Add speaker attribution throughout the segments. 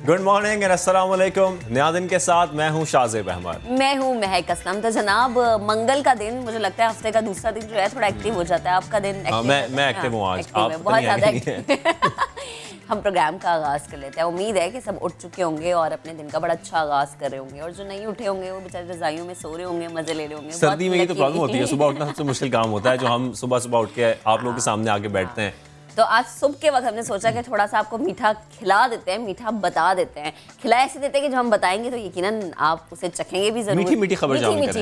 Speaker 1: Good morning and अस्सलाम वालेकुम। नया दिन के साथ मैं हूं शाज़ेब अहमद।
Speaker 2: मैं हूं महक असलम। तो जनाब, मंगल का दिन मुझे लगता है हफ्ते का दूसरा दिन जो है थोड़ा एक्टिव हो जाता है। आपका दिन एक्टिव
Speaker 1: मैं एक्टिव हूं आज।
Speaker 2: आप बहुत ज़्यादा एक्टिव। हम प्रोग्राम का आगाज़ कर लेते हैं। उम्मीद है कि सब उठ चुके होंगे और अपने दिन का बड़ा अच्छा आगाज़ कर रहे होंगे, और जो नहीं उठे होंगे वो बेचारे रज़ाइयों में सो रहे होंगे, मज़े ले रहे होंगे।
Speaker 1: सर्दी में ये तो प्रॉब्लम होती है, सुबह उठना सबसे मुश्किल काम होता है, जो हम सुबह उठ के आप लोगों के सामने आके बैठते हैं।
Speaker 2: तो आज सुबह के वक्त हमने सोचा कि थोड़ा सा आपको मीठा खिला देते हैं, मीठा बता देते हैं। खिला ऐसे देते हैं कि जो हम बताएंगे तो यकीनन आप उसे चखेंगे भी जरूर।
Speaker 1: मीठी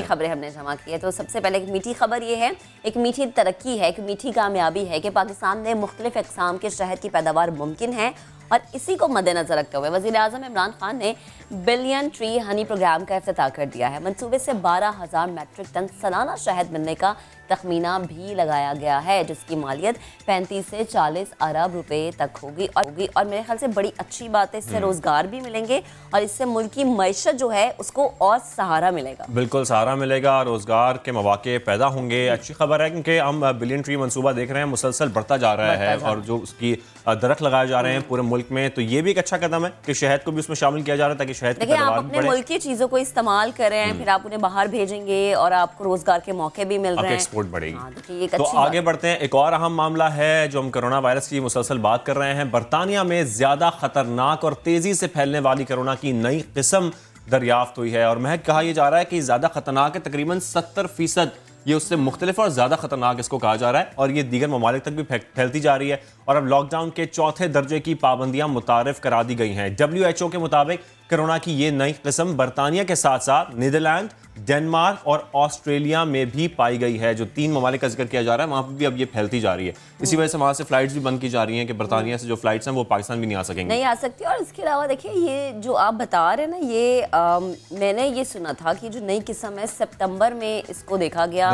Speaker 2: खबरें हमने जमा की है। तो सबसे पहले एक मीठी खबर ये है, एक मीठी तरक्की है, एक मीठी कामयाबी है कि पाकिस्तान में मुख्तलिफ अक़साम के शहद की पैदावार मुमकिन है। और इसी को मद्देनज़र रखते हुए वज़ीर-ए-आज़म इमरान खान ने बिलियन ट्री हनी प्रोग्राम का इफ्तिताह कर दिया है। मंसूबे से 12,000 मैट्रिक टन सालाना शहद मिलने का तखमीना भी लगाया गया है, जिसकी मालियत 35 से 40 अरब रुपए तक होगी। और मेरे ख्याल से बड़ी अच्छी बात है, इससे रोजगार भी मिलेंगे और इससे मुल्क की मईशत जो है उसको और सहारा मिलेगा।
Speaker 1: बिल्कुल सहारा मिलेगा, रोजगार के मौके पैदा होंगे। अच्छी खबर है क्योंकि हम बिलियन ट्री मंसूबा देख रहे हैं, मुसलसल बढ़ता जा रहा है और जो उसकी दरख्त लगाए जा रहे हैं पूरे मुल्क में, तो ये भी एक अच्छा कदम है कि शहद को भी उसमें शामिल किया जा रहा है ताकि शहद की पैदावार
Speaker 2: आप अपने मुल्क की चीज़ों को इस्तेमाल कर रहे हैं, फिर आप उन्हें बाहर भेजेंगे और आपको रोजगार के मौके भी मिल रहे हैं,
Speaker 1: एक्सपोर्ट बढ़ेगी।
Speaker 2: तो
Speaker 1: आगे बढ़ते हैं। एक और अहम मामला है जो हम कोरोना वायरस की मुसलसल बात कर रहे हैं। बरतानिया में ज्यादा खतरनाक और तेजी से फैलने वाली कोरोना की नई किस्म दरियाफ्त हुई है और महक कहा यह जा रहा है कि ज्यादा खतरनाक है, तकरीबन 70% ये उससे मुख्तलिफ और ज़्यादा खतरनाक इसको कहा जा रहा है और ये दीगर ममालिक तक भी फैलती जा रही है। और अब लॉकडाउन के चौथे दर्जे की पाबंदियां मुतारिफ करा दी गई हैं। WHO के मुताबिक कोरोना की ये नई किस्म बरतानिया के साथ साथ नीदरलैंड, डेनमार्क और ऑस्ट्रेलिया में भी पाई गई है। जो 3 ममालिक का जिक्र किया जा रहा है वहाँ पर भी अब ये फैलती जा रही है। इसी वजह से वहाँ से फ्लाइट्स भी बंद की जा रही हैं कि बरतानिया से जो फ्लाइट्स हैं वो पाकिस्तान भी नहीं आ सकेंगी,
Speaker 2: नहीं आ सकती। और इसके अलावा देखिए, ये जो आप बता रहे हैं ना, ये मैंने ये सुना था कि जो नई किस्म है सितंबर में इसको देखा गया,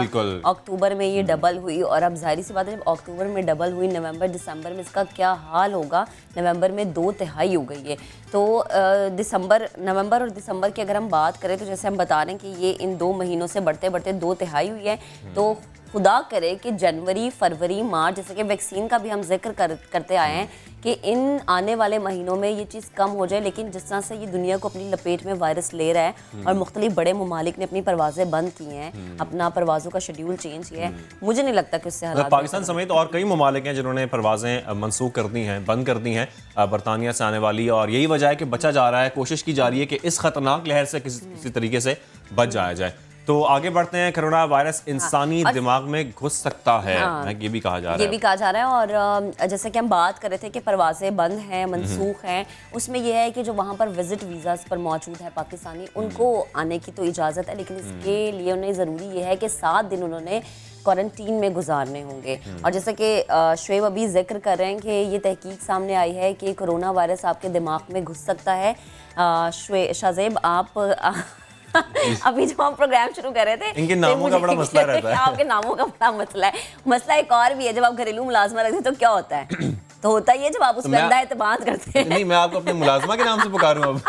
Speaker 2: अक्टूबर में ये डबल हुई, और अब जाहिर सी बात है जब अक्टूबर में डबल हुई, नवंबर दिसंबर में इसका क्या हाल होगा। नवंबर में 2/3 हो गई है। तो नवंबर और दिसंबर की अगर हम बात करें तो जैसे हम बता रहे हैं कि ये इन 2 महीनों से बढ़ते बढ़ते 2/3 हुई है। तो खुदा करे कि जनवरी, फरवरी, मार्च, जैसे कि वैक्सीन का भी हम जिक्र करते आए हैं कि इन आने वाले महीनों में ये चीज़ कम हो जाए, लेकिन जिस तरह से ये दुनिया को अपनी लपेट में वायरस ले रहा है और मुख्तलिफ बड़े ममालिक ने अपनी परवाजें बंद की हैं, अपना परवाज़ों का शेड्यूल चेंज किया है, मुझे नहीं लगता कि उससे हालात
Speaker 1: पाकिस्तान समेत और कई ममालिक हैं जिन्होंने परवाजें मनसूख कर दी हैं, बंद कर दी हैं बरतानिया से आने वाली, और यही वजह है कि बचा जा रहा है, कोशिश की जा रही है कि इस खतरनाक लहर से किसी तरीके से बच जाया जाए। तो आगे बढ़ते हैं। कोरोना वायरस इंसानी दिमाग में घुस सकता है, ये भी कहा जा रहा है।
Speaker 2: और जैसे कि हम बात कर रहे थे कि परवाजें बंद हैं, मनसूख हैं, उसमें यह है कि जो वहाँ पर विजिट वीज़ास पर मौजूद है पाकिस्तानी, उनको आने की तो इजाज़त है, लेकिन इसके लिए उन्हें ज़रूरी ये है कि 7 दिन उन्होंने क्वारंटीन में गुजारने होंगे। और जैसे कि शुएब अभी जिक्र कर रहे हैं कि ये तहकीक सामने आई है कि कोरोना वायरस आपके दिमाग में घुस सकता है। शाज़ेब, आप अभी जो हम प्रोग्राम शुरू कर रहे थे,
Speaker 1: इनके नामों का बड़ा मसला रहता है।
Speaker 2: आपके नामों का बड़ा मसला है। मसला एक और भी है, जब आप घरेलू मुलाजमा रखते हैं तो क्या होता है? तो होता ही है जब आप उस पर अंधा एतमाद करते हैं।
Speaker 1: नहीं, मैं आपको अपने मुलाजमा के नाम से पुकारूं अब।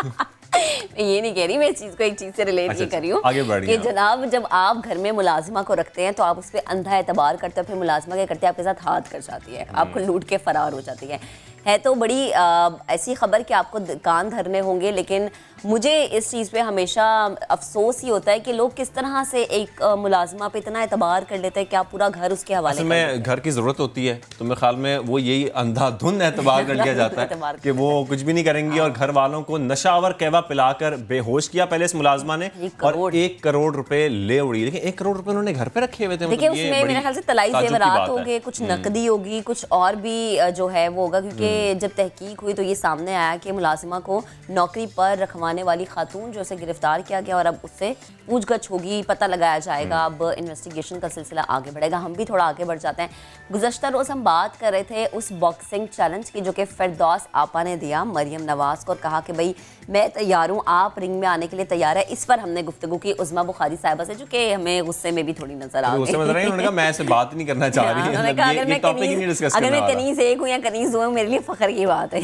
Speaker 2: मैं ये नहीं कह रही, मैं इस चीज़ को एक चीज़ से रिलेट ये कर रही हूँ कि जनाब, जब आप घर में मुलाजिमा को रखते हैं तो आप उस पर अंधा एतबार करते हैं, फिर मुलाजिमा क्या करते हैं, आपके साथ हाथ कर जाती है, आपको लूट के फरार हो जाती है। तो बड़ी ऐसी खबर कि आपको कान धरने होंगे, लेकिन मुझे इस चीज़ पे हमेशा अफसोस ही होता है कि लोग किस तरह से एक मुलाजमा पे इतना एतबार कर लेते हैं कि आप पूरा घर उसके हवाले
Speaker 1: में घर की ज़रूरत होती है, तो मेरे ख्याल में वो यही अंधाधुंध एतबार कर लिया जाता है कि वो कुछ भी नहीं करेंगी, और घर वालों को नशावर कहवा पिलाकर बेहोश किया पहले इस मुलाजमा ने, और 1 करोड़ रुपए ले उड़ी। लेकिन 1 करोड़ रुपए उन्होंने घर पे रखे हुए थे।
Speaker 2: देखिए, उसमें मेरे ख्याल से तलाई जेवरात होंगे, कुछ नकदी होगी, कुछ और भी जो है वो होगा, क्योंकि जब तहकीक हुई तो ये सामने आया कि मुलाजिमा को नौकरी पर रखवाने वाली खातून जो उसे गिरफ्तार किया गया, और अब उससे पूछगछ होगी, पता लगाया जाएगा, अब इन्वेस्टिगेशन का सिलसिला आगे बढ़ेगा। हम भी थोड़ा आगे बढ़ जाते हैं। गुज़श्ता रोज़ हम बात कर रहे थे उस बॉक्सिंग चैलेंज की जो कि फिरदौस आपा ने दिया मरियम नवाज को, और कहा कि भाई मैं तैयार हूँ, आप रिंग में आने के लिए तैयार है। इस पर हमने गुफ्तगू की उज़मा बुखारी साहिबा से, जो कि हमें गुस्से में भी थोड़ी नजर आ गई।
Speaker 1: उन्होंने कहा मैं ऐसे बात नहीं करना चाह रही,
Speaker 2: अगर मैं कनीज़ एक हूँ या कनीज़ हूँ, मेरे लिए फ़ख्र की बात है।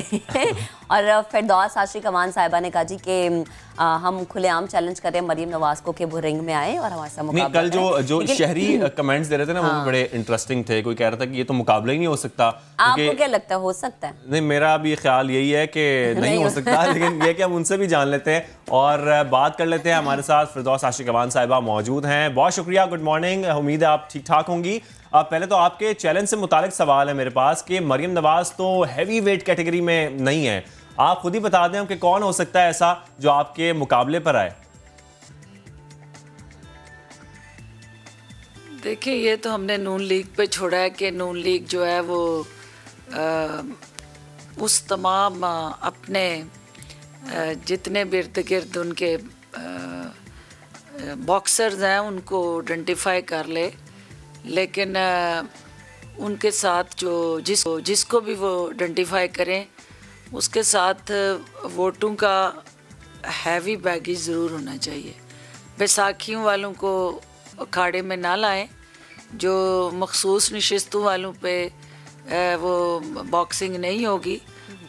Speaker 2: और फिरदौस आशिक अमान साहिबा ने कहा जी कि कि हम खुलेआम चैलेंज कर रहे हैं मरियम नवाज को कि वो रिंग में आए और हमारे साथ मुकाबला
Speaker 1: कल जो शहरी कमेंट्स दे रहे थे ना, वो बड़े इंटरेस्टिंग थे। कोई कह रहा था कि ये तो मुकाबला ही नहीं हो सकता।
Speaker 2: आपको क्या लगता है, हो सकता है?
Speaker 1: नहीं, मेरा भी ख्याल यही है कि नहीं हो सकता, लेकिन ये कि हम उनसे भी जान लेते हैं और बात कर लेते हैं। हमारे साथ फिरदौस आशिक अवान साहिबा मौजूद हैं। बहुत शुक्रिया, गुड मॉर्निंग, उम्मीद है आप ठीक ठाक होंगी। पहले तो आपके चैलेंज से मुतालिक सवाल है मेरे पास कि मरियम नवाज तो हैवी वेट कैटेगरी में नहीं है, आप खुद ही बता दें कि कौन हो सकता है ऐसा जो आपके मुकाबले पर आए।
Speaker 3: देखिए, ये तो हमने नून लीग पे छोड़ा है कि नून लीग जो है वो उस तमाम अपने जितने इर्द गिर्द उनके बॉक्सर्स हैं उनको आइडेंटिफाई कर ले, लेकिन उनके साथ जो जिसको भी वो आइडेंटिफाई करें उसके साथ वोटों का हैवी बैगेज ज़रूर होना चाहिए। बैसाखियों वालों को अखाड़े में ना लाएं, जो मखसूस नशिस्तों वालों पे वो बॉक्सिंग नहीं होगी,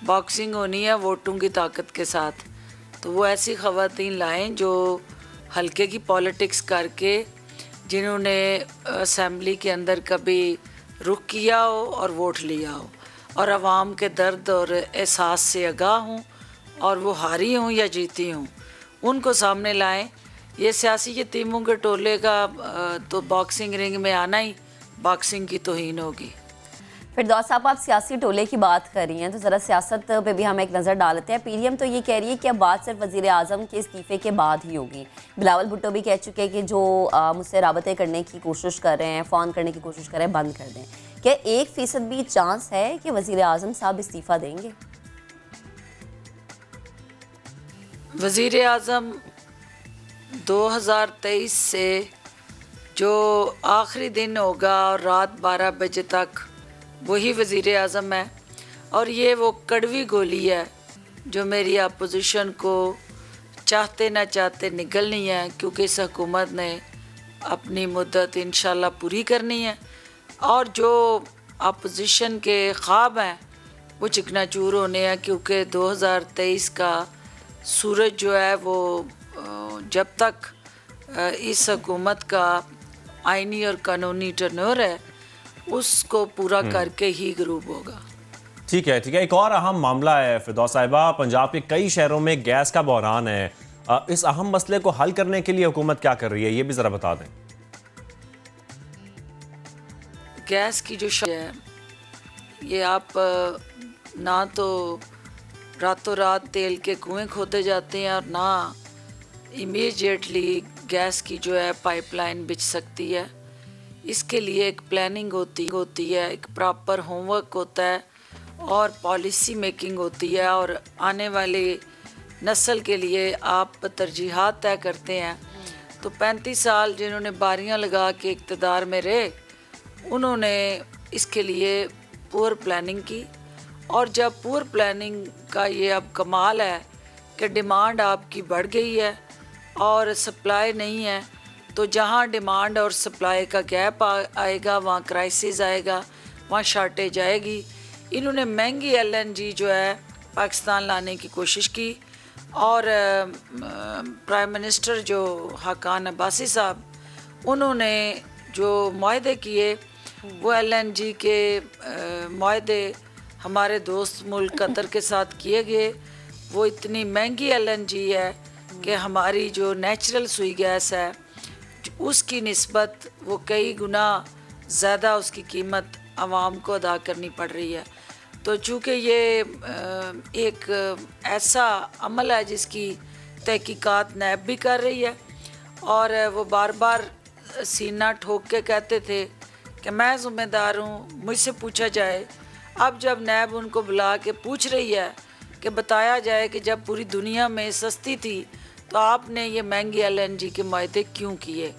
Speaker 3: बॉक्सिंग होनी है वोटों की ताकत के साथ। तो वो ऐसी ख़वातीन लाएं जो हल्के की पॉलिटिक्स करके, जिन्होंने असेंबली के अंदर कभी रुख किया हो और वोट लिया हो और आवाम के दर्द और एहसास से आगाह हों, और वो हारी हों या जीती हों, उनको सामने लाएं। ये सियासी यतीमों के टोले का तो बॉक्सिंग रिंग में आना ही बॉक्सिंग की तौहीन होगी।
Speaker 2: फिरदौस साहब, आप सियासी टोले की बात कर रही हैं तो ज़रा सियासत पे भी हम एक नज़र डालते हैं। पीडीएम तो ये कह रही है कि अब बात सिर्फ वज़ीर आज़म के इस्तीफ़े के बाद ही होगी। बिलावल भुट्टो भी कह चुके हैं कि जो मुझसे राबते करने की कोशिश कर रहे हैं, फ़ोन करने की कोशिश कर रहे हैं, बंद कर दें। क्या 1% भी चांस है कि वज़ीर आज़म साहब इस्तीफ़ा देंगे?
Speaker 3: वज़ीर आज़म 2023 से जो आखिरी दिन होगा और रात 12 बजे तक वही वज़ीर आज़म है, और ये वो कड़वी गोली है जो मेरी अपोजिशन को चाहते ना चाहते निगलनी है, क्योंकि इस हुकूमत ने अपनी मुद्दत इंशाल्लाह पूरी करनी है और जो अपोजिशन के ख्वाब हैं वो चिकनाचूर होने हैं, क्योंकि 2023 का सूरज जो है वो जब तक इस हुकूमत का आइनी और कानूनी टर्नओवर है उसको पूरा करके ही गरूब होगा।
Speaker 1: ठीक है, ठीक है। एक और अहम मामला है फिरदौस साहिबा, पंजाब के कई शहरों में गैस का बहरान है। इस अहम मसले को हल करने के लिए हुकूमत क्या कर रही है, ये भी ज़रा बता दें।
Speaker 3: गैस की जो है ये आप ना तो रातों रात तेल के कुएं खोदे जाते हैं और ना इमीडिएटली गैस की जो है पाइपलाइन बिछ सकती है। इसके लिए एक प्लानिंग होती है, एक प्रॉपर होमवर्क होता है और पॉलिसी मेकिंग होती है, और आने वाली नस्ल के लिए आप तरजीहात तय करते हैं। तो 35 साल जिन्होंने बारियां लगा के इक़्तिदार में रहे, उन्होंने इसके लिए पुअर प्लानिंग की, और जब पुअर प्लानिंग का ये अब कमाल है कि डिमांड आपकी बढ़ गई है और सप्लाई नहीं है, तो जहाँ डिमांड और सप्लाई का गैप आएगा वहाँ क्राइसिस आएगा, वहाँ शॉर्टेज आएगी। इन्होंने महंगी LNG जो है पाकिस्तान लाने की कोशिश की, और प्राइम मिनिस्टर जो हाकान अब्बासी साहब, उन्होंने जो मुआहदे किए वो LNG के मुआहदे हमारे दोस्त मुल्क कतर के साथ किए गए। वो इतनी महंगी LNG है कि हमारी जो नेचुरल सुई गैस है उसकी निस्बत वो कई गुना ज़्यादा उसकी कीमत आवाम को अदा करनी पड़ रही है। तो चूँकि ये एक ऐसा अमल है जिसकी तहकीकात नैब भी कर रही है, और वो बार बार सीना ठोक के कहते थे कि मैं ज़िम्मेदार हूँ, मुझसे पूछा जाए। अब जब नैब उनको बुला के पूछ रही है कि बताया जाए कि जब पूरी दुनिया में सस्ती थी तो आपने ये महंगी LNG के मुआहदे क्यों किए,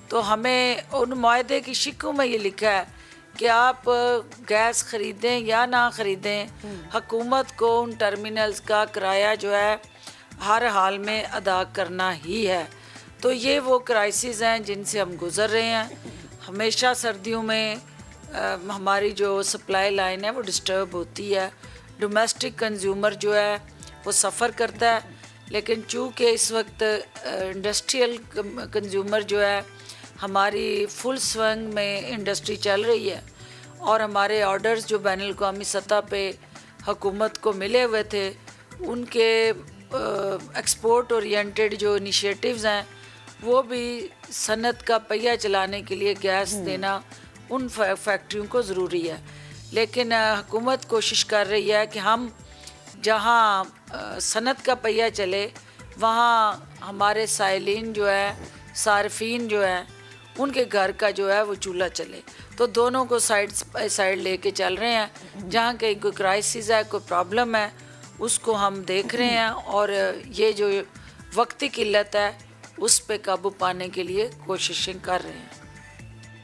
Speaker 3: तो हमें उन मुआहदे की शिकों में ये लिखा है कि आप गैस ख़रीदें या ना ख़रीदें, हुकूमत को उन टर्मिनल्स का किराया जो है हर हाल में अदा करना ही है। तो ये वो क्राइसिस हैं जिनसे हम गुज़र रहे हैं। हमेशा सर्दियों में हमारी जो सप्लाई लाइन है वो डिस्टर्ब होती है, डोमेस्टिक कंज्यूमर जो है वो सफ़र करता है, लेकिन चूँकि इस वक्त इंडस्ट्रियल कंज्यूमर जो है हमारी फुल स्विंग में इंडस्ट्री चल रही है और हमारे ऑर्डर्स जो बैनुल अक़वामी सतह पे हुकूमत को मिले हुए थे उनके एक्सपोर्ट ओरिएंटेड जो इनिशिएटिव्स हैं वो भी सनत का पहिया चलाने के लिए गैस देना उन फैक्ट्रियों को ज़रूरी है। लेकिन हुकूमत कोशिश कर रही है कि हम जहाँ सनत का पहिया चले वहाँ हमारे साइलिन जो है, सार्फिन जो है, उनके घर का जो है वो चूल्हा चले। तो दोनों को साइड बाई साइड लेके चल रहे हैं। जहाँ कहीं कोई क्राइसिस है, कोई प्रॉब्लम है, उसको हम देख रहे हैं और ये जो वक्ती किल्लत है उस पे काबू पाने के लिए कोशिशें कर रहे हैं।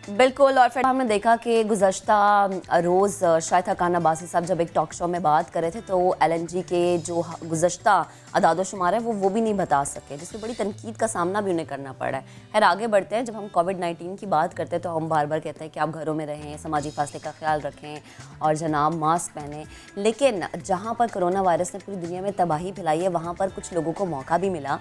Speaker 2: बिल्कुल। और फिर हमने देखा कि गुज़श्ता रोज़ शायद हकान अब्बासी साहब जब एक टॉक शो में बात कर रहे थे तो LNG के जो गुज़श्ता अदाद शुमार है वो भी नहीं बता सके, जिसमें बड़ी तनकीद का सामना भी उन्हें करना पड़ा है। खैर आगे बढ़ते हैं। जब हम कोविड-19 की बात करते हैं तो हम बार बार कहते हैं कि आप घरों में रहें, समाजी फासले का ख्याल रखें और जनाब मास्क पहनें। लेकिन जहाँ पर कोरोना वायरस ने पूरी दुनिया में तबाही फैलाई है वहाँ पर कुछ लोगों को मौका भी मिला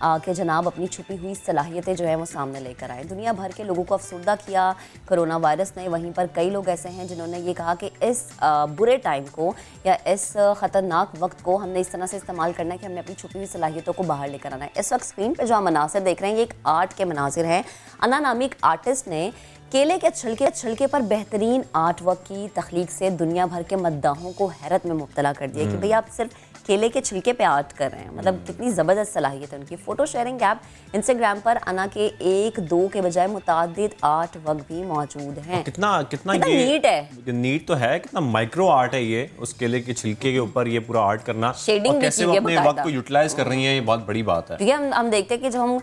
Speaker 2: कि जनाब अपनी छुपी हुई सलाहियतें जो है वो सामने लेकर आए। दुनिया भर के लोगों को अफसरदा किया कोरोना वायरस ने। वहीं पर कई लोग ऐसे हैं जिन्होंने ये कहा कि इस बुरे टाइम को या इस ख़तरनाक वक्त को हमने इस तरह से इस्तेमाल करना है कि हमने अपनी छुपी हुई सलाहियतों को बाहर लेकर आना है। इस वक्त स्क्रीन पर जो हम मनासिर देख रहे हैं ये एक आर्ट के मनासिर हैं। अना नामी एक आर्टिस्ट ने केले के छिलके पर बेहतरीन आर्ट वर्क की तख्लीक से दुनिया भर के मद्दाहों को हैरत में मुब्तला कर दिया कि भाई आप सिर्फ केले के छिलके पे आर्ट कर रहे हैं। मतलब कितनी ज़बरदस्त सलाहियत है उनकी। फ़ोटो शेयरिंग ऐप इंस्टाग्राम पर अना के 1-2 के बजाय मुतादिद आर्ट वर्क भी मौजूद हैं।
Speaker 1: कितना
Speaker 2: नीट है।
Speaker 1: नीट तो है, कितना माइक्रो आर्ट है ये, उस केले के छिलके के ऊपर ये पूरा आर्ट करना।
Speaker 2: शेडिंग
Speaker 1: कैसे वो अपने वक्त को यूटिलाइज कर रही है, ये बहुत बड़ी बात है।
Speaker 2: क्योंकि हम देखते हैं कि जब हम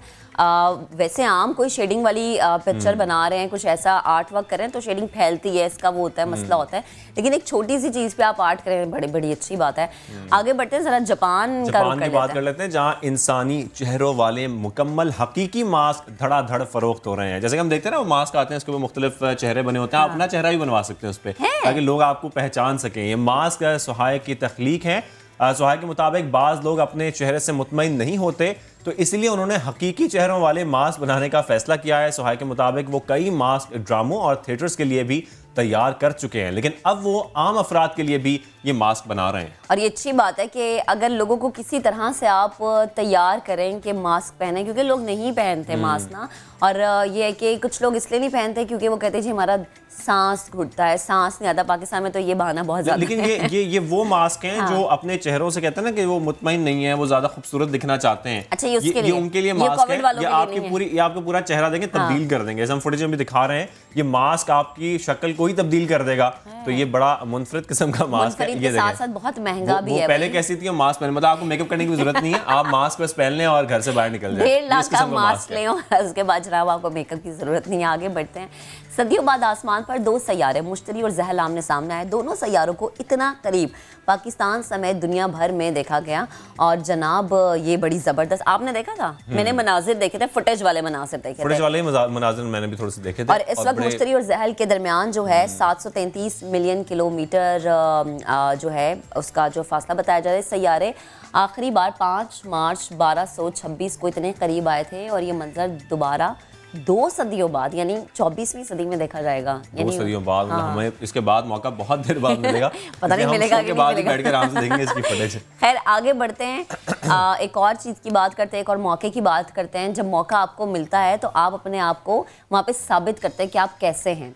Speaker 2: वैसे आम कोई शेडिंग वाली पिक्चर बना रहे हैं, कुछ ऐसा आर्ट वर्क कर रहे हैं तो शेडिंग फैलती है, इसका वो होता है, मसला होता है। लेकिन एक छोटी सी चीज़ पे आप आर्ट करें, बड़ी अच्छी बात है। आगे बढ़ते हैं, जरा जापान की बात कर लेते हैं
Speaker 1: जहाँ इंसानी चेहरों वाले मुकम्मल हकीकी मास्क धड़ाधड़ फरोख्त हो रहे हैं। जैसे कि हम देखते हैं ना, वो मास्क आते हैं, उसके ऊपर मुख्तलिफ चेहरे बने होते हैं। आप अपना चेहरा भी बनवा सकते हैं उस पर, ताकि लोग आपको पहचान सकें। ये मास्क सुहाय की तख्लीक है। सुहाय के मुताबिक बाज़ लोग अपने चेहरे से मुतमईन नहीं होते, तो इसलिए उन्होंने हकीकी चेहरों वाले मास्क बनाने का फैसला किया है। सुहाय के मुताबिक वो कई मास्क ड्रामों और थिएटर्स के लिए भी तैयार कर चुके हैं, लेकिन अब वो आम अफराद के लिए भी ये मास्क बना रहे हैं।
Speaker 2: और ये अच्छी बात है कि अगर लोगों को किसी तरह से आप तैयार करें कि मास्क पहने, क्योंकि लोग नहीं पहनते मास्क ना। और ये है कि कुछ लोग इसलिए नहीं पहनते क्योंकि वो कहते हैं जी हमारा सांस घुटता है, सांस नहीं आता। पाकिस्तान में तो ये बहाना बहुत ज़्यादा
Speaker 1: लेकिन ये वो मास्क हैं जो अपने चेहरों से कहते हैं ना कि वो मुतमईन नहीं है, वो ज़्यादा खूबसूरत दिखना चाहते हैं।
Speaker 2: अच्छा, ये
Speaker 1: उनके लिए मास्क है। ये आपकी पूरा चेहरा देंगे, तब्दील कर देंगे। जैसे हम फुटेज में भी दिखा रहे हैं, ये मास्क आपकी शक्ल को ही तब्दील कर देगा। तो ये बड़ा मुनफरिद किस्म का मास्क है। ये
Speaker 2: साथ साथ बहुत महंगा भी है।
Speaker 1: पहले कैसी थी, मास्क पहने, मतलब आपको मेकअप करने की जरूरत नहीं है, आप मास्क बस पहन लें और घर से बाहर निकल जाएं।
Speaker 2: 1.5 लाख का मास्क लें और उसके बाद जनाब आपको मेकअप की जरूरत नहीं है। आगे बढ़ते हैं। सदियों बाद आसमान पर 2 सैयारे मुश्तरी और ज़हल आमने सामने आए। दोनों सैयारों को इतना करीब पाकिस्तान समेत दुनिया भर में देखा गया। और जनाब ये बड़ी ज़बरदस्त, आपने देखा था? मैंने मनाजिर देखे थे, फुटेज वाले मनाजिर देखे थे।
Speaker 1: फुटेज वाले मनाजिर मैंने भी थोड़े से देखे थे।
Speaker 2: और इस वक्त मुश्तरी और ज़हल के दरमियान जो है 733 मिलियन किलोमीटर जो है उसका जो फासला बताया जा रहा है। सैयारे आखिरी बार 5 मार्च 1226 को इतने करीब आए थे और ये मंजर दोबारा 2 सदियों बाद यानी 24वीं सदी में देखा जाएगा।
Speaker 1: 2 सदियों बाद। हाँ। हमें इसके बाद मौका बहुत देर बाद मिलेगा।
Speaker 2: पता नहीं मिलेगा कि
Speaker 1: बाद बैठ कर आराम से देखेंगे इसकी फुटेज।
Speaker 2: खैर आगे बढ़ते हैं। एक और चीज़ की बात करते हैं, एक और मौके की बात करते हैं। जब मौका आपको मिलता है तो आप अपने आप को वहाँ पे साबित करते हैं कि आप कैसे हैं।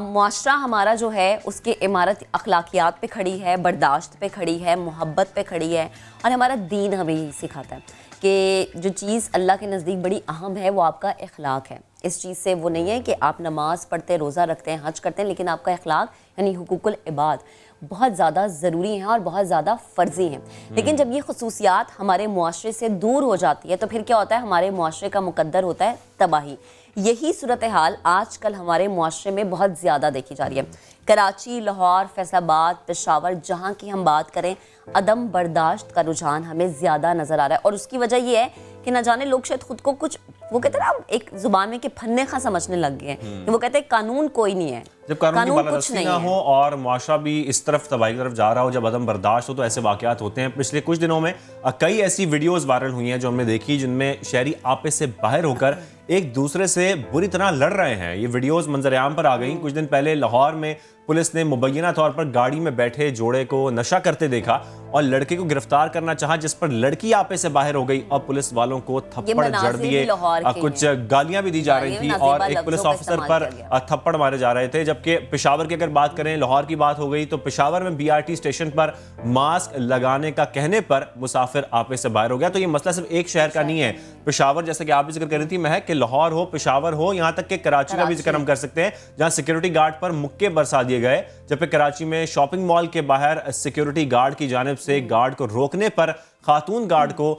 Speaker 2: मुआशरा हमारा जो है उसकी इमारत अखलाकियात पे खड़ी है, बर्दाश्त पे खड़ी है, मोहब्बत पे खड़ी है। और हमारा दीन हमें यही सिखाता है कि जो चीज़ अल्लाह के नज़दीक बड़ी अहम है वो आपका इखलाक है। इस चीज़ से वो नहीं है कि आप नमाज पढ़ते, रोज़ा रखते हैं, हज करते हैं, लेकिन आपका इखलाक यानी हुकूकुल इबाद बहुत ज़्यादा ज़रूरी हैं और बहुत ज़्यादा फ़र्जी हैं। लेकिन जब ये खसूसियात हमारे मुआशरे से दूर हो जाती है तो फिर क्या होता है, हमारे मुआशरे का मुकद्दर होता है तबाही। यही सूरत हाल आजकल हमारे मुआशरे में बहुत ज़्यादा देखी जा रही है। कराची, लाहौर, फैसलाबाद, पेशावर, जहाँ की हम बात करें, अदम बर्दाश्त का रुझान हमें ज़्यादा नज़र आ रहा है। और उसकी वजह यह है कि न जाने लोग शायद खुद को कुछ, वो कहते हैं ना एक जुबान में कि फन्ने खा समझने लग गए हैं। वो कहते हैं कानून कोई नहीं है,
Speaker 1: जब कानून की बालादस्ती ना हो और मुआशरा भी इस तरफ तबाही की तरफ जा रहा हो, जब अदम बर्दाश्त हो, तो ऐसे वाकयात होते हैं। पिछले कुछ दिनों में कई ऐसी वीडियोस वायरल हुई हैं जो हमने देखी, जिनमें शहरी आपस से बाहर होकर एक दूसरे से बुरी तरह लड़ रहे हैं। ये वीडियोस मंजर-ए-आम पर आ गई। कुछ दिन पहले लाहौर में पुलिस ने मुबैना तौर पर गाड़ी में बैठे जोड़े को नशा करते देखा और लड़के को गिरफ्तार करना चाहा, जिस पर लड़की आपे से बाहर हो गई और पुलिस वालों को थप्पड़ जड़ दिए, कुछ गालियां भी दी जा रही थी और एक पुलिस ऑफिसर पर थप्पड़ मारे जा रहे थे। जबकि पेशावर की अगर बात करें, लाहौर की बात हो गई, तो पेशावर में BRT स्टेशन पर मास्क लगाने का कहने पर मुसाफिर आपे से बाहर हो गया। तो ये मसला सिर्फ एक शहर का नहीं है। पेशावर, जैसे कि आप भी जिक्र कर रही थी महक, कि लाहौर हो, पेशावर हो, यहां तक कि कराची का भी जिक्र हम कर सकते हैं, जहां सिक्योरिटी गार्ड पर मुक्के बरसा दिए गए। जबकि कराची में शॉपिंग मॉल के बाहर सिक्योरिटी गार्ड की जानिब से गार्ड को रोकने पर खातून गार्ड को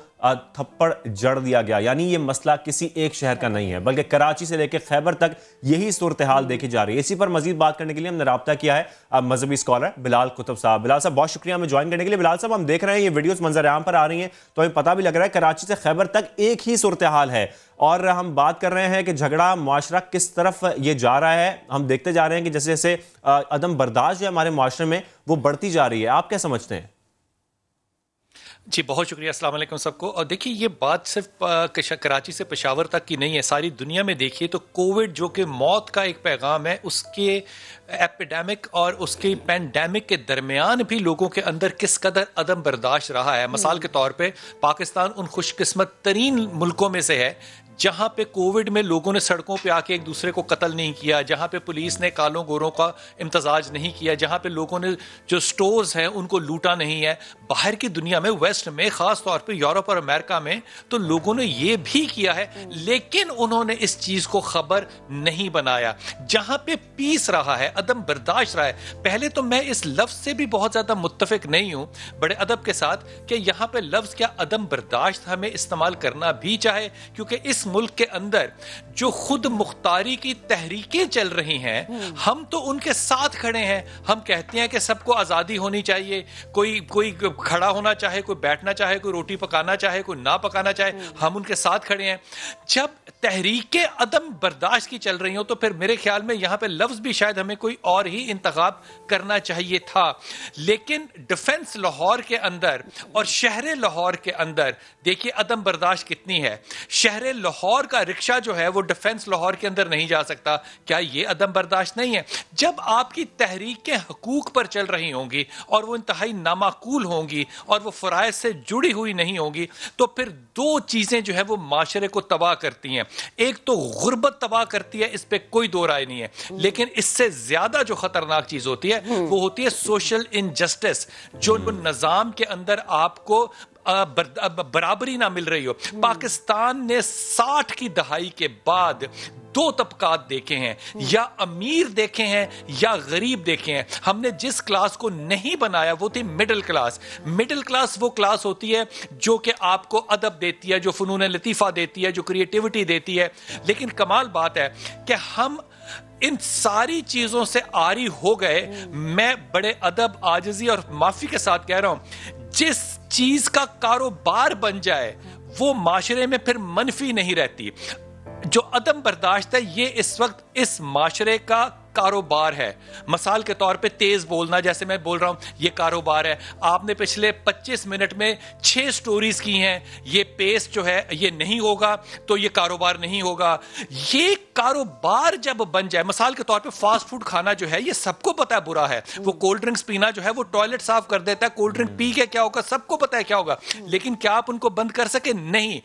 Speaker 1: थप्पड़ जड़ दिया गया। यानी ये मसला किसी एक शहर का नहीं है, बल्कि कराची से लेकर खैबर तक यही सूरत हाल देखी जा रही है। इसी पर मजीद बात करने के लिए हमने राब्ता किया है मजहबी स्कॉलर बिलाल कुतुब साहब। बिलाल साहब, बहुत शुक्रिया हमें ज्वाइन करने के लिए। बिलाल साहब, हम देख रहे हैं ये वीडियोस मंजर-ए-आम पर आ रही हैं, तो हमें पता भी लग रहा है कराची से खैबर तक एक ही सूरत हाल है और हम बात कर रहे हैं कि झगड़ा मुआशरा किस तरफ ये जा रहा है। हम देखते जा रहे हैं कि जैसे जैसे अदम बर्दाश्त जो हमारे मुआशरे में वो बढ़ती जा रही है। आप क्या समझते हैं?
Speaker 4: जी बहुत शुक्रिया, अस्सलाम वालेकुम सबको। और देखिए, ये बात सिर्फ कराची से पेशावर तक की नहीं है, सारी दुनिया में देखिए तो कोविड जो कि मौत का एक पैगाम है, उसके एपिडेमिक और उसके पैंडेमिक के दरमियान भी लोगों के अंदर किस कदर अदम बर्दाश्त रहा है। मिसाल के तौर पे पाकिस्तान उन खुशकिस्मत तरीन मुल्कों में से है जहाँ पे कोविड में लोगों ने सड़कों पे आके एक दूसरे को कत्ल नहीं किया, जहाँ पे पुलिस ने कालों गोरों का इम्तजाज नहीं किया, जहाँ पे लोगों ने जो स्टोर्स हैं उनको लूटा नहीं है। बाहर की दुनिया में, वेस्ट में, ख़ास तौर पे यूरोप और अमेरिका में तो लोगों ने ये भी किया है, लेकिन उन्होंने इस चीज़ को खबर नहीं बनाया। जहाँ पे पीस रहा है, अदम बर्दाश्त रहा है। पहले तो मैं इस लफ्ज़ से भी बहुत ज़्यादा मुत्तफिक नहीं हूँ बड़े अदब के साथ कि यहाँ पे लफ्ज़ क्या अदम बर्दाश्त हमें इस्तेमाल करना भी चाहे, क्योंकि इस मुल्क के अंदर जो खुद मुख्तारी की तहरीकें चल रही हैं, हम तो उनके साथ खड़े हैं। हम कहते हैं कि सबको आज़ादी होनी चाहिए, कोई खड़ा होना चाहे, कोई बैठना चाहे, कोई रोटी पकाना चाहे, कोई ना पकाना चाहे, हम उनके साथ खड़े हैं। जब तहरीकें अदम बर्दाश्त की चल रही हो तो फिर मेरे ख्याल में यहाँ पे लफ्ज़ भी शायद हमें कोई और ही इंतखाब करना चाहिए था। लेकिन डिफेंस लाहौर के अंदर और शहर लाहौर के अंदर देखिए अदम बर्दाश्त कितनी है। शहर लाहौर का रिक्शा जो है वो डिफेंस लाहौर के अंदर नहीं जा सकता। क्या ये अदम बर्दाश्त नहीं है? जब आपकी तहरीकें हकूक पर चल रही होंगी और वो इंतहाई नामाकूल होंगी और वो फराइज से जुड़ी हुई नहीं होंगी, तो फिर दो चीजें जो है वो माशरे को तबाह करती हैं। एक तो गुर्बत तबाह करती है, इस पर कोई दो राय नहीं है, लेकिन इससे ज्यादा जो खतरनाक चीज होती है वो होती है सोशल इनजस्टिस, जो निजाम के अंदर आपको बराबरी ना मिल रही हो। पाकिस्तान ने 60 की दहाई के बाद दो तबकात देखे हैं, या अमीर देखे हैं या गरीब देखे हैं। हमने जिस क्लास को नहीं बनाया वो थी मिडिल क्लास। मिडिल क्लास वो क्लास होती है जो कि आपको अदब देती है, जो फनून लतीफ़ा देती है, जो क्रिएटिविटी देती है। लेकिन कमाल बात है कि हम इन सारी चीजों से आरी हो गए। मैं बड़े अदब, आजिज़ी और माफी के साथ कह रहा हूं, जिस चीज का कारोबार बन जाए वो माशरे में फिर मनफी नहीं रहती। जो अदम बर्दाश्त है ये इस वक्त इस माशरे का कारोबार है। मिसाल के तौर पे तेज बोलना, जैसे मैं बोल रहा हूं, ये कारोबार है। आपने पिछले 25 मिनट में 6 स्टोरीज की हैं, ये पेस जो है ये नहीं होगा तो ये कारोबार नहीं होगा। ये कारोबार जब बन जाए, मिसाल के तौर पे फास्ट फूड खाना जो है ये सबको पता है बुरा है। वो कोल्ड ड्रिंक्स पीना जो है वो टॉयलेट साफ कर देता है। कोल्ड ड्रिंक पी के क्या होगा सबको पता है क्या होगा, लेकिन क्या आप उनको बंद कर सके? नहीं।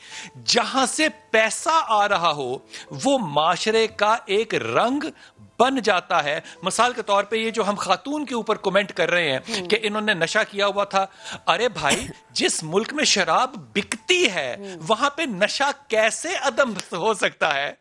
Speaker 4: जहां से पैसा आ रहा हो वो माशरे का एक रंग बन जाता है। मिसाल के तौर पे ये जो हम खातून के ऊपर कमेंट कर रहे हैं कि इन्होंने नशा किया हुआ था, अरे भाई जिस मुल्क में शराब बिकती है वहां पे नशा कैसे अदम हो सकता है?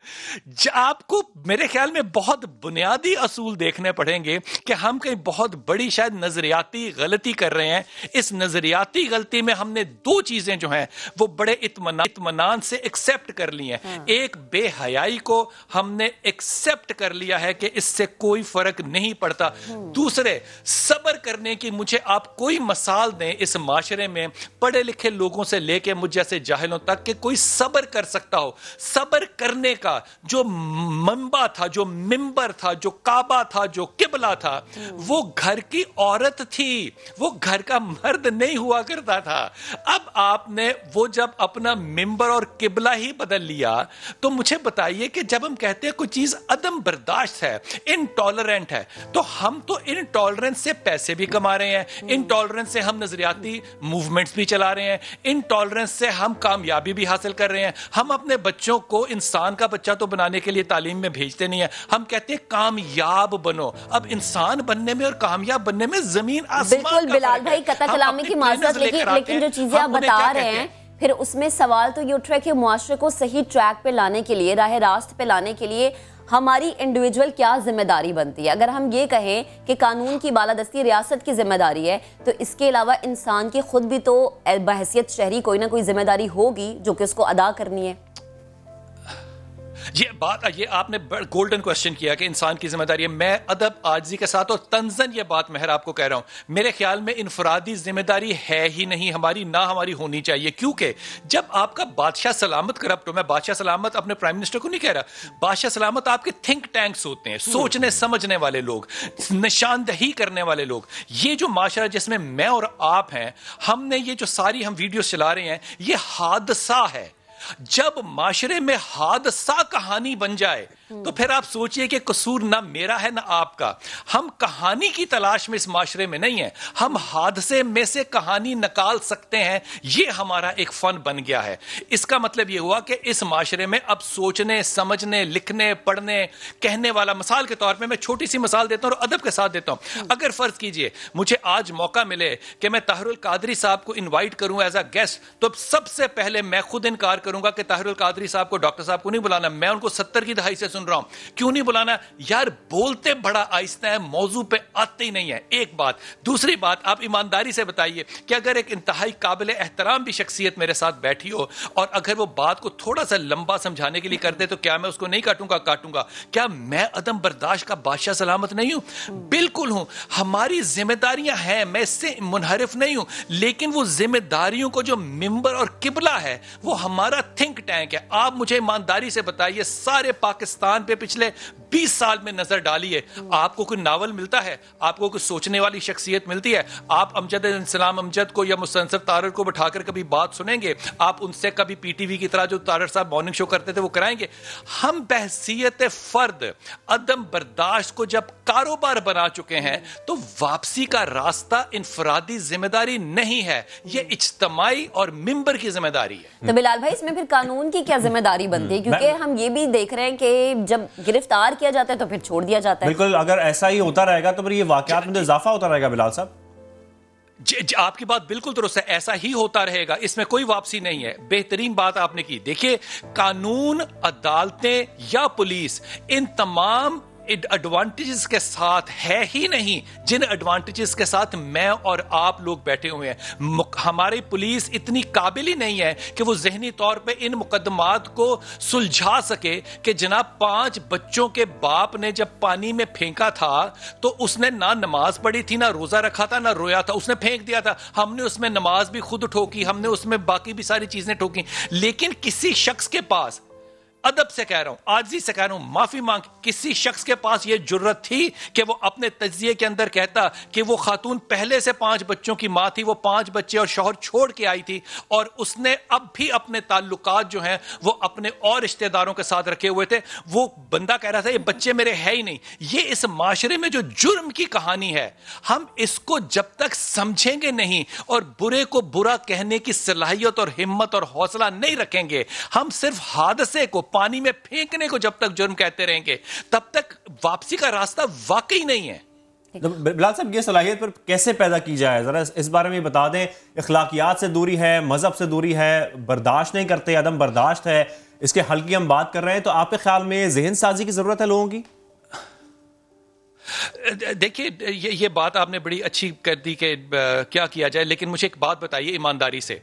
Speaker 4: आपको मेरे ख्याल में बहुत बुनियादी असूल देखने पड़ेंगे कि हम कहीं बहुत बड़ी शायद नजरियाती गलती कर रहे हैं। इस नजरियाती गलती में हमने दो चीजें जो हैं वो बड़े इत्मीनान से एक्सेप्ट कर ली हैं। एक बेहयाई को हमने एक्सेप्ट कर लिया है कि इससे कोई फर्क नहीं पड़ता। दूसरे, सब्र करने की मुझे आप कोई मिसाल दें इस माशरे में पढ़े लिखे लोगों से लेके मुझ जैसे जाहिलों तक कि कोई सब्र कर सकता हो। सब्र करने का जो मंबा था, जो मिंबर था, जो काबा था, जो किबला था, वो घर की औरत थी, वो घर का मर्द नहीं हुआ करता था। अब आपने वो जब अपना मिंबर और किबला ही बदल लिया, तो मुझे बताइए कि जब हम कहते हैं कोई चीज अदम बर्दाश्त है, इनटॉलरेंट है, तो हम तो इनटॉलरेंस से पैसे भी कमा रहे हैं, इनटॉलरेंस से हम नजरियाती मूवमेंट्स भी चला रहे हैं, इनटॉलरेंस से हम कामयाबी भी हासिल कर रहे हैं। हम अपने बच्चों को इंसान का बच्चा तो बनाने के लिए तालीम में भेजते नहीं है, हम कहते हैं कामयाब बनो। अब इंसान बनने में और कामयाब बनने में जमीन आसमान का
Speaker 2: बिल्कुल बिलाल भाई, कथा कलामी की माजरत, लेकिन जो चीजें आप बता रहे हैं, फिर उसमें सवाल तो ये उठ रहा है कि मुआशरे को सही ट्रैक पे लाने के लिए, राह रास्त पे लाने के लिए हमारी इंडिविजुअल क्या जिम्मेदारी बनती है। अगर हम ये कहें कि कानून की बालादस्ती रियासत की जिम्मेदारी है, तो इसके अलावा इंसान की खुद भी तो बहैसियत शहरी कोई ना कोई जिम्मेदारी होगी जो कि उसको अदा करनी है।
Speaker 4: ये आपने गोल्डन क्वेश्चन किया कि इंसान की जिम्मेदारी है। मैं अदब आजिज़ी के साथ और तंजन ये बात महर आपको कह रहा हूं, मेरे ख्याल में इनफरादी जिम्मेदारी है ही नहीं हमारी, ना हमारी होनी चाहिए। क्योंकि जब आपका बादशाह सलामत करप्ट हो, मैं बादशाह सलामत अपने प्राइम मिनिस्टर को नहीं कह रहा, बादशाह सलामत आपके थिंक टैंक्स होते हैं, सोचने समझने वाले लोग, निशानदही करने वाले लोग। ये जो माशरा जिसमें मैं और आप हैं, हमने ये जो सारी हम वीडियो चला रहे हैं, ये हादसा है। जब माशरे में हादसा कहानी बन जाए तो फिर आप सोचिए कि कसूर ना मेरा है ना आपका। हम कहानी की तलाश में इस माशरे में नहीं है, हम हादसे में से कहानी निकाल सकते हैं। ये हमारा एक फन बन गया है। इसका मतलब यह हुआ कि इस माशरे में अब सोचने समझने लिखने पढ़ने कहने वाला, मिसाल के तौर पे मैं छोटी सी मिसाल देता हूं और अदब के साथ देता हूं। अगर फर्ज कीजिए मुझे आज मौका मिले कि मैं ताहिरुल कादरी साहब को इन्वाइट करूं एज अ गेस्ट, तो सबसे पहले मैं खुद इनकार करूंगा कि ताहिरुल कादरी साहब को, डॉक्टर साहब को नहीं बुलाना। मैं उनको 70 की दहाई से सुन रहा हूं, क्यों नहीं बुलाना यार? बोलते बड़ा आहिस्ता है, मौजू पे आते ही नहीं है। एक बात। दूसरी बात, आप ईमानदारी से बताइए कि अगर एक इंतहाई काबिल एहतराम भी शख्सियत मेरे साथ बैठी हो और अगर वो बात को थोड़ा सा लंबा समझाने के लिए कर दे, तो क्या मैं उसको नहीं काटूंगा? क्या मैं अदम बर्दाश्त का बादशाह सलामत नहीं हूं? बिल्कुल हूं। हमारी जिम्मेदारियां हैं, मैं इससे मुनहरिफ नहीं हूं, लेकिन वो जिम्मेदारियों को जो मिंबर और किबला है वो हमारा थिंक टैंक है। आप मुझे ईमानदारी से बताइए, सारे पाकिस्तान पे पिछले 20 साल में नजर डालिए, आपको कोई नावल मिलता है? आपको कोई सोचने वाली शख्सियत मिलती है? आप अमजद इंसलाम अमजद को या मुसन्निफ तारर को बिठाकर कभी बात सुनेंगे? आप उनसे कभी पीटीवी की तरह जो तारर साहब मॉर्निंग शो करते थे वो कराएंगे? हम बहसियत फर्द अदम बर्दाश्त को जब कारोबार बना चुके हैं, तो वापसी का रास्ता इनफरादी जिम्मेदारी नहीं है, ये इज्तमाई और मिंबर की जिम्मेदारी है।
Speaker 2: तो बिलाल भाई, इसमें फिर कानून की क्या जिम्मेदारी बनती है? क्योंकि हम ये भी देख रहे हैं कि जब गिरफ्तार किया जाता है तो फिर छोड़ दिया जाता है।
Speaker 1: बिल्कुल, अगर ऐसा ही होता रहेगा तो फिर ये वाकयात में इजाफा होता रहेगा बिलाल साहब।
Speaker 4: आपकी बात बिल्कुल दुरुस्त है, ऐसा ही होता रहेगा, इसमें कोई वापसी नहीं है। बेहतरीन बात आपने की। देखिए, कानून, अदालतें या पुलिस इन तमाम एडवांटेजेस के साथ है ही नहीं जिन एडवांटेजेस के साथ मैं और आप लोग बैठे हुए हैं। हमारी पुलिस इतनी काबिल ही नहीं है कि वो जहनी तौर पे इन मुकदमात को सुलझा सके कि जनाब 5 बच्चों के बाप ने जब पानी में फेंका था तो उसने ना नमाज पढ़ी थी, ना रोजा रखा था, ना रोया था, उसने फेंक दिया था। हमने उसमें नमाज भी खुद ठोकी, हमने उसमें बाकी भी सारी चीजें ठोकी, लेकिन किसी शख्स के पास, अदब से कह रहा हूं, आजिज़ी से कह रहा हूं, माफी मांग, किसी शख्स के पास यह जुर्रत थी कि वो अपने तज्जिए के अंदर कहता कि वो खातून पहले से 5 बच्चों की मां थी, वो 5 बच्चे और शौहर छोड़ के आई थी और उसने अब भी अपने ताल्लुकात जो हैं वो अपने और रिश्तेदारों के साथ रखे हुए थे। वो बंदा कह रहा था ये बच्चे मेरे है ही नहीं। ये इस माशरे में जो जुर्म की कहानी है, हम इसको जब तक समझेंगे नहीं और बुरे को बुरा कहने की सलाहियत और हिम्मत और हौसला नहीं रखेंगे, हम सिर्फ हादसे को, पानी में फेंकने को जब तक जुर्म कहते रहेंगे, तब तक वापसी का रास्ता वाकई नहीं है।
Speaker 1: तो बिलाल साहब, ये सलाहियत पर कैसे पैदा की जाए, जरा इस बारे में बता दें। इखलाकियात से दूरी है, मजहब से दूरी है, बर्दाश्त नहीं करते, अदम बर्दाश्त है, इसके हल की हम बात कर रहे हैं, तो आपके ख्याल में जहन साजी की जरूरत है लोगों की?
Speaker 4: देखिए, ये बात आपने बड़ी अच्छी कर दी कि क्या किया जाए, लेकिन मुझे एक बात बताइए ईमानदारी से,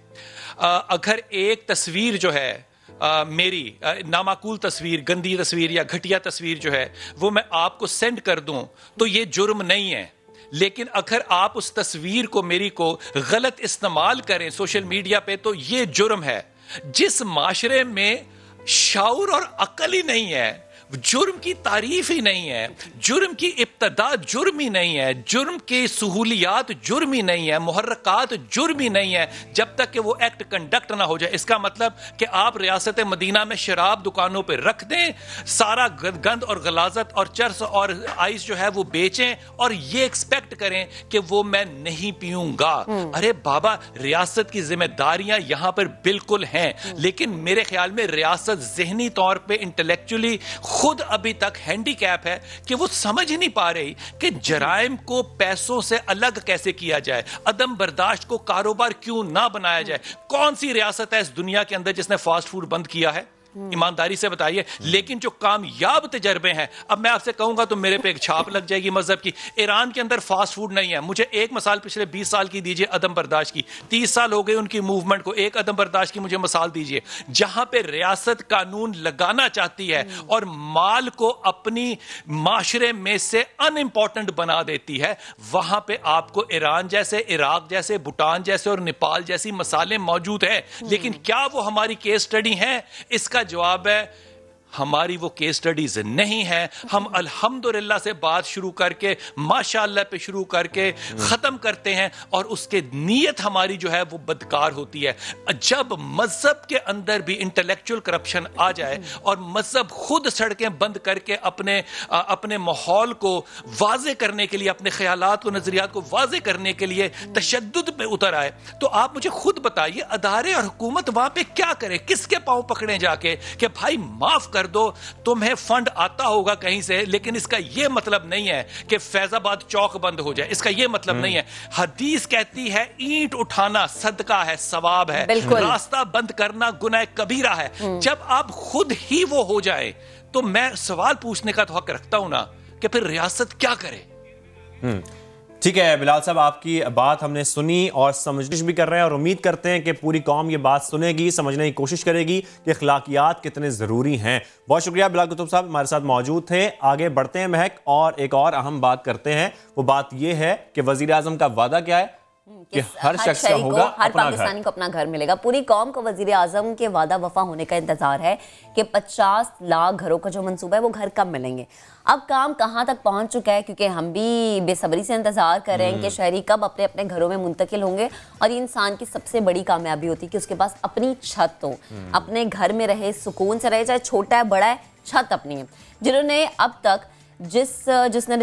Speaker 4: अगर एक तस्वीर जो है मेरी नामाकूल तस्वीर, गंदी तस्वीर या घटिया तस्वीर जो है वो मैं आपको सेंड कर दूं तो ये जुर्म नहीं है। लेकिन अगर आप उस तस्वीर को मेरी को गलत इस्तेमाल करें सोशल मीडिया पे तो ये जुर्म है। जिस माशरे में शाऊर और अकल ही नहीं है, जुर्म की तारीफ ही नहीं है, जुर्म की इब्तदा जुर्म ही नहीं है, जुर्म की सहूलियात जुर्म ही नहीं है, मुहर्रकात जुर्म ही नहीं है, जब तक कि वो एक्ट कंडक्ट ना हो जाए। इसका मतलब कि आप रियासत मदीना में शराब दुकानों पे रख दें, सारा गंद और गलाजत और चर्स और आइस जो है वो बेचें और ये एक्सपेक्ट करें कि वो मैं नहीं पीऊंगा। अरे बाबा, रियासत की जिम्मेदारियां यहां पर बिल्कुल हैं, लेकिन मेरे ख्याल में रियासत ज़हनी तौर पे इंटेलेक्चुअली खुद अभी तक हैंडीकैप है कि वो समझ ही नहीं पा रही कि जराइम को पैसों से अलग कैसे किया जाए, अदम बर्दाश्त को कारोबार क्यों ना बनाया जाए। कौन सी रियासत है इस दुनिया के अंदर जिसने फास्ट फूड बंद किया है? ईमानदारी से बताइए। लेकिन जो कामयाब तजर्बे हैं, अब मैं आपसे कहूंगा तो मेरे पे एक छाप लग जाएगी मजहब की। ईरान के अंदर फास्ट फूड नहीं है। मुझे एक मिसाल पिछले 20 साल की दीजिए अदम बर्दाश्त की। 30 साल हो गए उनकी मूवमेंट को, एक अदम बर्दाश्त की मुझे मिसाल दीजिए जहां पे रियासत कानून लगाना चाहती है और माल को अपनी माशरे में से अनइम्पॉर्टेंट बना देती है। वहां पे आपको ईरान जैसे, इराक जैसे, भूटान जैसे और नेपाल जैसी मसाले मौजूद हैं। लेकिन क्या वो हमारी केस स्टडी है? इसका जवाब है हमारी वो केस स्टडीज नहीं है। हम अल्हम्दुलिल्लाह से बात शुरू करके माशाअल्लाह पे शुरू करके खत्म करते हैं और उसके नीयत हमारी जो है वो बदकार होती है। जब मजहब के अंदर भी इंटेलेक्चुअल करप्शन आ जाए और मजहब खुद सड़कें बंद करके अपने माहौल को वाजे करने के लिए, अपने ख्यालात को, नजरियात को वाजे करने के लिए तशद्दुद पे उतर आए, तो आप मुझे खुद बताइए अदारे और हुकूमत वहां पे क्या करे? किसके पांव पकड़े जाके कि भाई माफ कर दो, तुम्हें फंड आता होगा कहीं से, लेकिन इसका यह मतलब नहीं है कि फैजाबाद चौक बंद हो जाए। इसका यह मतलब नहीं है। हदीस कहती है ईंट उठाना सदका है, सवाब है, रास्ता बंद करना गुनाह कबीरा है। जब आप खुद ही वो हो जाए तो मैं सवाल पूछने का तो हक रखता हूं ना कि फिर रियासत क्या करे।
Speaker 1: ठीक है बिलाल साहब, आपकी बात हमने सुनी और समझ भी कर रहे हैं और उम्मीद करते हैं कि पूरी कौम ये बात सुनेगी, समझने की कोशिश करेगी कि अखलाकियात कितने ज़रूरी हैं। बहुत शुक्रिया बिलाल कुतुब साहब हमारे साथ मौजूद थे। आगे बढ़ते हैं महक और एक और अहम बात करते हैं। वो बात ये है कि वज़ीर आज़म का वादा क्या है कि हर शख्स का होगा,
Speaker 2: हर पाकिस्तानी को अपना घर मिलेगा। पूरी कौम को वजीर आजम के वादा वफा होने का इंतजार है कि 50 लाख घरों का जो मंसूबा है वो घर कब मिलेंगे। अब काम कहां तक पहुंच चुका है, क्योंकि हम भी बेसब्री से इंतजार कर रहे हैं कि शहरी कब अपने अपने घरों में मुंतकिल होंगे। और ये इंसान की सबसे बड़ी कामयाबी होती है कि उसके पास अपनी छत हो, अपने घर में रहे, सुकून से रहे, चाहे छोटा है बड़ा है, छत अपनी है। जिन्होंने अब तक जिसने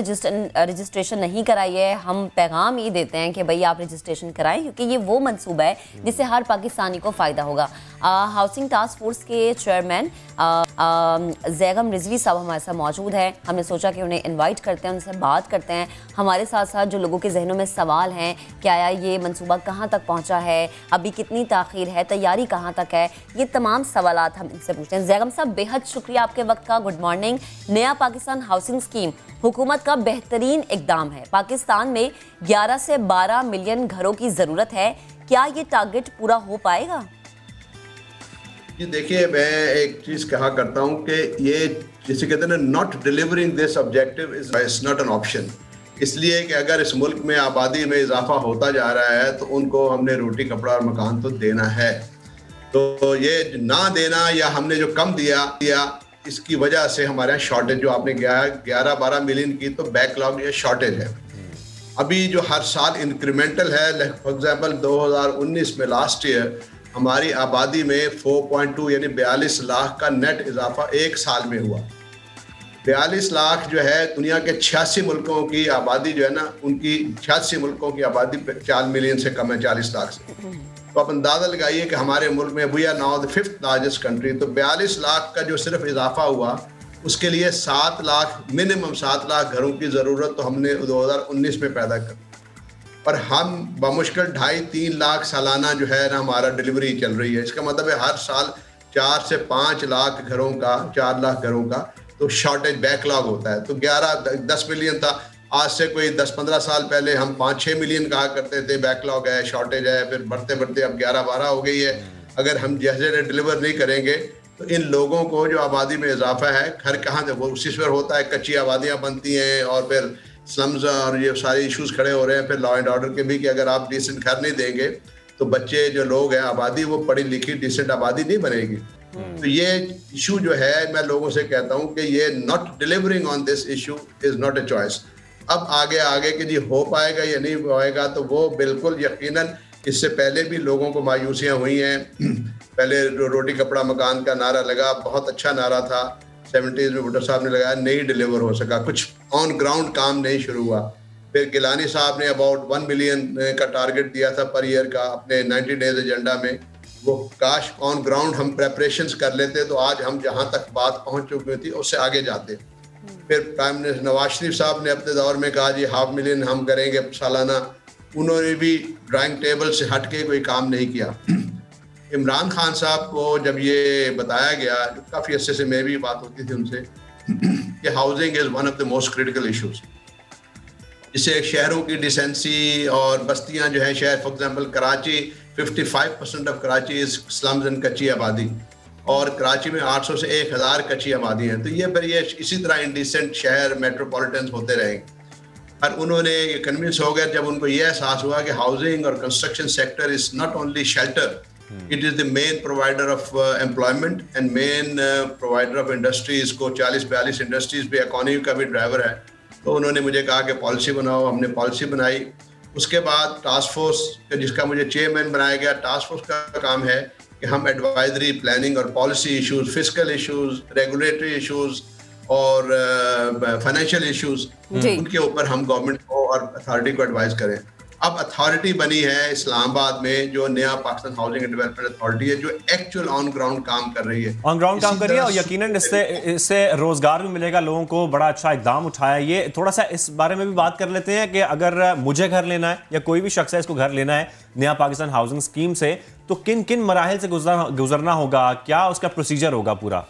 Speaker 2: रजिस्ट्रेशन नहीं कराई है, हम पैगाम ये देते हैं कि भाई आप रजिस्ट्रेशन कराएं, क्योंकि ये वो मंसूबा है जिससे हर पाकिस्तानी को फ़ायदा होगा। हाउसिंग टास्क फोर्स के चेयरमैन जैगम रिजवी साहब हमारे साथ मौजूद है। हमने सोचा कि उन्हें इनवाइट करते हैं, उनसे बात करते हैं। हमारे साथ साथ जो लोगों के जहनों में सवाल हैं कि आया ये मंसूबा कहाँ तक पहुँचा है, अभी कितनी ताख़ीर है, तैयारी कहाँ तक है, ये तमाम सवालात हम इनसे पूछते हैं। जैगम साहब, बेहद शुक्रिया आपके वक्त का। Good morning. नया पाकिस्तान हाउसिंग स्कीम हुकूमत का बेहतरीन इकदाम है। पाकिस्तान में 11 से 12 मिलियन घरों की ज़रूरत है। क्या ये टारगेट पूरा हो पाएगा?
Speaker 5: ये देखिए, मैं एक चीज़ कहा करता हूँ कि ये जिसे कहते हैं not delivering this objective is not an option. इसलिए कि अगर इस मुल्क में आबादी में इजाफा होता जा रहा है तो उनको हमने रोटी कपड़ा और मकान तो देना है। तो ये ना देना या हमने जो कम दिया इसकी वजह से हमारे यहाँ शॉर्टेज जो आपने 11-12 मिलियन की तो बैकलॉग या शॉर्टेज है। अभी जो हर साल इंक्रीमेंटल है, फॉर एग्जांपल 2019 में लास्ट ईयर हमारी आबादी में 4.2 यानी 42 लाख का नेट इजाफा एक साल में हुआ। 42 लाख जो है दुनिया के 86 मुल्कों की आबादी जो है ना, उनकी 86 मुल्कों की आबादी 4 मिलियन से कम है, 40 लाख से। तो आप अंदाज़ा लगाइए कि हमारे मुल्क में we are now the 5th largest country. तो 42 लाख का जो सिर्फ इजाफा हुआ उसके लिए 7 लाख मिनिमम 7 लाख घरों की ज़रूरत तो हमने 2019 में पैदा कर, और हम बमुश्किल 2.5-3 लाख सालाना जो है ना हमारा डिलीवरी चल रही है। इसका मतलब है हर साल 4 से 5 लाख घरों का, 4 लाख घरों का तो शॉर्टेज बैकलॉग होता है। तो 11-10 मिलियन था, आज से कोई 10-15 साल पहले हम 5-6 मिलियन कहा करते थे बैकलॉग है, शॉर्टेज है, फिर बढ़ते बढ़ते अब 11-12 हो गई है। अगर हम जैसे डिलीवर नहीं करेंगे तो इन लोगों को जो आबादी में इजाफा है, घर कहाँ से वो उसी पर होता है, कच्ची आबादियाँ बनती हैं और फिर स्लम्स और ये सारे इश्यूज खड़े हो रहे हैं। फिर लॉ एंड ऑर्डर के भी कि अगर आप डिसेंट घर नहीं देंगे तो बच्चे जो लोग हैं आबादी वो पढ़ी लिखी डिसेंट आबादी नहीं बनेगी। तो ये इशू जो है मैं लोगों से कहता हूँ कि ये not delivering on this issue is not a choice. अब आगे कि जी हो पाएगा या नहीं पाएगा तो वो बिल्कुल यकीनन, इससे पहले भी लोगों को मायूसियाँ हुई हैं। पहले रोटी कपड़ा मकान का नारा लगा, बहुत अच्छा नारा था, 70s में भुट्टो साहब ने लगाया, नहीं डिलीवर हो सका, कुछ ऑन ग्राउंड काम नहीं शुरू हुआ। फिर गिलानी साहब ने अबाउट 1 मिलियन का टारगेट दिया था पर ईयर का अपने 90 डेज एजेंडा में। वो काश ऑन ग्राउंड हम प्रेपरेशंस कर लेते तो आज हम जहाँ तक बात पहुँच चुकी थी उससे आगे जाते। फिर प्राइम मिनिस्टर नवाज शरीफ साहब ने अपने दौर में कहा जी 500 मिलियन हम करेंगे सालाना, उन्होंने भी ड्राइंग टेबल से हट के कोई काम नहीं किया। इमरान खान साहब को जब ये बताया गया, काफ़ी अच्छे से मैं भी बात होती थी उनसे, कि housing is one of the most critical issues, जिससे शहरों की डिसेंसी और बस्तियां जो है शहर, for example Karachi 55% of Karachi is slums and कच्ची आबादी, और कराची में 800 से 1000 कच्ची आबादी है। तो ये फिर ये इसी तरह इंडिसेंट शहर मेट्रोपॉलिटन होते रहेंगे। और उन्होंने ये कन्विंस हो गया जब उनको ये एहसास हुआ कि हाउसिंग और construction sector is not only shelter, it is the main provider of employment and main provider of industries को 40-42 इंडस्ट्रीज पे इकॉनमी का भी ड्राइवर है। तो उन्होंने मुझे कहा कि पॉलिसी बनाओ, हमने पॉलिसी बनाई। उसके बाद टास्क फोर्स जिसका मुझे चेयरमैन बनाया गया, टास्क फोर्स का काम है कि हम एडवाइजरी, प्लानिंग और policy issues, fiscal issues, regulatory issues और फाइनेंशियल इश्यूज, उनके ऊपर हम गवर्नमेंट को और अथॉरिटी को एडवाइस करें। अब अथॉरिटी बनी है इस्लामाबाद में जो नया Pakistan housing and development authority है, जो एक्चुअल ऑन ग्राउंड काम कर रही है,
Speaker 1: ऑन ग्राउंड काम कर रही है, और यकीनन इससे रोजगार भी मिलेगा लोगों को। बड़ा अच्छा इकदाम उठाया। ये थोड़ा सा इस बारे में भी बात कर लेते हैं कि अगर मुझे घर लेना है या कोई भी शख्स है इसको घर लेना है नया पाकिस्तान हाउसिंग स्कीम से, तो किन किन मराहिल से गुजरना होगा, क्या उसका प्रोसीजर होगा पूरा?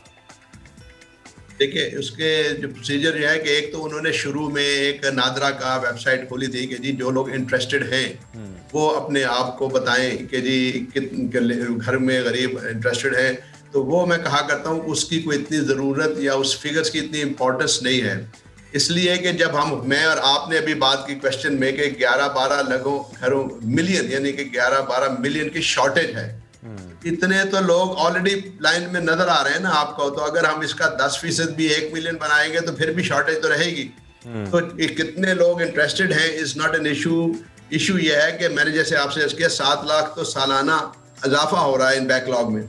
Speaker 5: देखिए, उसके जो प्रोसीजर है कि एक तो उन्होंने शुरू में एक नादरा का वेबसाइट खोली थी कि जी जो लोग इंटरेस्टेड हैं वो अपने आप को बताएं कि जी घर में गरीब इंटरेस्टेड हैं। तो वो मैं कहा करता हूँ उसकी कोई इतनी ज़रूरत या उस फिगर्स की इतनी इम्पोर्टेंस नहीं है, इसलिए कि जब मैं और आपने अभी बात की क्वेश्चन में कि 11-12 घरों मिलियन यानी कि 11-12 मिलियन की शॉर्टेज है, इतने तो लोग ऑलरेडी लाइन में नजर आ रहे हैं ना आपको। तो अगर हम इसका 10% भी 1 मिलियन बनाएंगे तो फिर भी शॉर्टेज तो रहेगी। तो कितने लोग इंटरेस्टेड हैं is not an issue. Issue ये है कि मैंने जैसे आपसे किया 7 लाख तो सालाना इजाफा हो रहा है इन बैकलॉग में।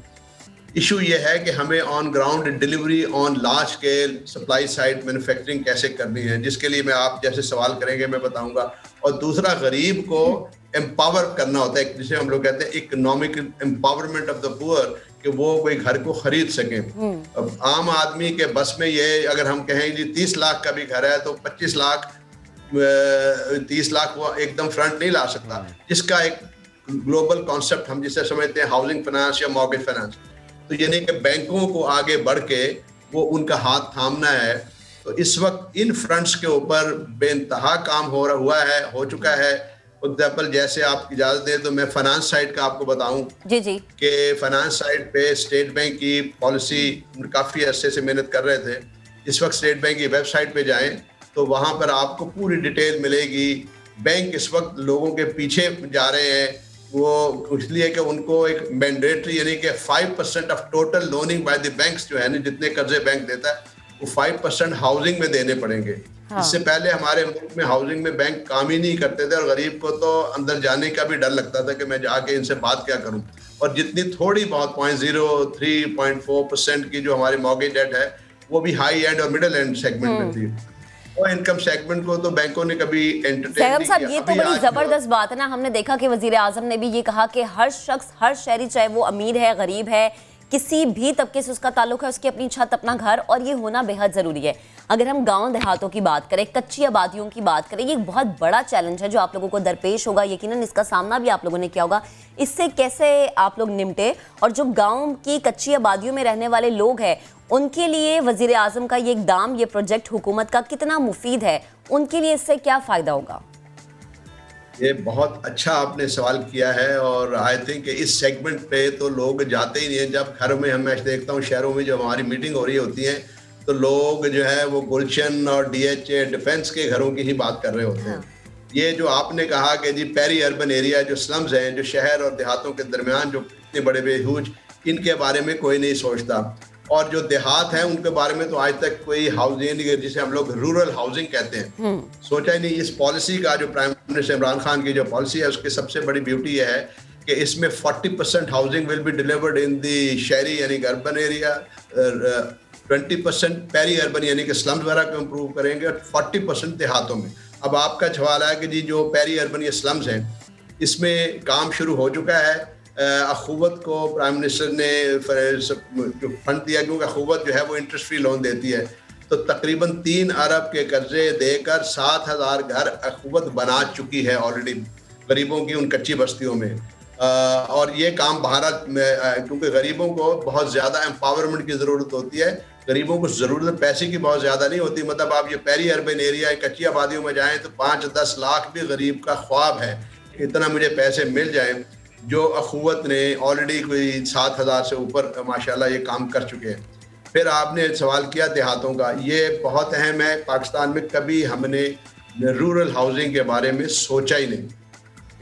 Speaker 5: इशू ये है कि हमें on ground delivery on large scale supply side manufacturing कैसे करनी है, जिसके लिए मैं आप जैसे सवाल करेंगे मैं बताऊंगा। और दूसरा, गरीब को एम्पावर करना होता है, जिसे हम लोग कहते हैं economic empowerment of the poor, कि वो कोई घर को खरीद सके। अब आम आदमी के बस में ये अगर हम कहें जी 30 लाख का भी घर है तो 25 लाख 30 लाख वो एकदम फ्रंट नहीं ला सकता, जिसका एक ग्लोबल कॉन्सेप्ट हम जिसे समझते हैं हाउसिंग फाइनेंस या मॉर्गेज फाइनेंस। तो यानी कि बैंकों को आगे बढ़ के वो उनका हाथ थामना है। तो इस वक्त इन फ्रंट्स के ऊपर बेइंतहा काम हो चुका है। एग्जाम्पल जैसे आप इजाजत दें तो मैं फाइनेंस साइड का आपको बताऊं
Speaker 2: जी
Speaker 5: कि फाइनेंस साइड पे स्टेट बैंक की पॉलिसी काफ़ी अरसे से मेहनत कर रहे थे। इस वक्त स्टेट बैंक की वेबसाइट पे जाएं तो वहाँ पर आपको पूरी डिटेल मिलेगी। बैंक इस वक्त लोगों के पीछे जा रहे हैं, वो इसलिए कि उनको एक मैंडेटरी यानी कि 5% of total loaning by the banks जो है ना, जितने कर्जे बैंक देता है वो 5% हाउसिंग में देने पड़ेंगे। हाँ। इससे पहले हमारे मुल्क में हाउसिंग में बैंक काम ही नहीं करते थे और गरीब को तो अंदर जाने का भी डर लगता था कि मैं जाके इनसे बात क्या करूं। और जितनी थोड़ी बहुत 0.03-0.4% की जो हमारी मॉर्गेज डेट है वो भी हाई एंड और मिडिल एंड सेगमेंट में थी। वो इनकम सेगमेंट को तो बैंकों ने कभी एंटरटेन नहीं किया।
Speaker 2: ये तो बड़ी जबरदस्त बात है ना। हमने देखा कि वजीर आजम ने भी ये कहा कि हर शख्स, हर शहरी, चाहे वो अमीर है गरीब है, किसी भी तबके से उसका ताल्लुक है, उसकी अपनी छत, अपना घर, और ये होना बेहद ज़रूरी है। अगर हम गांव देहातों की बात करें, कच्ची आबादियों की बात करें, ये एक बहुत बड़ा चैलेंज है जो आप लोगों को दरपेश होगा। यकीनन इसका सामना भी आप लोगों ने किया होगा। इससे कैसे आप लोग निपटे, और जो गांव की कच्ची आबादियों में रहने वाले लोग हैं उनके लिए वजीर आजम का ये इक़दाम, ये प्रोजेक्ट हुकूमत का कितना मुफीद है, उनके लिए इससे क्या फ़ायदा होगा?
Speaker 5: ये बहुत अच्छा आपने सवाल किया है और आई थिंक इस सेगमेंट पे तो लोग जाते ही नहीं है। जब घरों में मैं देखता हूँ शहरों में जब हमारी मीटिंग हो रही होती है तो लोग जो है वो गुलशन और डीएचए डिफेंस के घरों की ही बात कर रहे होते हैं। ये जो आपने कहा कि जी पेरी अर्बन एरिया जो स्लम्स हैं, जो शहर और देहातों के दरमियान जो इतने बड़े बेहूज, इनके बारे में कोई नहीं सोचता। और जो देहात हैं उनके बारे में तो आज तक कोई हाउसिंग, जिसे हम लोग रूरल हाउसिंग कहते हैं, सोचा ही नहीं। इस पॉलिसी का जो प्राइम मिनिस्टर इमरान खान की जो पॉलिसी है उसकी सबसे बड़ी ब्यूटी यह है कि इसमें 40% housing will be delivered in the शहरी यानी कि अर्बन एरिया, 20% पेरी अर्बन यानी कि स्लम्स वगैरह को इम्प्रूव करेंगे और 40% देहातों में। अब आपका सवाल है कि जी जो पेरी अर्बन या स्लम्स हैं इसमें काम शुरू हो चुका है। अखुवत को प्राइम मिनिस्टर ने जो फंड दिया, क्योंकि अखुवत जो है वो इंटरेस्ट फ्री लोन देती है, तो तकरीबन 3 अरब के कर्जे देकर 7,000 घर अखुवत बना चुकी है ऑलरेडी गरीबों की उन कच्ची बस्तियों में। और ये काम भारत में, क्योंकि गरीबों को बहुत ज़्यादा एम्पावरमेंट की ज़रूरत होती है, गरीबों को ज़रूरत पैसे की बहुत ज़्यादा नहीं होती। मतलब आप ये पेरी अर्बन एरिया कच्ची आबादियों में जाएं तो 5-10 लाख भी गरीब का ख्वाब है इतना मुझे पैसे मिल जाएं। जो अखुवत ने ऑलरेडी कोई 7,000 से ऊपर माशाल्लाह ये काम कर चुके हैं। फिर आपने सवाल किया देहातों का, ये बहुत अहम है। पाकिस्तान में कभी हमने रूरल हाउसिंग के बारे में सोचा ही नहीं।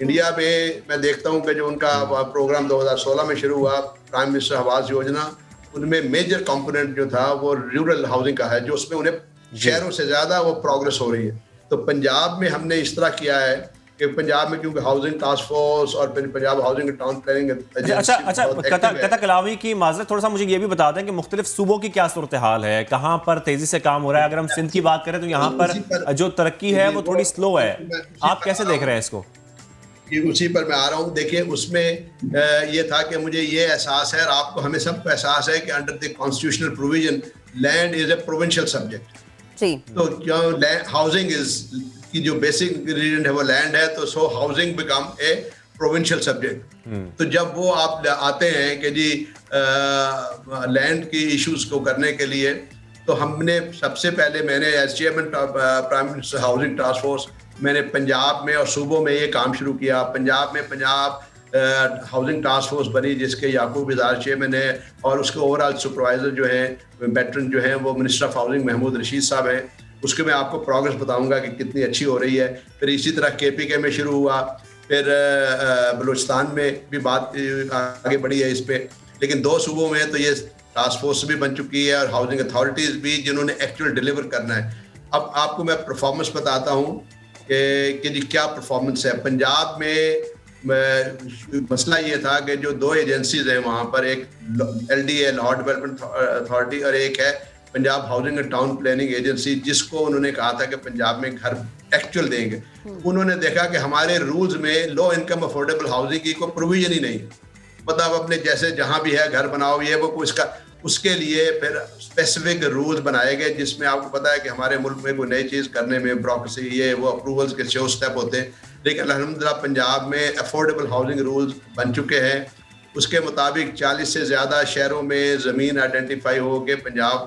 Speaker 5: इंडिया में मैं देखता हूँ कि जो उनका प्रोग्राम 2016 में शुरू हुआ, प्राइम मिनिस्टर आवास योजना, उनमें मेजर कंपोनेंट जो था वो रूरल हाउसिंग का है, जो उसमें उन्हें शहरों से ज़्यादा वो प्रोग्रेस हो रही है। तो पंजाब में हमने इस तरह किया है कि पंजाब में क्योंकि हाउसिंग टास्क फोर्स और पंजाब हाउसिंग टाउन प्लानिंग
Speaker 1: कता कलावी की माजरत, थोड़ा सा मुझे ये भी बता दें कि मुख्तलिफ सूबों की क्या सूरत हाल है, कहाँ पर तेजी से काम हो रहा है। अगर हम सिंध की बात करें तो यहाँ पर जो तरक्की है वो थोड़ी स्लो है, आप कैसे देख रहे हैं इसको?
Speaker 5: उसी पर मैं आ रहा हूँ। देखिए उसमें ये था कि मुझे ये एहसास है, और आपको हमें सबको एहसास है कि under the constitutional provision land is a provincial subject. तो क्या हाउसिंग इज की जो बेसिक इंग्रेडिएंट है वो लैंड है, तो so housing become a provincial subject. तो जब वो आप आते हैं कि जी लैंड की इश्यूज को करने के लिए, तो हमने सबसे पहले, मैंने as chairman prime minister housing task force, मैंने पंजाब में और सूबों में ये काम शुरू किया। पंजाब में पंजाब हाउसिंग टास्क फोर्स बनी जिसके याकूब इज़ार चेयरमैन है, और उसके ओवरऑल सुपरवाइजर जो हैं, वेटरन जो हैं, वो minister of housing Mahmood Rashid sahab हैं। उसके मैं आपको प्रोग्रेस बताऊंगा कि कितनी अच्छी हो रही है। फिर इसी तरह KPK में शुरू हुआ, फिर बलूचिस्तान में भी बात आगे बढ़ी है इस पर। लेकिन 2 सूबों में तो ये टास्क फोर्स भी बन चुकी है और हाउसिंग अथॉरिटीज़ भी, जिन्होंने एक्चुअल डिलीवर करना है। अब आपको मैं परफॉर्मेंस बताता हूँ कि जी क्या परफॉर्मेंस है। पंजाब में मसला ये था कि जो 2 एजेंसीज हैं वहाँ पर, एक LDA लॉ डेवलपमेंट अथॉरिटी और एक है Punjab housing and town planning agency, जिसको उन्होंने कहा था कि पंजाब में घर एक्चुअल देंगे। उन्होंने देखा कि हमारे रूल्स में लो इनकम अफोर्डेबल हाउसिंग की कोई प्रोविजन ही नहीं है। मतलब अपने जैसे जहाँ भी है घर बनाओ, ये वो इसका, उसके लिए फिर स्पेसिफिक रूल्स बनाए गए, जिसमें आपको पता है कि हमारे मुल्क में कोई नई चीज़ करने में ब्यूरोक्रेसी, ये वो अप्रूवल्स के 6 स्टेप होते हैं। लेकिन अल्हम्दुलिल्लाह पंजाब में अफोर्डेबल हाउसिंग रूल्स बन चुके हैं। उसके मुताबिक 40 से ज़्यादा शहरों में ज़मीन आइडेंटिफाई हो के पंजाब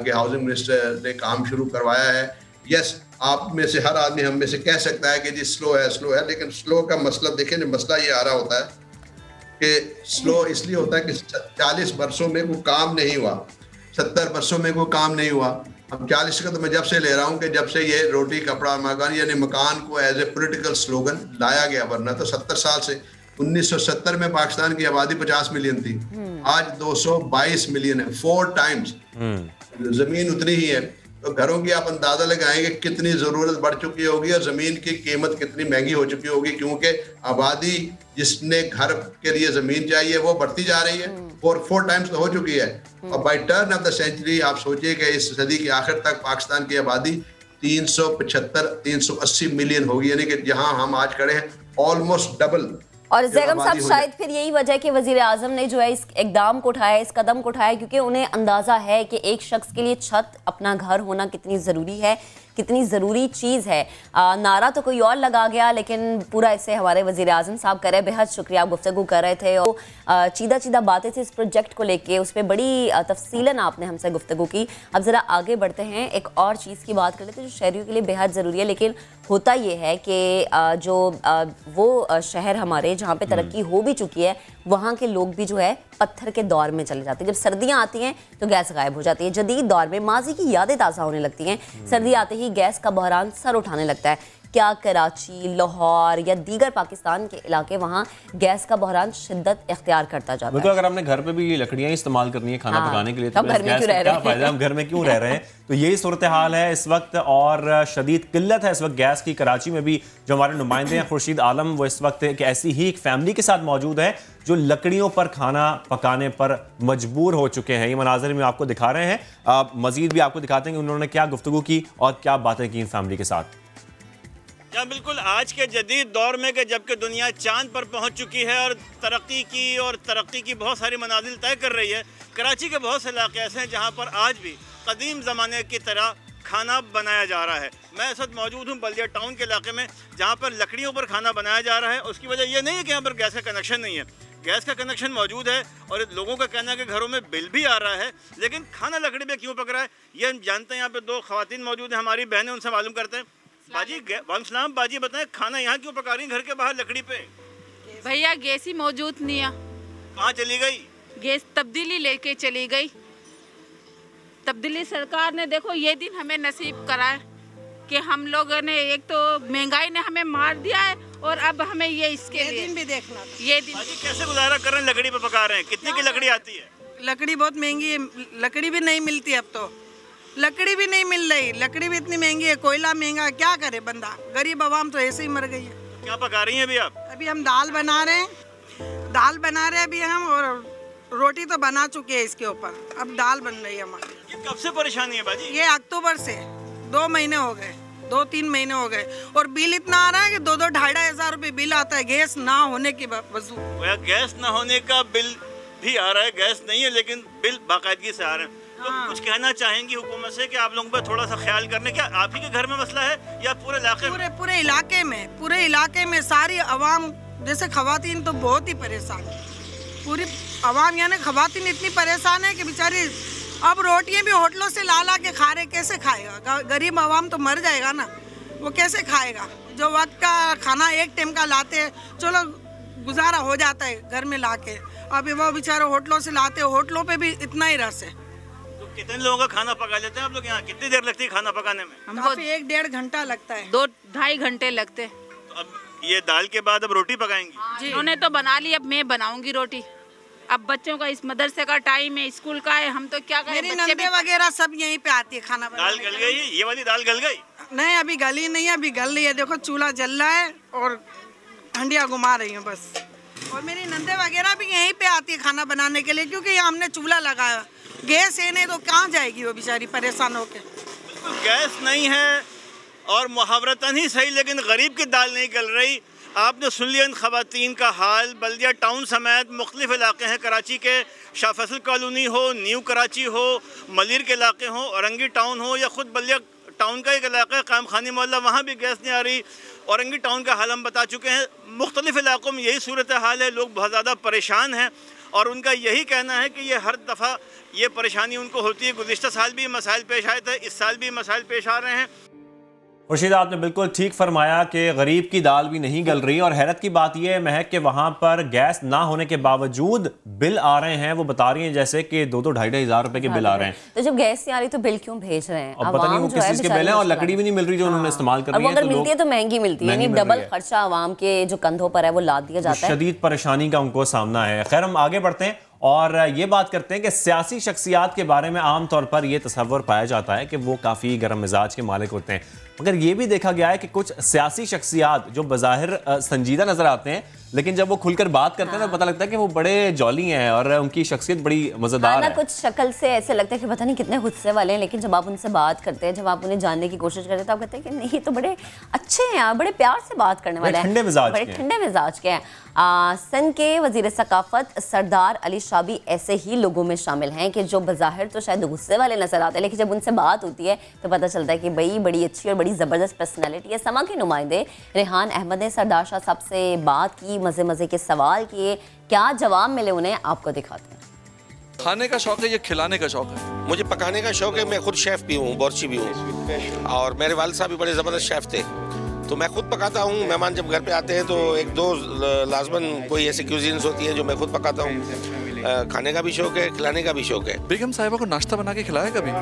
Speaker 5: के हाउसिंग मिनिस्टर ने काम शुरू करवाया है। यस, आप में से हर आदमी हम में से कह सकता है कि जी स्लो है, लेकिन स्लो का मसला देखें, जो मसला ये आ रहा होता है कि स्लो इसलिए होता है कि 40 वर्षों में कोई काम नहीं हुआ, 70 वर्षों में कोई काम नहीं हुआ। अब 40 का तो मैं जब से ले रहा हूँ कि जब से ये रोटी कपड़ा मकान यानी मकान को एज ए पॉलिटिकल स्लोगन लाया गया, वरना तो 70 साल से 1970 में पाकिस्तान की आबादी 50 मिलियन थी, आज 222 मिलियन है, 4 टाइम्स जमीन उतनी ही है। तो घरों की आप अंदाजा लगाएंगे कितनी जरूरत बढ़ चुकी होगी और जमीन की कीमत कितनी महंगी हो चुकी होगी, क्योंकि आबादी जिसने घर के लिए जमीन चाहिए वो बढ़ती जा रही है, 4 टाइम्स तो हो चुकी है। और by turn of the century आप सोचिए कि इस सदी के आखिर तक पाकिस्तान की आबादी 375-380 मिलियन होगी, यानी कि जहां हम आज खड़े हैं ऑलमोस्ट डबल।
Speaker 2: और जैगम साहब, शायद फिर यही वजह है कि वजीर आजम ने जो है इस इकदाम को उठाया, इस कदम को उठाया, क्योंकि उन्हें अंदाजा है कि एक शख्स के लिए छत, अपना घर होना कितनी ज़रूरी है, कितनी ज़रूरी चीज़ है। नारा तो कोई और लगा गया, लेकिन पूरा इसे हमारे वजीर आजम साहब कर रहे हैं। बेहद शुक्रिया, आप गुफ्तगू कर रहे थे और चीदा बातें थी इस प्रोजेक्ट को लेके, उस पर बड़ी तफसीलन आपने हमसे गुफ्तगू की। अब ज़रा आगे बढ़ते हैं, एक और चीज़ की बात कर लेते हैं जो शहरियों के लिए बेहद ज़रूरी है, लेकिन होता ये है कि वो शहर हमारे जहाँ पे तरक्की हो भी चुकी है, वहाँ के लोग भी जो है पत्थर के दौर में चले जाते हैं। जब सर्दियाँ आती हैं तो गैस गायब हो जाती है। जदीद दौर में माजी की यादें ताज़ा होने लगती हैं। सर्दी आते ही गैस का बहरान सर उठाने लगता है। क्या कराची, लाहौर या दीगर पाकिस्तान के इलाके वहाँ गैस का बहरान शिद्दत इख्तियार करता जाता है।
Speaker 1: अगर हमने घर पे भी लकड़ियाँ इस्तेमाल करनी है खाना पकाने के लिए, तो
Speaker 2: हम घर में क्यों रह रहे हैं?
Speaker 1: हम घर में क्यों रह रहे हैं? तो यही सूरत हाल है इस वक्त, और शदीद किल्लत है इस वक्त गैस की। कराची में भी जो हमारे नुमाइंदे हैं खुर्शीद आलम, वो इस वक्त एक ऐसी ही एक फैमिली के साथ मौजूद है जो लकड़ियों पर खाना पकाने पर मजबूर हो चुके हैं। ये मनाज़र में आपको दिखा रहे हैं। मजीद भी आपको दिखाते हैं कि उन्होंने क्या गुफ्तगू की और क्या बातें की इन फैमिली के साथ।
Speaker 6: बिल्कुल, आज के जदीद दौर में कि जबकि दुनिया चांद पर पहुंच चुकी है और तरक्की की बहुत सारी मनाजिल तय कर रही है, कराची के बहुत से इलाके ऐसे हैं जहां पर आज भी कदीम ज़माने की तरह खाना बनाया जा रहा है। मैं इस वक्त मौजूद हूं बल्दिया टाउन के इलाके में, जहां पर लकड़ियों पर खाना बनाया जा रहा है। उसकी वजह यह नहीं है कि यहाँ पर गैस का कनेक्शन नहीं है, गैस का कनेक्शन मौजूद है और लोगों का कहना है कि घरों में बिल भी आ रहा है, लेकिन खाना लकड़ी पे क्यों पक रहा है ये हम जानते हैं। यहाँ पे दो ख़वातीन मौजूद हैं, हमारी बहनें, उनसे मालूम करते हैं। बाजी बताएं, खाना यहाँ क्यों पका रही हैं घर के बाहर लकड़ी पे?
Speaker 7: भैया गैस ही मौजूद नहीं है।
Speaker 6: कहाँ चली गई
Speaker 7: गैस? तब्दीली लेके चली गई। तब्दीली सरकार ने देखो ये दिन हमें नसीब करा है कि हम लोगों ने, एक तो महंगाई ने हमें मार दिया है और अब हमें ये इसके लिए
Speaker 8: दिन भी देखना।
Speaker 7: ये दिन
Speaker 6: बाजी कैसे गुजारा कर रहे हैं? लकड़ी पे पका रहे हैं। कितने की लकड़ी आती है?
Speaker 8: लकड़ी बहुत महंगी है, लकड़ी भी नहीं मिलती अब तो। लकड़ी भी नहीं मिल रही, लकड़ी भी इतनी महंगी है, कोयला महंगा, क्या करे बंदा? गरीब आवाम तो ऐसे ही मर गई है।
Speaker 6: क्या पका रही हैं अभी आप?
Speaker 8: अभी हम दाल बना रहे हैं अभी हम, और रोटी तो बना चुके हैं इसके ऊपर, अब दाल बन रही है हमारी।
Speaker 6: ये कब से परेशानी है बाजी?
Speaker 8: ये अक्टूबर से 2 महीने हो गए, 2-3 महीने हो गए, और बिल इतना आ रहा है कि 2-2-2.5 हज़ार रुपये बिल आता है गैस ना होने की वजह।
Speaker 6: गैस ना होने का बिल भी आ रहा है, गैस नहीं है लेकिन बिल बाकायदगी से आ रहे हैं। तो कुछ कहना चाहेंगी हुकूमत से कि आप लोगों पर थोड़ा सा ख्याल करने? क्या आप ही के घर में मसला है या पूरे इलाके में?
Speaker 8: पूरे इलाके में सारी आवाम, जैसे खवातीन तो बहुत ही परेशान है। पूरी आवाम यानी खवातीन इतनी परेशान है कि बेचारी अब रोटियां भी होटलों से ला ला के खा रहे, कैसे खाएगा? गरीब आवाम तो मर जाएगा ना, वो कैसे खाएगा? जो वक्त का खाना एक टाइम का लाते, चलो गुजारा हो जाता है घर में लाके, अभी वो बेचारे होटलों से लाते, होटलों पे भी इतना ही रस है।
Speaker 6: कितने लोगों का खाना पका लेते हैं आप लोग यहाँ? कितनी देर लगती है खाना पकाने में?
Speaker 8: हमको 1-1.5 घंटा लगता है।
Speaker 7: 2-2.5 घंटे लगते।
Speaker 6: तो अब ये दाल के बाद अब रोटी पकाएंगी?
Speaker 7: उन्होंने तो बना ली, अब मैं बनाऊंगी रोटी। अब बच्चों का इस मदरसे का टाइम है, स्कूल का है, हम तो क्या करें?
Speaker 8: मेरी नंदे वगैरह सब यहीं पे आती है खाना बनाने।
Speaker 6: दाल गल गई? ये वाली दाल गल गई?
Speaker 8: नहीं, अभी गली नहीं है, अभी गल रही है। देखो चूल्हा जल रहा है और हंडिया घुमा रही हूँ बस। और मेरी नंदे वगैरह भी यहीं पे आती है खाना बनाने के लिए, क्योंकि यहाँ हमने चूल्हा लगाया। गैस है नहीं तो कहाँ जाएगी वो बेचारी परेशान होके?
Speaker 6: गैस नहीं है और मुहावरतन ही सही, लेकिन गरीब की दाल नहीं गल रही। आपने सुन लिया इन खवातीन का हाल। बल्दिया टाउन समेत मुख्तलिफ इलाके हैं कराची के, शाह फैसल कॉलोनी हो, न्यू कराची हो, मलिर के इलाके हों, औरंगी टाउन हो, या ख़ुद बल्दिया टाउन का एक इलाका है कायम खानी मोहल्ला, वहाँ भी गैस नहीं आ रही। औरंगी टाउन का हाल हम बता चुके हैं। मुख्तलिफ इलाकों में यही सूरत हाल है, लोग बहुत ज़्यादा परेशान हैं और उनका यही कहना है कि ये हर दफ़ा ये परेशानी उनको होती है। गुज़िश्ता साल भी मसाइल पेश आए थे, इस साल भी मसाइल पेश आ रहे हैं।
Speaker 1: खुर्शीद, आपने बिल्कुल ठीक फरमाया कि गरीब की दाल भी नहीं गल रही, और हैरत की बात यह है महक कि वहाँ पर गैस ना होने के बावजूद बिल आ रहे हैं। वो बता रही हैं जैसे कि 2-2-2.5 हज़ार रुपए के बिल आ रहे हैं।
Speaker 2: तो जब गैस नहीं आ रही तो बिल क्यों भेज रहे हैं?
Speaker 1: अब पता नहीं वो किस चीज़ के बिल हैं, और लकड़ी भी नहीं मिल रही जो उन्होंने इस्तेमाल करनी है।
Speaker 2: अगर मिलती है तो महंगी मिलती है, डबल खर्चा आवाम के जो कंधों पर है वो लाद दिया जाता है।
Speaker 1: शदीद परेशानी का उनको सामना है। खैर, हम आगे बढ़ते हैं और ये बात करते हैं कि सियासी शख्सियात के बारे में आम तौर पर यह तस्वर पाया जाता है कि वो काफ़ी गर्म मिजाज के मालिक होते हैं, मगर ये भी देखा गया है कि कुछ सियासी शख्सियात जो बज़ाहिर संजीदा नजर आते हैं, लेकिन जब वो खुलकर बात करते हैं तो पता लगता है कि वो बड़े जौली हैं और उनकी शख्सियत बड़ी मज़ेदार है।
Speaker 2: कुछ शक्ल से ऐसे लगता है कि पता नहीं कितने गुस्से वाले हैं, लेकिन जब आप उनसे बात करते हैं, जब आप उन्हें जानने की कोशिश करते हैं तो आप कहते हैं कि नहीं, तो बड़े अच्छे हैं यार, बड़े प्यार से बात करने वाले हैं,
Speaker 1: ठंडे
Speaker 2: मिजाज के हैं। सिंध के वजीर सकाफत सरदार अली शाह भी ऐसे ही लोगों में शामिल हैं कि जो बज़ाहिर तो शायद गुस्से वाले नजर आते हैं, लेकिन जब उनसे बात होती है तो पता चलता है कि भाई बड़ी अच्छी और बड़ी ज़बरदस्त पर्सनैलिटी है। समा के नुमाइंदे रेहान अहमद ने सरदार शाह साहब से बात की, मज़े के सवाल किए, क्या जवाब मिले उन्हें आपको दिखाते हैं।
Speaker 9: खाने का शौक है या खिलाने का शौक है?
Speaker 10: मुझे पकाने का शौक है, मैं खुद शेफ़ भी हूँ, बावर्ची भी हूँ, और मेरे वालिद साहब भी बड़े ज़बरदस्त शेफ़ थे। तो मैं खुद पकाता हूँ। मेहमान जब घर पे आते हैं तो एक दो लाजमन कोई ऐसी क्यूजीन्स होती हैं जो मैं खुद पकाता हूँ। खाने का भी शौक है, खिलाने का भी शौक है।
Speaker 9: बेगम साहिबा को नाश्ता बना के खिलाया कभी?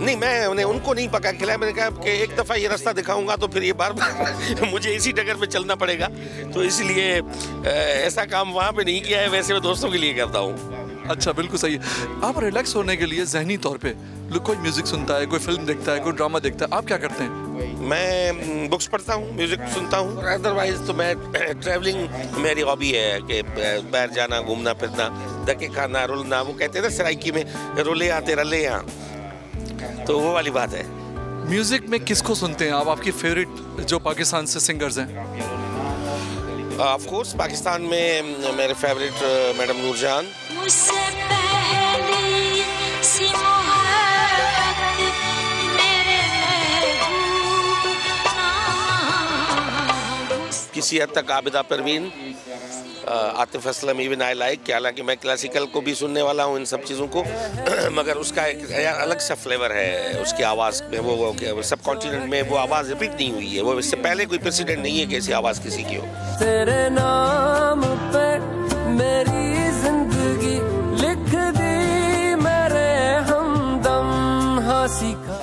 Speaker 10: नहीं, मैं उनको नहीं पका खिलाया। मैंने कहा कि एक दफ़ा ये रास्ता दिखाऊंगा तो फिर ये बार बार मुझे इसी डगर पे चलना पड़ेगा, तो इसलिए ऐसा काम वहाँ पे नहीं किया है। वैसे मैं दोस्तों के लिए करता हूँ।
Speaker 9: अच्छा, बिल्कुल सही है। आप रिलैक्स होने के लिए जहनी तौर पे कोई म्यूजिक सुनता है, कोई फिल्म देखता है, कोई ड्रामा देखता है, आप क्या करते हैं?
Speaker 10: मैं बुक्स पढ़ता हूँ, म्यूजिक सुनता हूँ, और अदरवाइज तो मैं ट्रैवलिंग मेरी हॉबी है कि बाहर जाना, घूमना फिरना, धक्के खाना, रुलना। वो कहते हैं ना सराइकी में, रुले आते रले यहाँ, तो वो वाली बात है।
Speaker 9: म्यूजिक में किसको सुनते हैं आप? आपकी फेवरेट जो पाकिस्तान से सिंगर्स हैं?
Speaker 10: ऑफ कोर्स पाकिस्तान में मेरे फेवरेट मैडम नूरजहान। किसी हद तक Abida Parveen, Atif Aslam, even I like. हालांकि मैं क्लासिकल को भी सुनने वाला हूँ, इन सब चीज़ों को मगर उसका एक अलग सा फ्लेवर है उसकी आवाज़ में। वो सब कॉन्टिनेंट में वो आवाज़ रिपीट नहीं हुई है। वो इससे पहले कोई प्रेसिडेंट नहीं है कि ऐसी आवाज़ किसी की हो।
Speaker 11: तेरे नाम पे मेरी जिंदगी लिख दी मेरे हमदम हंसी का।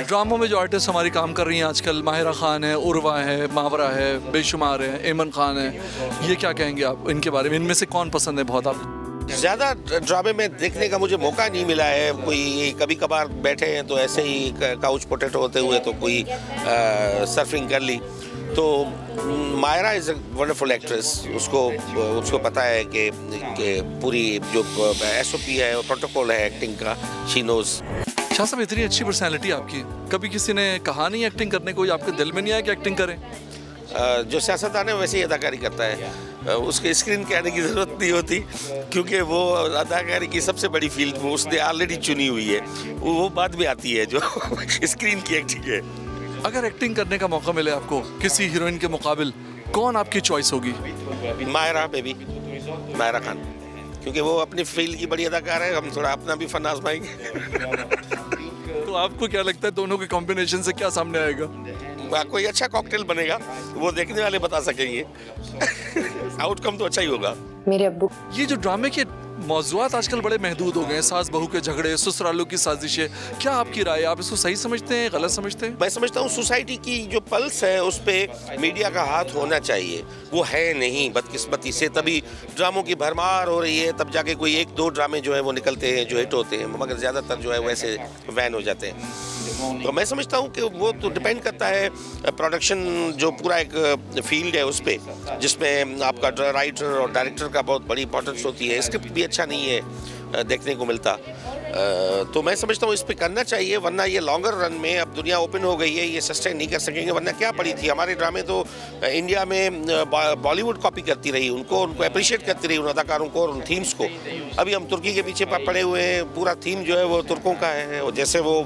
Speaker 9: ड्रामों में जो आर्टिस्ट हमारी काम कर रही हैं आजकल, माहिरा खान है, उर्वा है, मावरा है, बेशुमार है, एमन खान है, ये क्या कहेंगे आप इनके बारे में? इनमें से कौन पसंद है बहुत आपको?
Speaker 10: ज़्यादा ड्रामे में देखने का मुझे मौका नहीं मिला है। कोई कभी कभार बैठे हैं तो ऐसे ही काउच पोटैटो होते हुए तो कोई सर्फिंग कर ली। तो Myra is a wonderful actress. उसको पता है कि पूरी जो SOP है, प्रोटोकॉल है एक्टिंग का, शी नोज़।
Speaker 9: शाह साहब, इतनी अच्छी पर्सनैलिटी आपकी, कभी किसी ने कहा नहीं एक्टिंग करने को, आपके दिल में नहीं आया कि एक्टिंग करें?
Speaker 10: जो सियासतदान है वैसे ही अदाकारी करता है, उसके स्क्रीन के आने की ज़रूरत नहीं होती, क्योंकि वो अदाकारी की सबसे बड़ी फील्ड वो उसने ऑलरेडी चुनी हुई है। वो बाद में आती है जो स्क्रीन की एक्टिंग है।
Speaker 9: अगर एक्टिंग करने का मौका मिले आपको किसी हीरोइन के मुकाबिल, कौन आपकी चॉइस होगी?
Speaker 10: मायरा बेबी, मायरा खान, क्योंकि वो अपनी फील्ड की बड़ी अदाकार है। हम थोड़ा अपना भी फन आजमाएंगे।
Speaker 9: तो आपको क्या लगता है दोनों के कॉम्बिनेशन से क्या सामने आएगा?
Speaker 10: कोई अच्छा कॉकटेल बनेगा, वो देखने वाले बता सकेंगे। आउटकम तो अच्छा ही होगा।
Speaker 12: मेरे अब्बू,
Speaker 9: ये जो ड्रामे के मौज़ूआत आजकल बड़े महदूद हो गए हैं, सास बहू के झगड़े, ससुरालों की साजिशें, क्या आपकी राय? आप इसको सही समझते हैं, गलत समझते हैं?
Speaker 10: मैं समझता हूँ सोसाइटी की जो पल्स है उस पर मीडिया का हाथ होना चाहिए। वो है नहीं, बदकिस्मती से तभी ड्रामों की भरमार हो रही है, तब जाके कोई एक दो ड्रामे जो है वो निकलते हैं जो हिट होते हैं, मगर ज़्यादातर जो है वैसे वैन हो जाते हैं। तो मैं समझता हूँ कि वो तो डिपेंड करता है प्रोडक्शन, जो पूरा एक फील्ड है उस पर, जिसमें आपका राइटर और डायरेक्टर का बहुत बड़ी इंपॉर्टेंस होती है। स्क्रिप्ट भी अच्छा नहीं है देखने को मिलता, तो मैं समझता हूँ इस पे करना चाहिए, वरना ये लॉन्गर रन में अब दुनिया ओपन हो गई है, ये सस्टेन नहीं कर सकेंगे। वरना क्या पड़ी थी हमारे ड्रामे, तो इंडिया में बॉलीवुड कॉपी करती रही, उनको अप्रिशिएट करती रही, उन अदाकारों को और उन थीम्स को। अभी हम तुर्की के पीछे पड़े हुए हैं, पूरा थीम जो है वो तुर्कों का है, और जैसे वो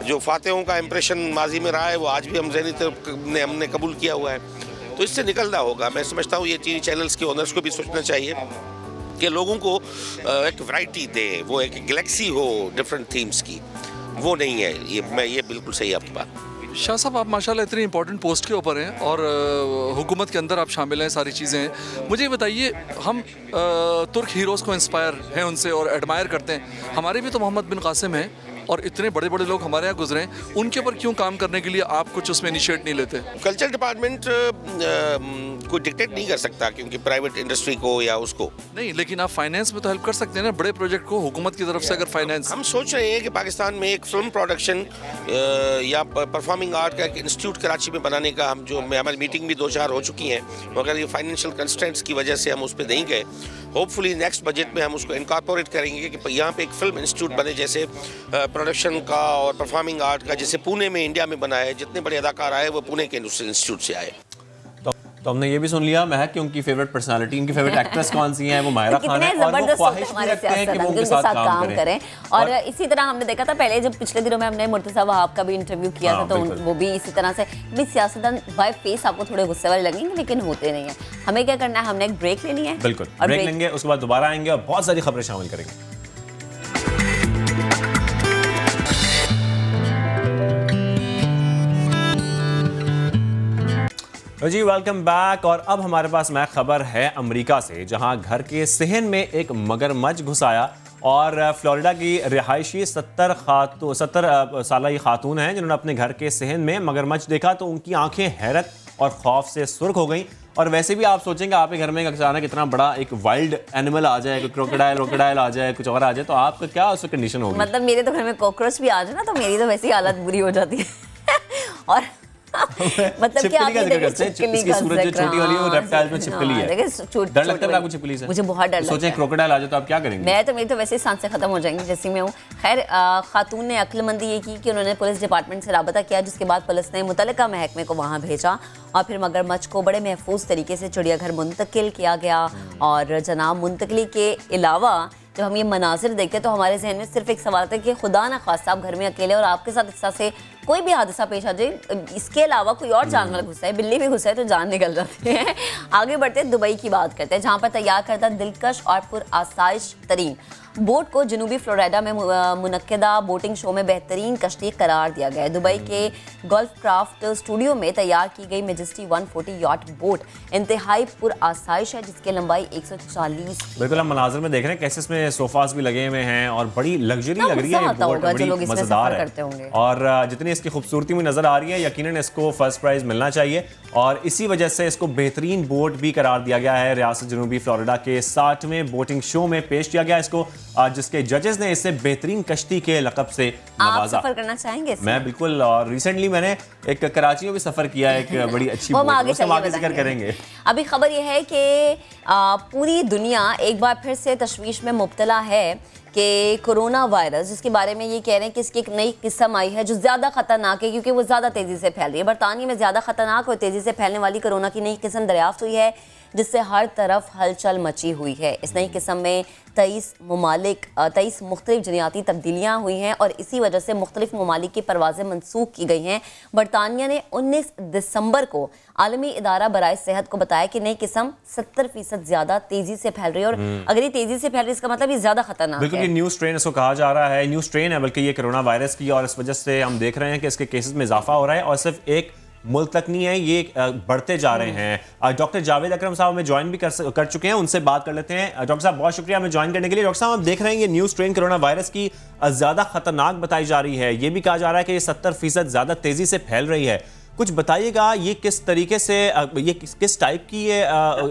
Speaker 10: जो फातेहों का इम्प्रेशन माजी में रहा है वो आज भी हमने कबूल किया हुआ है। तो इससे निकलना होगा। मैं समझता हूँ ये टीवी चैनल्स के ओनर्स को भी सोचना चाहिए कि लोगों को एक वैरायटी दे, वो एक गैलेक्सी हो डिफरेंट थीम्स की, वो नहीं है। ये बिल्कुल सही है आपकी बात।
Speaker 9: शाह साहब, आप माशाल्लाह इतनी इंपॉर्टेंट पोस्ट के ऊपर हैं और हुकूमत के अंदर आप शामिल हैं, सारी चीज़ें हैं। मुझे बताइए, हम तुर्क हीरोज़ को इंस्पायर हैं उनसे और एडमायर करते हैं। हमारे भी तो मोहम्मद बिन कासिम हैं, और इतने बड़े बड़े लोग हमारे यहाँ गुजरे हैं, उनके ऊपर क्यों काम करने के लिए आप कुछ उसमें इनिशिएट नहीं लेते?
Speaker 10: कल्चर डिपार्टमेंट कोई डिक्टेट नहीं कर सकता, क्योंकि प्राइवेट इंडस्ट्री को या उसको
Speaker 9: नहीं, लेकिन आप फाइनेंस में तो हेल्प कर सकते हैं ना, बड़े प्रोजेक्ट को हुकूमत की तरफ से अगर फाइनेंस।
Speaker 10: हम सोच रहे हैं कि पाकिस्तान में एक फिल्म प्रोडक्शन या परफॉर्मिंग आर्ट का एक इंस्टीट्यूट कराची में बनाने का हमारी मीटिंग भी 2-4 हो चुकी हैं, मगर ये फाइनेंशियल कंस्ट्रेंट्स की वजह से हम उस पर नहीं गए। होपफुली नेक्स्ट बजट में हम उसको इनकॉर्पोरेट करेंगे कि यहाँ पे एक फिल्म इंस्टीट्यूट बने, जैसे प्रोडक्शन का और परफॉर्मिंग आर्ट का, जैसे पुणे में इंडिया में बना है। जितने बड़े अदाकार आए वो पुणे के इंस्टीट्यूट से आए।
Speaker 1: तो हमने ये भी सुन लिया महक कि उनकी फेवरेट पर्सनालिटी, उनकी फेवरेट एक्ट्रेस कौन सी है, वो मायरा खान है, और वो ख्वाहिश भी रखते हैं कि वो उनके साथ काम करें।
Speaker 2: और इसी तरह हमने देखा था पहले, जब पिछले दिनों में हमने मुर्तज़ा वहाब का भी इंटरव्यू किया था, तो वो भी इसी तरह से भी सियासतदान बाय फेस आपको थोड़े गुस्से वाले लगेंगे, लेकिन होते नहीं है। हमें क्या करना है, हमने एक ब्रेक लेनी है।
Speaker 1: बिल्कुल, ब्रेक लेंगे, उसके बाद दोबारा आएंगे और बहुत सारी खबरें शामिल करेंगे। जी वेलकम बैक। और अब हमारे पास नया खबर है अमेरिका से, जहां घर के सहन में एक मगरमच्छ घुस आया और फ्लोरिडा की रिहायशी 70 साला ये खातून हैं जिन्होंने अपने घर के सहन में मगरमच्छ देखा तो उनकी आंखें हैरत और खौफ से सुर्ख हो गई। और वैसे भी आप सोचेंगे आपके घर में अचानक इतना बड़ा एक वाइल्ड एनिमल आ जाए, कोई क्रोकोडाइल आ जाए, कुछ और आ जाए, तो आपका क्या उसकी कंडीशन होगी?
Speaker 2: मतलब मेरे तो घर में कॉकरोच भी आ जाए ना तो मेरी तो वैसी हालत बुरी हो जाती है। और मतलब क्या आपने देखा छिपकली का
Speaker 1: सूरज जो छोटी वाली है रेप्टाइल में छिपकली है, डर लगता है आपको छिपकली से?
Speaker 2: मुझे बहुत डर लगता है।
Speaker 1: सोचें क्रोकोडाइल आ जाए तो आप क्या करेंगे?
Speaker 2: मेरी तो वैसे ही सांसें खत्म हो जाएंगी जैसी मैं हूँ। खैर खातून ने अक्लमंदी ये की कि उन्होंने पुलिस डिपार्टमेंट से राबता किया, जिसके बाद पुलिस ने मुतल्लिका महकमे को वहाँ भेजा और फिर मगरमच्छ को बड़े महफूज तरीके से चिड़ियाघर मुंतकिल किया गया। और जनाब मुंतकली के अलावा जब हम ये मनाजिर देखते तो हमारे जहन में सिर्फ एक सवाल था कि खुदा ना खास्ता आप घर में अकेले और आपके साथ इस तरह से कोई भी हादसा पेश आ जाए, इसके अलावा कोई और जानवर घुसा है, बिल्ली भी घुसा है तो जान निकल जाती है। आगे बढ़ते दुबई की बात करते हैं, जहाँ पर तैयार करता दिलकश और पुरआसाइश तरीन बोट को जनूबी फ्लोरिडा में मुनक्किदा बोटिंग शो में बेहतरीन कश्ती करार दिया गया है। दुबई के गोल्फ क्राफ्ट स्टूडियो में तैयार की गई मेजेस्टी 140 यॉट बोट इंतहाई पुरआसाइश है, जिसकी लंबाई 140।
Speaker 1: बिल्कुल हम मनाजिर में देख रहे हैं कैसे इसमें सोफास भी लगे हुए हैं और बड़ी लग्जरी लग रही है, ये बोट बड़ी मजेदार है। और जितनी इसकी खूबसूरती में नजर आ रही है यकीनन इसको फर्स्ट प्राइज मिलना चाहिए और इसी वजह से इसको बेहतरीन बोट भी करार दिया गया है। रियासत जनूबी फ्लोरिडा के 60वें बोटिंग शो में पेश किया गया इसको, जिसके जजेस ने इसे बेहतरीन कश्ती के लक़ब से नवाजा।
Speaker 2: आप सफर करना चाहेंगे इसमें?
Speaker 1: मैं बिल्कुल, और रिसेंटली मैंने एक कराची में भी सफर किया है, एक बड़ी अच्छी बोट, आगे जिक्र करेंगे।
Speaker 2: अभी खबर यह है कि पूरी दुनिया एक बार फिर से तशवीश में मुब्तला है कि कोरोना वायरस, जिसके बारे में ये कह रहे हैं कि इसकी एक नई किस्म आई है जो ज़्यादा खतरनाक है क्योंकि वो ज़्यादा तेज़ी से फैल रही है। बरतानिया में ज़्यादा खतरनाक और तेज़ी से फैलने वाली कोरोना की नई किस्म दरियाफ्त हुई है, जिससे हर तरफ हलचल मची हुई है। इस नई किस्म में 23 मुख्तलिफ जनियाती तब्दीलियाँ हुई हैं और इसी वजह से मुख्तलिफ ममालिक की परवाज़ें मनसूख की गई हैं। बरतानिया ने 19 दिसंबर को आलमी इदारा बराए सेहत को बताया कि नई किस्म 70% ज़्यादा तेज़ी से फैल रही है और अगर ये तेज़ी से फैल रही है इसका मतलब ये ज़्यादा खतरनाक है।
Speaker 1: बिल्कुल, न्यू स्ट्रेन इसको कहा जा रहा है, न्यू स्ट्रेन है बल्कि ये कोरोना वायरस की, और इस वजह से हम देख रहे हैं कि इसके केसेस में इजाफा हो रहा है और सिर्फ एक मुल्क तक नहीं है, ये बढ़ते जा रहे हैं। डॉक्टर जावेद अकरम साहब हमें ज्वाइन भी कर चुके हैं, उनसे बात कर लेते हैं। डॉक्टर साहब बहुत शुक्रिया हमें ज्वाइन करने के लिए। डॉक्टर साहब, हम देख रहे हैं ये न्यू स्ट्रेन कोरोना वायरस की ज़्यादा खतरनाक बताई जा रही है, ये भी कहा जा रहा है कि ये 70% ज़्यादा तेज़ी से फैल रही है। कुछ बताइएगा ये किस तरीके से, ये किस टाइप की ये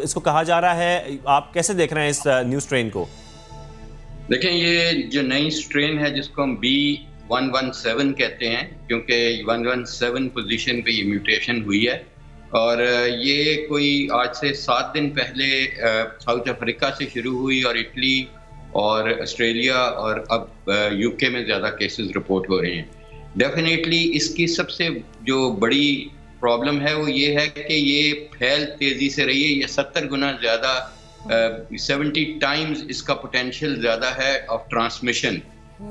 Speaker 1: इसको कहा जा रहा है, आप कैसे देख रहे हैं इस न्यू स्ट्रेन को?
Speaker 12: देखें, ये जो नई स्ट्रेन है जिसको हम B117 कहते हैं, क्योंकि 117 पोजीशन पे ये म्यूटेशन हुई है और ये कोई आज से 7 दिन पहले साउथ अफ्रीका से शुरू हुई और इटली और ऑस्ट्रेलिया और अब यूके में ज़्यादा केसेस रिपोर्ट हो रहे हैं। डेफिनेटली इसकी सबसे जो बड़ी प्रॉब्लम है वो ये है कि ये फैल तेज़ी से रही है, ये 70 गुना ज़्यादा 70 टाइम्स इसका पोटेंशियल ज़्यादा है ऑफ ट्रांसमिशन।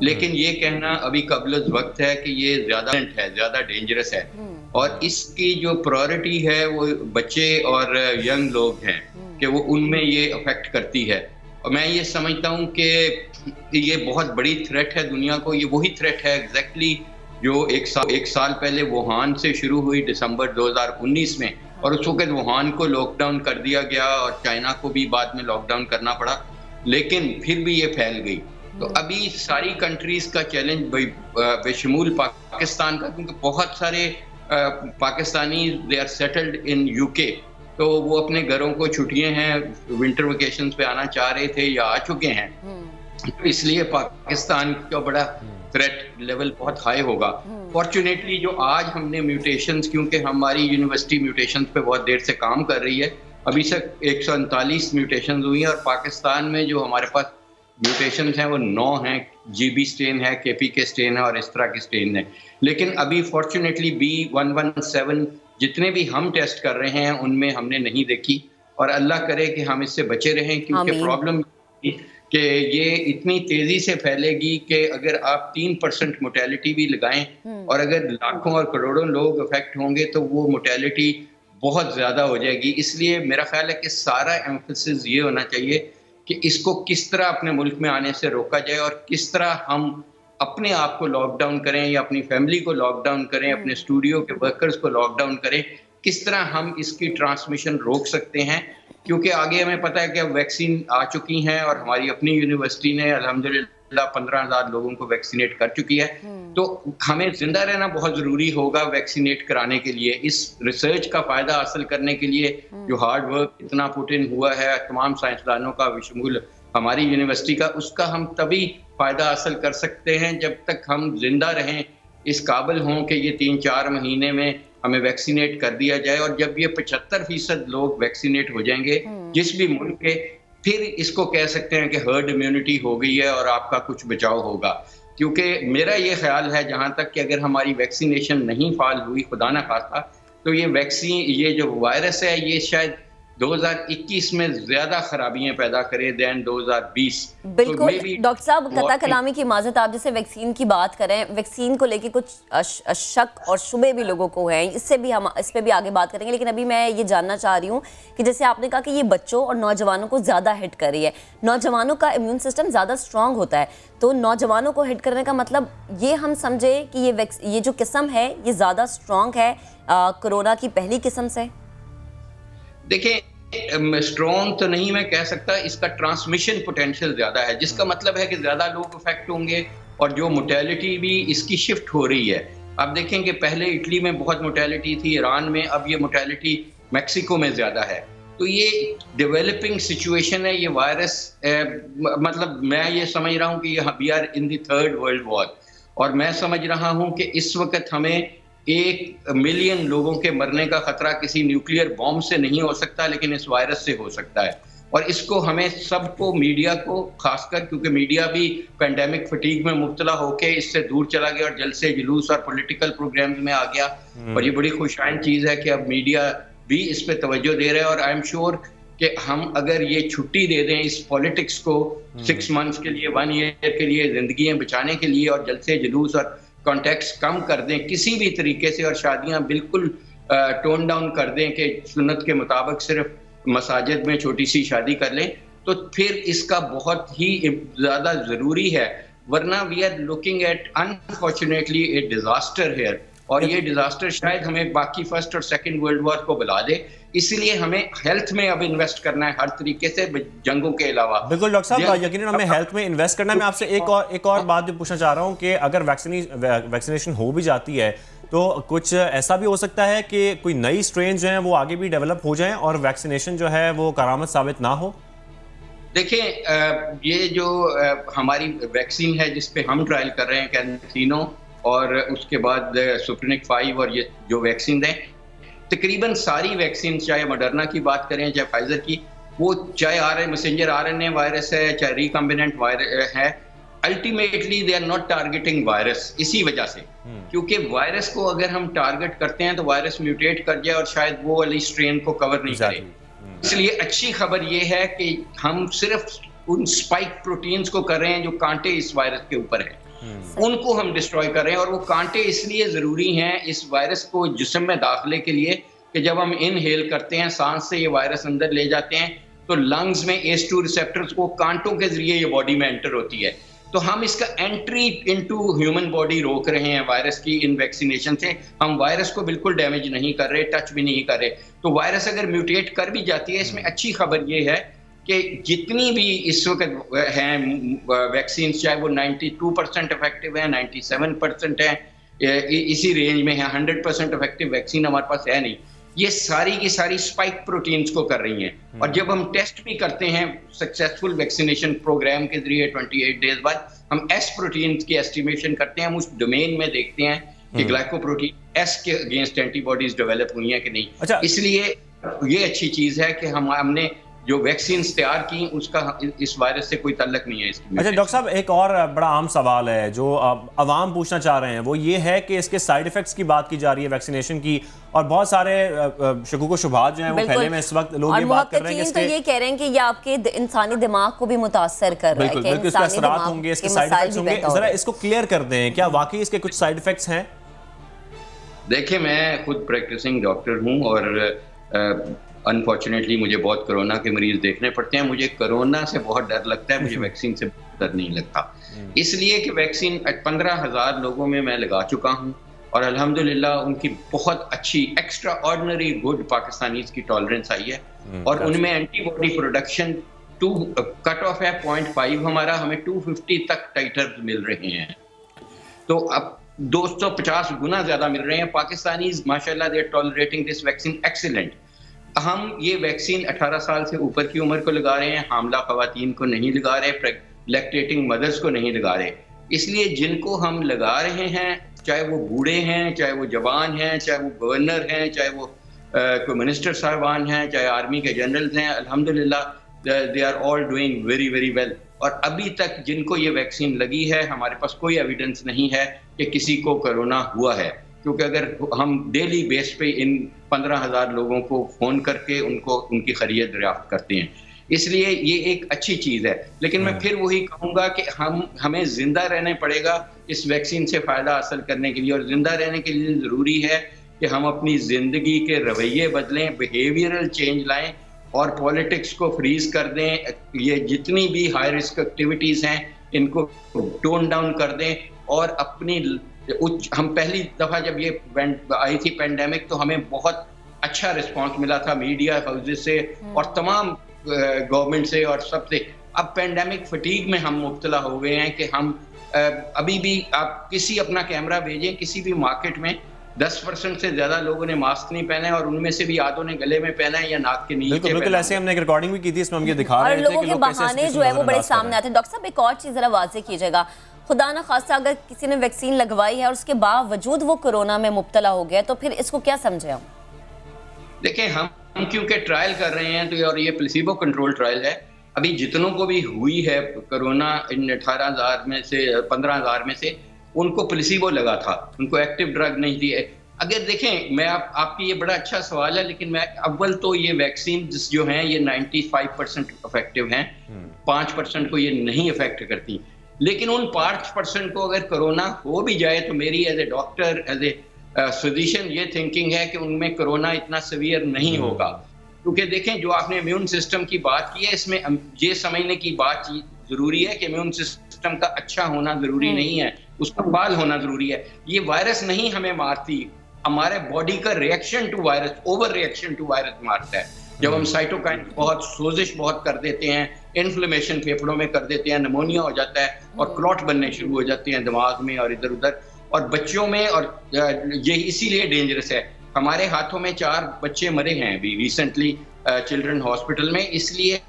Speaker 12: लेकिन ये कहना अभी कबल वक्त है कि ये ज़्यादा डेंजरस है और इसकी जो प्रायोरिटी है वो बच्चे और यंग लोग हैं कि वो उनमें ये अफेक्ट करती है। और मैं ये समझता हूँ कि ये बहुत बड़ी थ्रेट है दुनिया को, ये वही थ्रेट है एग्जैक्टली जो एक साल पहले वुहान से शुरू हुई दिसंबर 2019 में, और उस वक्त वुहान को लॉकडाउन कर दिया गया और चाइना को भी बाद में लॉकडाउन करना पड़ा, लेकिन फिर भी ये फैल गई। तो अभी सारी कंट्रीज का चैलेंज बेशमूल पाकिस्तान का, क्योंकि बहुत सारे Pakistani they are settled in UK, तो वो अपने घरों को छुट्टियां हैं विंटर वेकेशंस पे आना चाह रहे थे या आ चुके हैं, तो इसलिए पाकिस्तान का बड़ा थ्रेट लेवल बहुत हाई होगा। फॉर्चुनेटली जो आज हमने म्यूटेशंस, क्योंकि हमारी यूनिवर्सिटी म्यूटेशंस पे बहुत देर से काम कर रही है, अभी तक 139 म्यूटेशंस हुई हैं और पाकिस्तान में जो हमारे पास म्यूटेशंस हैं वो 9 हैं, GB स्ट्रेन है, KPK स्ट्रेन है और इस तरह की स्ट्रेन है। लेकिन अभी फॉर्चुनेटली B117 जितने भी हम टेस्ट कर रहे हैं उनमें हमने नहीं देखी और अल्लाह करे कि हम इससे बचे रहें, क्योंकि प्रॉब्लम कि ये इतनी तेजी से फैलेगी कि अगर आप 3% मोर्टेलिटी भी लगाएं और अगर लाखों और करोड़ों लोग अफेक्ट होंगे तो वो मोर्टेलिटी बहुत ज़्यादा हो जाएगी। इसलिए मेरा ख्याल है कि सारा एम्फसिस ये होना चाहिए कि इसको किस तरह अपने मुल्क में आने से रोका जाए और किस तरह हम अपने आप को लॉकडाउन करें या अपनी फैमिली को लॉकडाउन करें, अपने स्टूडियो के वर्कर्स को लॉकडाउन करें, किस तरह हम इसकी ट्रांसमिशन रोक सकते हैं, क्योंकि आगे हमें पता है कि अब वैक्सीन आ चुकी हैं और हमारी अपनी यूनिवर्सिटी ने अल्हम्दुलिल्लाह 15,000 लोगों को वैक्सीनेट कर चुकी है। तो हमें जिंदा रहना बहुत ज़रूरी होगा वैक्सीनेट कराने के लिए। इस रिसर्च का फ़ायदा हासिल करने के लिए जो हार्ड वर्क इतना पुट इन हुआ है तमाम साइंसदानों का विशमुल हमारी यूनिवर्सिटी का, उसका हम तभी फ़ायदा हासिल कर सकते हैं जब तक हम जिंदा रहें, इस काबिल हों कि ये 3-4 महीने में हमें वैक्सीनेट कर दिया जाए। और जब ये 75% लोग वैक्सीनेट हो जाएंगे जिस भी मुल्क के, फिर इसको कह सकते हैं कि हर्ड इम्यूनिटी हो गई है और आपका कुछ बचाव होगा। क्योंकि मेरा ये ख्याल है जहाँ तक कि अगर हमारी वैक्सीनेशन नहीं फाल हुई, खुदा ना खास्ता, तो ये जो वायरस है ये शायद 2021 में ज्यादा खराबियां पैदा करे देन 2020।
Speaker 2: बिल्कुल डॉक्टर साहब, कता कलामी की इजाजत, आप जैसे वैक्सीन की बात करें, वैक्सीन को लेके कुछ शक और शुबे भी लोगों को हैं, इस पे भी आगे बात करेंगे, लेकिन अभी मैं ये जानना चाह रही हूँ कि जैसे आपने कहा कि ये बच्चों और नौजवानों को ज़्यादा हिट कर रही है, नौजवानों का इम्यून सिस्टम ज़्यादा स्ट्रॉन्ग होता है, तो नौजवानों को हिट करने का मतलब ये हम समझे कि ये जो किस्म है ये ज़्यादा स्ट्रॉन्ग है कोरोना की पहली किस्म से?
Speaker 12: देखिए स्ट्रॉन्ग तो नहीं मैं कह सकता, इसका ट्रांसमिशन पोटेंशियल ज्यादा है, जिसका मतलब है कि ज्यादा लोग इफेक्ट होंगे और जो मोर्टेलिटी भी इसकी शिफ्ट हो रही है। आप देखेंगे पहले इटली में बहुत मोर्टेलिटी थी, ईरान में, अब ये मोर्टेलिटी मैक्सिको में ज्यादा है। तो ये डेवलपिंग सिचुएशन है, ये वायरस मतलब मैं ये समझ रहा हूँ कि we are in the 3rd world war, और मैं समझ रहा हूँ कि इस वक्त हमें 1 मिलियन लोगों के मरने का खतरा किसी न्यूक्लियर बॉम्ब से नहीं हो सकता, लेकिन इस वायरस से हो सकता है। और इसको हमें सबको, मीडिया को खासकर, क्योंकि मीडिया भी पेंडेमिक फटीग में मुब्तला होके इससे दूर चला गया और जलसे जुलूस और पॉलिटिकल प्रोग्राम्स में आ गया। और ये बड़ी खुशहाल चीज़ है कि अब मीडिया भी इस पे तवज्जो दे रहा है। और आई एम श्योर कि हम अगर ये छुट्टी दे दें इस पॉलिटिक्स को 6 मंथ्स के लिए, 1 ईयर के लिए, जिंदगियां बचाने के लिए, और जलसे जुलूस और कॉन्टेक्स्ट कम कर दें किसी भी तरीके से, और शादियां बिल्कुल टोन डाउन कर दें कि सुन्नत के मुताबिक सिर्फ मसाजिद में छोटी सी शादी कर लें, तो फिर इसका बहुत ही ज़्यादा ज़रूरी है। वरना we are looking at unfortunately a disaster here, और ये डिजास्टर शायद हमें बाकी 1st और 2nd वर्ल्ड वॉर को बुला दे। इसलिए हमें हेल्थ में अब इन्वेस्ट करना है हर तरीके से, जंगों के अलावा।
Speaker 1: बिल्कुल डॉक्टर साहब, यकीनन हमें हेल्थ में इन्वेस्ट करना है। मैं आपसे एक और बात भी पूछना चाह रहा हूं कि अगर वैक्सीनेशन हो भी जाती है तो कुछ ऐसा भी हो सकता है कि कोई नई स्ट्रेन जो है वो आगे भी डेवलप हो जाए और वैक्सीनेशन जो है वो करामत साबित ना हो?
Speaker 12: देखिए ये जो हमारी वैक्सीन है जिस पे हम ट्रायल कर रहे हैं, कैंसिनो और उसके बाद स्पुतनिक 5 और ये जो वैक्सीन हैं, तकरीबन सारी वैक्सीन, चाहे मॉडर्ना की बात करें चाहे फाइजर की, वो चाहे मैसेंजर RNA वायरस है चाहे रिकम्बिनेंट वायरस है, ultimately they are not targeting virus. इसी वजह से, क्योंकि वायरस को अगर हम टारगेट करते हैं तो वायरस म्यूटेट कर जाए और शायद वो वाली स्ट्रेन को कवर नहीं करे। इसलिए अच्छी खबर ये है कि हम सिर्फ उन स्पाइक प्रोटीन्स को कर रहे हैं जो कांटे इस वायरस के ऊपर है, उनको हम डिस्ट्रॉय कर रहे हैं। और वो कांटे इसलिए ज़रूरी हैं इस वायरस को जिस्म में दाखिले के लिए कि जब हम इनहेल करते हैं, सांस से ये वायरस अंदर ले जाते हैं, तो लंग्स में ACE2 रिसेप्टर्स को कांटों के जरिए ये बॉडी में एंटर होती है। तो हम इसका एंट्री इनटू ह्यूमन बॉडी रोक रहे हैं वायरस की इन वैक्सीनेशन से। हम वायरस को बिल्कुल डैमेज नहीं कर रहे, टच भी नहीं कर रहे। तो वायरस अगर म्यूटेट कर भी जाती है, इसमें अच्छी खबर ये है कि जितनी भी इस वक्त हैं वैक्सीन, चाहे वो 92% इफेक्टिव है, 97% है, इसी रेंज में है, 100% इफेक्टिव वैक्सीन हमारे पास है नहीं, ये सारी की सारी स्पाइक प्रोटीन्स को कर रही हैं। और जब हम टेस्ट भी करते हैं सक्सेसफुल वैक्सीनेशन प्रोग्राम के जरिए 28 डेज बाद, हम S प्रोटीन्स की एस्टिमेशन करते हैं, हम उस डोमेन में देखते हैं कि ग्लाइकोप्रोटीन S के अगेंस्ट एंटीबॉडीज डेवलप हुई हैं कि नहीं। अच्छा, इसलिए ये अच्छी चीज है कि हमने जो वैक्सीन तैयार की उसका इस वायरस से कोई ताल्लुक नहीं है इसकी।
Speaker 1: अच्छा डॉक्टर साहब, एक और बड़ा आम सवाल है जो अवाम पूछना चाह रहे हैं, वो ये है कि इसके साइड इफेक्ट्स की बात की जा रही है वैक्सीनेशन की, और बहुत सारे शकूक व शुबहात जो हैं वो फैले में इस वक्त लोग ये बात कर रहे हैं कि
Speaker 2: तो ये कह रहे हैं कि ये आपके इंसानी दिमाग को भी मुतासर कर रहा है,
Speaker 1: बिल्कुल इसके असरात होंगे, इसके साइड इफेक्ट्स होंगे। जरा इसको क्लियर कर दें, क्या वाकई इसके कुछ साइड इफेक्ट्स हैं?
Speaker 12: देखिए, मैं खुद प्रैक्टिसिंग डॉक्टर हूँ और अनफॉर्चुनेटली मुझे बहुत कोरोना के मरीज देखने पड़ते हैं। मुझे कोरोना से बहुत डर लगता है, मुझे वैक्सीन से डर नहीं लगता, इसलिए कि वैक्सीन 15,000 लोगों में मैं लगा चुका हूँ और अल्हम्दुलिल्लाह उनकी बहुत अच्छी एक्स्ट्रा ऑर्डिनरी गुड पाकिस्तानीज की टॉलरेंस आई है और उनमें एंटीबॉडी प्रोडक्शन कट ऑफ है 0.5 हमारा, हमें 250 तक टाइटर्स मिल रहे हैं, तो अब 250 गुना ज्यादा मिल रहे हैं। पाकिस्तानीज माशाल्लाह they are tolerating this vaccine excellent. हम ये वैक्सीन 18 साल से ऊपर की उम्र को लगा रहे हैं, हामला खवातीन को नहीं लगा रहे, लैक्टेटिंग मदर्स को नहीं लगा रहे। इसलिए जिनको हम लगा रहे हैं, चाहे वो बूढ़े हैं, चाहे वो जवान हैं, चाहे वो गवर्नर हैं, चाहे वो कोई मिनिस्टर साहबान हैं, चाहे आर्मी के जनरल्स हैं, अल्हम्दुलिल्लाह they are all doing very very well. और अभी तक जिनको ये वैक्सीन लगी है, हमारे पास कोई एविडेंस नहीं है कि किसी को कोरोना हुआ है, क्योंकि अगर हम डेली बेस पे इन 15,000 लोगों को फ़ोन करके उनको उनकी खैरियत दरियाफ्त करते हैं, इसलिए ये एक अच्छी चीज़ है। लेकिन मैं फिर वही कहूँगा कि हमें ज़िंदा रहना पड़ेगा इस वैक्सीन से फ़ायदा हासिल करने के लिए, और ज़िंदा रहने के लिए ज़रूरी है कि हम अपनी ज़िंदगी के रवैये बदलें, बिहेवियरल चेंज लाएं और पॉलिटिक्स को फ्रीज कर दें। ये जितनी भी हाई रिस्क एक्टिविटीज़ हैं इनको टोन डाउन कर दें और अपनी हम पहली दफ़ा जब ये आई थी पेंडेमिक तो हमें बहुत अच्छा रिस्पांस मिला था मीडिया हाउसेस से और तमाम गवर्नमेंट से और सबसे। अब पेंडेमिक फटीग में हम मुब्तला हो गए हैं कि हम अभी भी आप किसी अपना कैमरा भेजें किसी भी मार्केट में 10% से ज्यादा लोगों ने मास्क नहीं पहना है और उनमें से भी आधों ने गले में पहना है या नाक के नीचे।
Speaker 1: बिल्कुल ऐसे हमने एक रिकॉर्डिंग भी की थी, इसमें हम ये दिखा रहे थे
Speaker 2: कि लोगों के बहाने जो है वो बड़े सामने आते हैं। डॉक्टर साहब एक और चीज़ जरा वाज़ेह कीजिएगा, खुदा ना खास्ता अगर किसी ने वैक्सीन लगवाई है और उसके बावजूद वो कोरोना में मुब्तला हो गया तो फिर इसको क्या समझे हम?
Speaker 12: देखिए हम क्योंकि ट्रायल कर रहे हैं तो और ये प्लेसिबो कंट्रोल ट्रायल है, अभी जितनों को भी हुई है कोरोना इन 18,000 में से 15,000 में से उनको प्लेसिबो लगा था, उनको एक्टिव ड्रग नहीं दी। अगर देखें मैं आपकी ये बड़ा अच्छा सवाल है, लेकिन मैं अव्वल तो ये वैक्सीन जो हैं ये 95% इफेक्टिव हैं, 5% को ये नहीं इफेक्ट करती। लेकिन उन 5% को अगर कोरोना हो भी जाए तो मेरी as a doctor as a physician ये थिंकिंग है कि उनमें कोरोना इतना सीवियर नहीं होगा, क्योंकि देखें जो आपने इम्यून सिस्टम की बात की है इसमें ये समझने की बात जरूरी है कि इम्यून सिस्टम का अच्छा होना जरूरी नहीं है, उसका बाल होना जरूरी है। ये वायरस नहीं हमें मारती, हमारे बॉडी का reaction to virus, over reaction to virus मारता है। जब हम साइटोकाइन बहुत सोजिश बहुत कर देते हैं, इन्फ्लेमेशन फेफड़ों में कर देते हैं, निमोनिया हो जाता है और क्लॉट बनने शुरू हो जाते हैं दिमाग में और इधर उधर और बच्चों में, और ये इसीलिए डेंजरस है। हमारे हाथों में 4 बच्चे मरे हैं अभी रिसेंटली चिल्ड्रन हॉस्पिटल में, इसलिए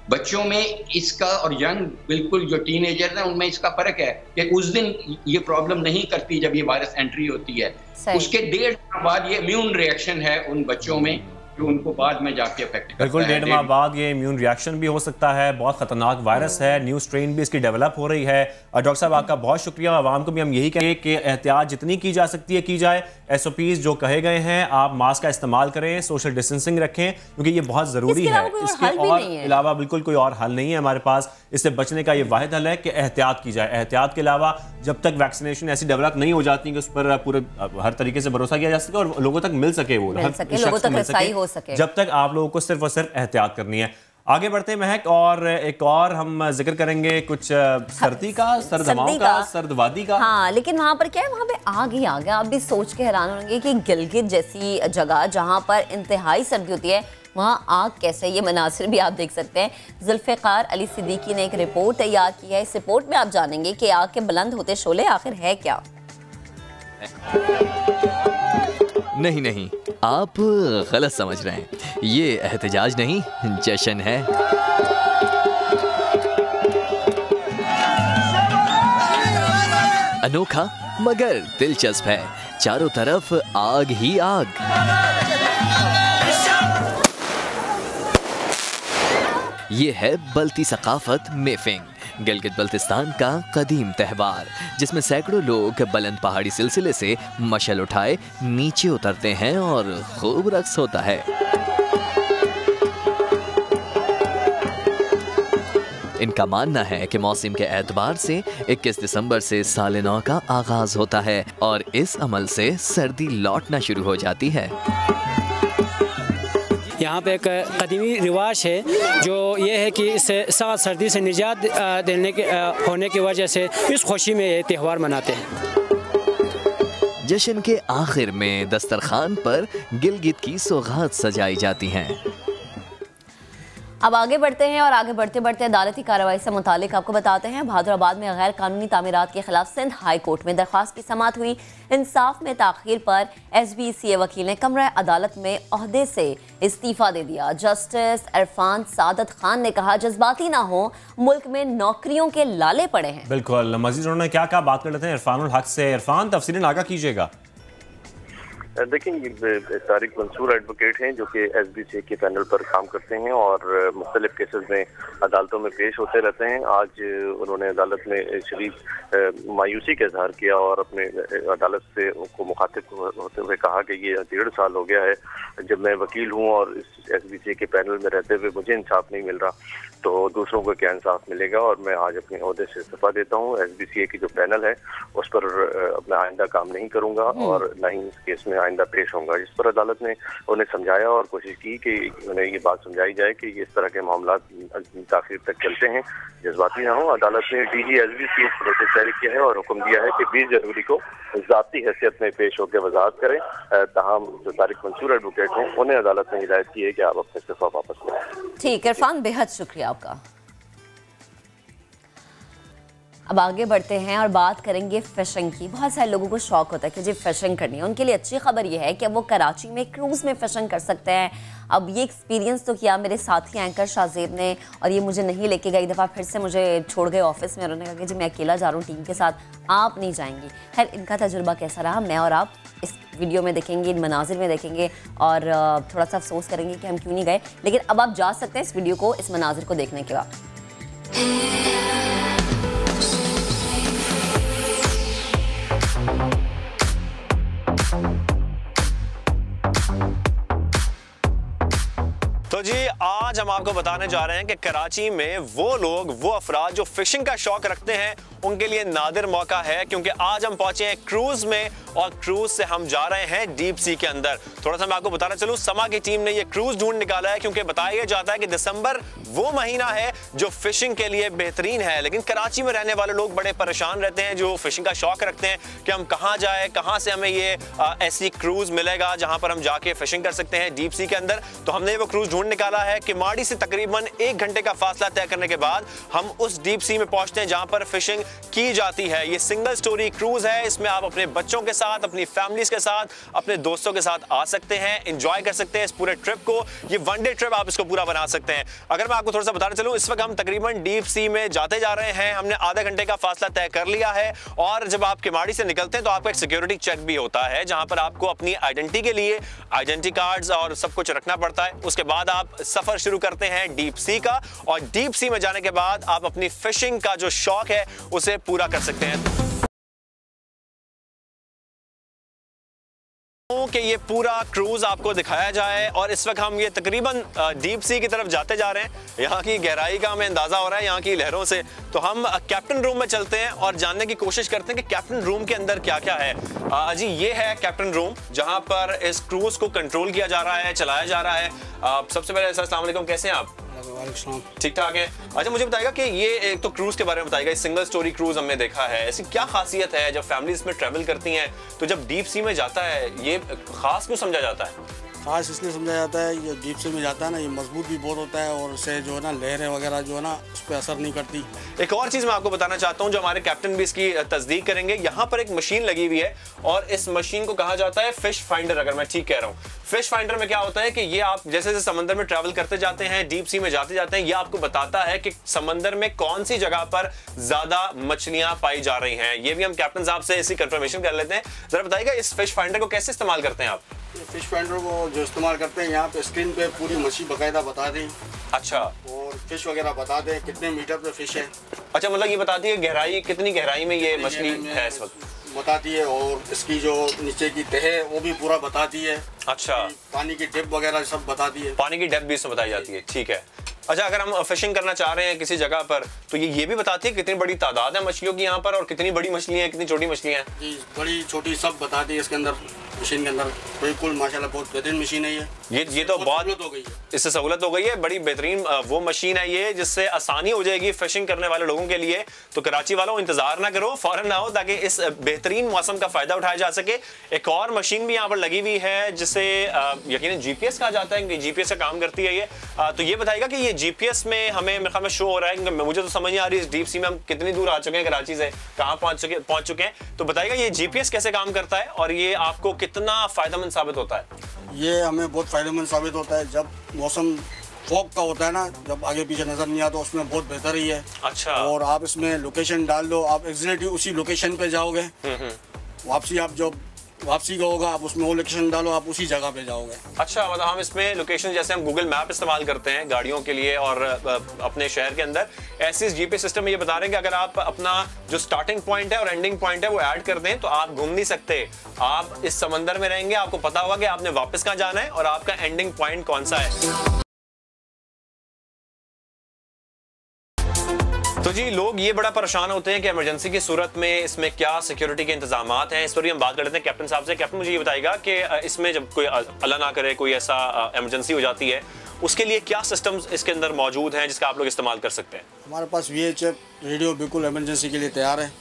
Speaker 12: बच्चों में इसका और यंग बिल्कुल जो टीनेजर हैं उनमें इसका फर्क है कि उस दिन ये प्रॉब्लम नहीं करती जब ये वायरस एंट्री होती है, उसके 1.5 माह बाद ये इम्यून रिएक्शन है उन बच्चों में जो उनको बाद में जाके अफेक्ट करता है।
Speaker 1: बिल्कुल 1.5 माह बाद ये इम्यून रिएक्शन भी हो सकता है, बहुत खतरनाक वायरस है, न्यू स्ट्रेन भी इसकी डेवलप हो रही है। और डॉक्टर साहब आपका बहुत शुक्रिया, आवाम को भी हम यही कहेंगे कि एहतियात जितनी की जा सकती है की जाए, SOPs जो कहे गए हैं आप मास्क का इस्तेमाल करें, सोशल डिस्टेंसिंग रखें क्योंकि ये बहुत ज़रूरी है। इसके और अलावा बिल्कुल कोई और हल नहीं है हमारे पास, इससे बचने का ये वाहिद हल है कि एहतियात की जाए। एहतियात के अलावा जब तक वैक्सीनेशन ऐसी डेवलप नहीं हो जाती कि उस पर पूरे हर तरीके से भरोसा किया जा सके और लोगों तक मिल सके, वो
Speaker 2: लोगों तक रसाई हो सके,
Speaker 1: जब तक आप लोगों को सिर्फ और सिर्फ एहतियात करनी है। आगे बढ़ते हैं महक, और एक और हम जिक्र करेंगे कुछ सर्दी का, सर्द हवाओं का, सर्दवादी का।
Speaker 2: हाँ, लेकिन वहाँ पर क्या है, वहाँ पे आग ही आ गया। आप भी सोच के हैरान होंगे कि गिलगित जैसी जगह जहाँ पर इंतहाई सर्दी होती है वहाँ आग कैसे, ये मनासिर भी आप देख सकते हैं। जुल्फ़िकार अली सिद्दीकी ने एक रिपोर्ट तैयार की है। इस रिपोर्ट में आप जानेंगे कि आग के बुलंद होते शोले आखिर है क्या।
Speaker 13: नहीं, आप गलत समझ रहे हैं, ये एहतजाज नहीं जश्न है। अनोखा मगर दिलचस्प है, चारों तरफ आग ही आग। ये है बल्ती सकाफत मेफिंग, गिलगित बल्तिस्तान का कदीम त्यौहार, जिसमें सैकड़ों लोग बुलंद पहाड़ी सिलसिले से मशल उठाए नीचे उतरते हैं और खूब रक्स होता है। इनका मानना है कि मौसम के एतबार से 21 दिसंबर से साल नौ का आगाज होता है और इस अमल से सर्दी लौटना शुरू हो जाती है।
Speaker 14: यहाँ पे एक कदीमी रिवाज है जो ये है कि इस सर्दी से निजात होने की वजह से इस खुशी में ये त्यौहार मनाते हैं।
Speaker 13: जश्न के आखिर में दस्तरखान पर गिलगित की सौगात सजाई जाती हैं।
Speaker 2: अब आगे बढ़ते हैं और आगे बढ़ते बढ़ते अदालती कार्रवाई से मुतालिक आपको बताते हैं बहादुराबाद में गैर कानूनी तामीरात के खिलाफ सिंध हाई कोर्ट में दरख्वास्त की समाअत हुई। इंसाफ में ताखीर पर SBCA वकील ने कमरा अदालत में ओहदे से इस्तीफा दे दिया। जस्टिस इरफान सादत खान ने कहा जज्बाती ना हो, मुल्क में नौकरियों के लाले पड़े हैं।
Speaker 1: बिल्कुल, मजीद उन्होंने क्या कहा बात कर लेते हैं इरफान उल हक से। इरफान, तफसीलन आगाह कीजिएगा।
Speaker 15: देखिए, ये तारिक मंसूर एडवोकेट हैं जो कि SBCA के पैनल पर काम करते हैं और मुख्तलिफ केसेस में अदालतों में पेश होते रहते हैं। आज उन्होंने अदालत में शरीफ मायूसी का इजहार किया और अपने अदालत से उनको मुखातिब होते हुए कहा कि ये 1.5 साल हो गया है जब मैं वकील हूँ और इस SBCA के पैनल में रहते हुए मुझे इंसाफ नहीं मिल रहा, तो दूसरों को क्या इंसाफ मिलेगा। और मैं आज अपने ओहदे से इस्तीफा देता हूँ। SBCA की जो पैनल है उस पर अपना आइंदा काम नहीं करूँगा और न ही इस केस में आइंदा पेश होगा। इस पर अदालत ने उन्हें समझाया और कोशिश की कि उन्हें ये बात समझाई जाए कि इस तरह के मामला ताखिर तक चलते हैं, जज्बाती ना हो। अदालत ने DG SBCA को नोटिस जारी किया है और हुक्म दिया है कि 20 जनवरी को ज़ाती हैसियत में पेश होकर वजाहत करें। ताहम जो तारिक मंसूर एडवोकेट हैं उन्हें अदालत ने हिदायत की है कि आप अपना इस्तीफा वापस लें।
Speaker 2: ठीक है इरफान, बेहद शुक्रिया आपका। अब आगे बढ़ते हैं और बात करेंगे फिशिंग की। बहुत सारे लोगों को शौक होता है कि जी फिशिंग करनी है। उनके लिए अच्छी खबर यह है कि अब वो कराची में क्रूज़ में फिशिंग कर सकते हैं। अब ये एक्सपीरियंस तो किया मेरे साथी एंकर शाहजेब ने, और ये मुझे नहीं लेके गई दफ़ा फिर से मुझे छोड़ गए ऑफिस में। उन्होंने कहा कि जी मैं अकेला जा रहा हूँ टीम के साथ, आप नहीं जाएंगी। खैर, इनका तजुर्बा कैसा रहा मैं और आप इस वीडियो में देखेंगे, इन मनाजिर में देखेंगे और थोड़ा सा अफसोस करेंगे कि हम क्यों नहीं गए। लेकिन अब आप जा सकते हैं इस वीडियो को, इस मनाजिर को देखने के बाद।
Speaker 1: तो जी आज हम आपको बताने जा रहे हैं कि कराची में वो लोग, वो अफराद जो फिशिंग का शौक रखते हैं उनके लिए नादिर मौका है, क्योंकि आज हम पहुंचे हैं क्रूज में और क्रूज से हम जा रहे हैं डीप सी के अंदर। थोड़ा सा मैं आपको बताना चलूं, समा की टीम ने ये क्रूज ढूंढ निकाला है क्योंकि बताया जाता है कि दिसंबर वो महीना है जो फिशिंग के लिए बेहतरीन है। लेकिन कराची में रहने वाले लोग बड़े परेशान रहते हैं जो फिशिंग का शौक रखते हैं कि हम कहाँ जाए, कहाँ से हमें ये ऐसी क्रूज मिलेगा जहां पर हम जाके फिशिंग कर सकते हैं डीप सी के अंदर। तो हमने वो क्रूज ढूंढ निकाला है कि किमाड़ी से तकरीबन 1 घंटे का फासला तय करने के बाद हम उस डीप सी में पहुंचते हैं जहां पर फिशिंग की जाती है। ये सिंगल स्टोरी क्रूज है, इसमें आप अपने बच्चों के साथ, अपनी फैमिलीज के साथ, अपने दोस्तों के साथ आ सकते हैं, एंजॉय कर सकते हैं इस पूरे ट्रिप को। ये 1 डे ट्रिप आप इसको पूरा बना सकते हैं। अगर मैं आपको थोड़ा सा बताना चलूं, इस वक्त हम तकरीबन डीप सी में जाते जा रहे हैं। हमने आधे घंटे का फासला तय कर लिया है और जब आप किमाड़ी से निकलते हैं तो आपको एक सिक्योरिटी चेक भी होता है जहां पर आपको अपनी आइडेंटिटी के लिए आइडेंटिटी कार्ड्स और सब कुछ रखना पड़ता है। उसके बाद आप सफर शुरू करते हैं डीप सी का और डीप सी में जाने के बाद आप अपनी फिशिंग का जो शौक है उसे पूरा कर सकते हैं। कि ये पूरा क्रूज आपको दिखाया जाए और इस वक्त हम ये तकरीबन डीप सी की तरफ जाते जा रहे हैं। यहाँ की गहराई का हमें अंदाजा हो रहा है यहाँ की लहरों से। तो हम कैप्टन रूम में चलते हैं और जानने की कोशिश करते हैं कि कैप्टन रूम के अंदर क्या क्या है। जी ये है कैप्टन रूम जहाँ पर इस क्रूज को कंट्रोल किया जा रहा है, चलाया जा रहा है। सबसे पहले अस्सलाम वालेकुम, कैसे हैं आप? ठीक ठाक है। अच्छा मुझे बताइएगा कि ये एक तो क्रूज के बारे में बताइएगा, सिंगल स्टोरी क्रूज हमने देखा है, ऐसी क्या खासियत है जब फैमिलीज में ट्रैवल करती हैं तो जब डीप सी में जाता है ये खास क्यों समझा जाता है?
Speaker 16: खास इसलिए समझा जाता है, ये डीप सी में जाता है ना, ये मजबूत भी बहुत होता है और इससे जो है ना लहरें वगैरह जो है ना उस पर असर नहीं करती।
Speaker 1: एक और चीज़ मैं आपको बताना चाहता हूँ जो हमारे कैप्टन भी इसकी तस्दीक करेंगे। यहाँ पर एक मशीन लगी हुई है और इस मशीन को कहा जाता है फिश फाइंडर, अगर मैं ठीक कह रहा हूँ। फिश फाइंडर में क्या होता है कि ये आप जैसे जैसे समंदर में ट्रैवल करते जाते हैं, डीप सी में जाते जाते हैं, ये आपको बताता है कि समंदर में कौन सी जगह पर ज्यादा मछलियां पाई जा रही हैं। ये भी हम कैप्टन साहब से इसी कंफर्मेशन कर लेते हैं। जरा बताइएगा इस फिश फाइंडर को कैसे इस्तेमाल करते हैं आप?
Speaker 16: फिश फाइंडर को जो इस्तेमाल करते हैं यहाँ पे स्क्रीन पे पूरी मछली बकायदा बता दें।
Speaker 1: अच्छा।
Speaker 16: और फिश वगैरह बता दें कितने मीटर पे फिश है।
Speaker 1: अच्छा, मतलब ये बताती है गहराई, कितनी गहराई में ये मछली है इस वक्त
Speaker 16: बताती है और इसकी जो नीचे की तह है वो भी पूरा बताती है।
Speaker 1: अच्छा,
Speaker 16: पानी की डेप्थ वगैरह सब बताती है।
Speaker 1: पानी की डेप्थ भी इसमें बताई जाती है, ठीक है। अच्छा, अगर हम फिशिंग करना चाह रहे हैं किसी जगह पर तो ये भी बताती है कितनी बड़ी तादाद है मछलियों की यहाँ पर और कितनी बड़ी मछलियाँ हैं, कितनी छोटी मछलियाँ हैं?
Speaker 16: जी, बड़ी छोटी सब बताती है इसके अंदर। मशीन के अंदर। बिल्कुल माशाल्लाह बहुत बेहतरीन मशीन है
Speaker 1: ये तो बहुत
Speaker 16: हो गई है,
Speaker 1: इससे सहूलत हो गई है। बड़ी बेहतरीन वो मशीन है ये जिससे आसानी हो जाएगी फिशिंग करने वाले लोगों के लिए। तो कराची वालों इंतजार ना करो, फौरन ना हो, ताकि इस बेहतरीन मौसम का फायदा उठाया जा सके। एक और मशीन भी यहाँ पर लगी हुई है जिसे यकीनन जीपीएस कहा जाता है, जीपीएस का काम करती है ये। तो ये बताएगा कि ये जीपीएस में हमें मेरे ख्याल में शो हो रहा है, क्योंकि मुझे तो समझ नहीं आ रही इस डीप सी में हम कितनी दूर आ चुके हैं, कराची से कहाँ पहुंच चुके हैं। तो बताएगा ये जीपीएस कैसे काम करता है और ये आपको कितना फायदेमंद साबित होता है।
Speaker 16: ये हमें बहुत फायदेमंद साबित होता है जब मौसम फॉग का होता है ना, जब आगे पीछे नजर नहीं आता, उसमें बहुत बेहतर ही है।
Speaker 1: अच्छा।
Speaker 16: और आप इसमें लोकेशन डाल दो, आप एग्जैक्टली उसी लोकेशन पे जाओगे। वापसी आप जब वापसी का होगा, आप उसमें वो लोकेशन डालो, आप उसी जगह पे जाओगे।
Speaker 1: अच्छा, मतलब हम इसमें लोकेशन जैसे हम गूगल मैप इस्तेमाल करते हैं गाड़ियों के लिए और अपने शहर के अंदर, ऐसे इस जीपीएस सिस्टम में ये बता रहे हैं कि अगर आप अपना जो स्टार्टिंग पॉइंट है और एंडिंग पॉइंट है वो ऐड कर दें तो आप घूम नहीं सकते। आप इस समंदर में रहेंगे, आपको पता होगा कि आपने वापस कहाँ जाना है और आपका एंडिंग पॉइंट कौन सा है। तो जी लोग ये बड़ा परेशान होते हैं कि इमरजेंसी की सूरत में इसमें क्या सिक्योरिटी के इंतजाम हैं। इस पर हम बात कर लेते हैं कैप्टन साहब से। कैप्टन, मुझे ये बताएगा कि इसमें जब कोई अल्लाह ना करे कोई ऐसा इमरजेंसी हो जाती है, उसके लिए क्या सिस्टम्स इसके अंदर मौजूद हैं जिसका आप लोग इस्तेमाल कर सकते हैं?
Speaker 16: हमारे पास VHF रेडियो बिल्कुल इमरजेंसी के लिए तैयार है।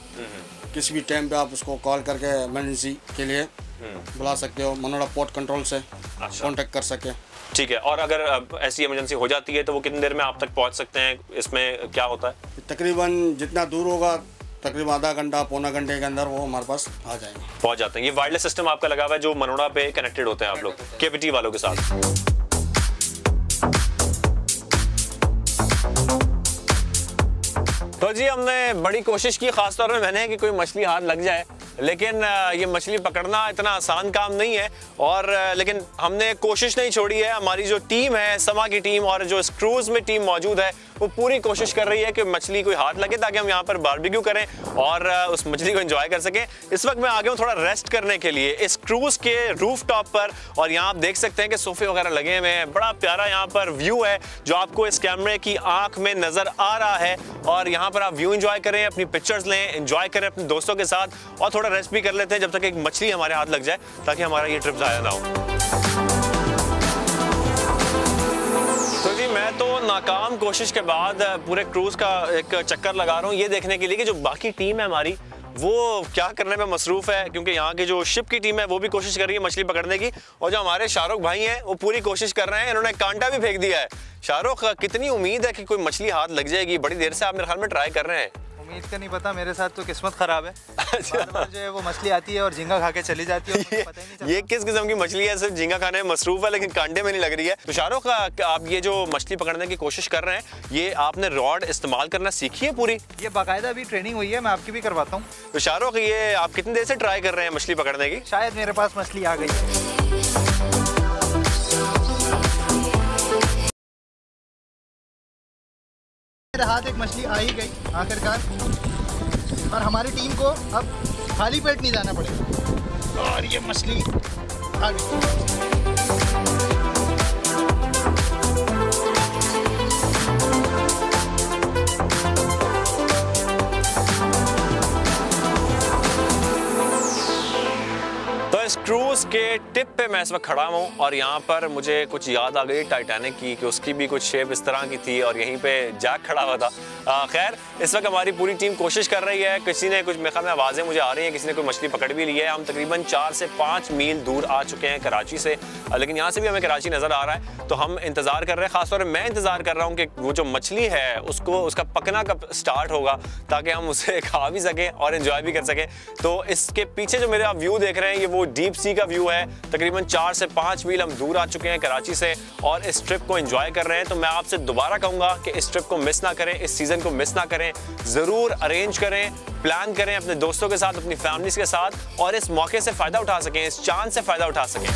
Speaker 16: किसी भी टाइम पे आप उसको कॉल करके इमरजेंसी के लिए बुला सकते हो। मनोड़ा पोर्ट कंट्रोल से कॉन्टेक्ट कर सके।
Speaker 1: ठीक है। और अगर ऐसी इमरजेंसी हो जाती है तो वो कितनी देर में आप तक पहुंच सकते हैं? इसमें क्या होता है?
Speaker 16: तकरीबन जितना दूर होगा, तकरीबन आधा घंटा पौना घंटे के अंदर वो हमारे पास आ जाएंगे,
Speaker 1: पहुंच जाते हैं। ये वायरलेस सिस्टम आपका लगा हुआ है जो मनोड़ा पे कनेक्टेड होते हैं आप लोग केपीटी वालों के साथ। तो जी हमने बड़ी कोशिश की, खासतौर में मैंने, कि कोई मछली हाथ लग जाए, लेकिन ये मछली पकड़ना इतना आसान काम नहीं है। और लेकिन हमने कोशिश नहीं छोड़ी है। हमारी जो टीम है, समा की टीम, और जो इस क्रूज में टीम मौजूद है, वो पूरी कोशिश कर रही है कि मछली कोई हाथ लगे ताकि हम यहाँ पर बारबेक्यू करें और उस मछली को एंजॉय कर सकें। इस वक्त मैं आ गया हूँ थोड़ा रेस्ट करने के लिए इस क्रूज के रूफ टॉप पर, और यहाँ आप देख सकते हैं कि सोफे वगैरह लगे हुए हैं। बड़ा प्यारा यहाँ पर व्यू है जो आपको इस कैमरे की आंख में नजर आ रहा है। और यहाँ पर आप व्यू एंजॉय करें, अपनी पिक्चर्स लें, एंजॉय करें अपने दोस्तों के साथ, और थोड़ा रेस्ट भी कर लेते हैं जब तक एक मछली हमारे हाथ लग जाए, ताकि हमारा ये ट्रिप ज़ाया ना हो। तो जी मैं तो नाकाम कोशिश के बाद पूरे क्रूज का एक चक्कर लगा रहा हूँ ये देखने के लिए कि जो बाकी टीम है हमारी वो क्या करने में मसरूफ़ है, क्योंकि यहाँ की जो शिप की टीम है वो भी कोशिश कर रही है मछली पकड़ने की, और जो हमारे शाहरुख भाई हैं वो पूरी कोशिश कर रहे हैं। इन्होंने कांटा भी फेंक दिया है। शाहरुख, कितनी उम्मीद है कि कोई मछली हाथ लग जाएगी? बड़ी देर से आप मेरे ख्याल में ट्राई कर रहे हैं।
Speaker 17: उम्मीद का नहीं पता, मेरे साथ तो किस्मत खराब है। बार-बार जो है वो मछली आती है और झींगा खा के चली जाती है, पता ही नहीं चलता।
Speaker 1: ये किस किस्म की मछली है? सिर्फ झींगा खाने में मसरूफ है लेकिन कांटे में नहीं लग रही है। तो शाहरुख, आप ये जो मछली पकड़ने की कोशिश कर रहे हैं, ये आपने रॉड इस्तेमाल करना सीखी है पूरी?
Speaker 17: ये बाकायदा अभी ट्रेनिंग हुई है, मैं आपकी भी करवाता हूँ।
Speaker 1: तो शाहरुख, ये आप कितनी देर से ट्राई कर रहे हैं मछली पकड़ने की?
Speaker 17: शायद मेरे पास मछली आ गई है। मेरे हाथ एक मछली आ ही गई आखिरकार, और हमारी टीम को अब खाली पेट नहीं जाना पड़ेगा, और ये मछली आ गई।
Speaker 1: इस क्रूज के टिप पे मैं इस वक्त खड़ा हूँ और यहाँ पर मुझे कुछ याद आ गई टाइटैनिक की, कि उसकी भी कुछ शेप इस तरह की थी और यहीं पे जैक खड़ा हुआ था। खैर, इस वक्त हमारी पूरी टीम कोशिश कर रही है। किसी ने कुछ, मेरे ख्याल में आवाज़ें मुझे आ रही हैं, किसी ने कोई मछली पकड़ भी ली है। हम तकरीबन 4 से 5 मील दूर आ चुके हैं कराची से, लेकिन यहाँ से भी हमें कराची नज़र आ रहा है। तो हम इंतज़ार कर रहे हैं, ख़ासतौर पर मैं इंतज़ार कर रहा हूँ कि वो जो मछली है उसका पकना कब स्टार्ट होगा, ताकि हम उसे खा भी सकें और इन्जॉय भी कर सकें। तो इसके पीछे जो मेरे आप व्यू देख रहे हैं, ये वो डीप सी का व्यू है। तकरीबन 4 से 5 मील हम दूर आ चुके हैं कराची से और इस ट्रिप को एंजॉय कर रहे हैं। तो मैं आपसे दोबारा कहूँगा कि इस ट्रिप को मिस ना करें, इस सीज़न को मिस ना करें, ज़रूर अरेंज करें, प्लान करें अपने दोस्तों के साथ, अपनी फैमिलीज़ के साथ, और इस मौके से फ़ायदा उठा सकें, इस चांस से फ़ायदा उठा सकें।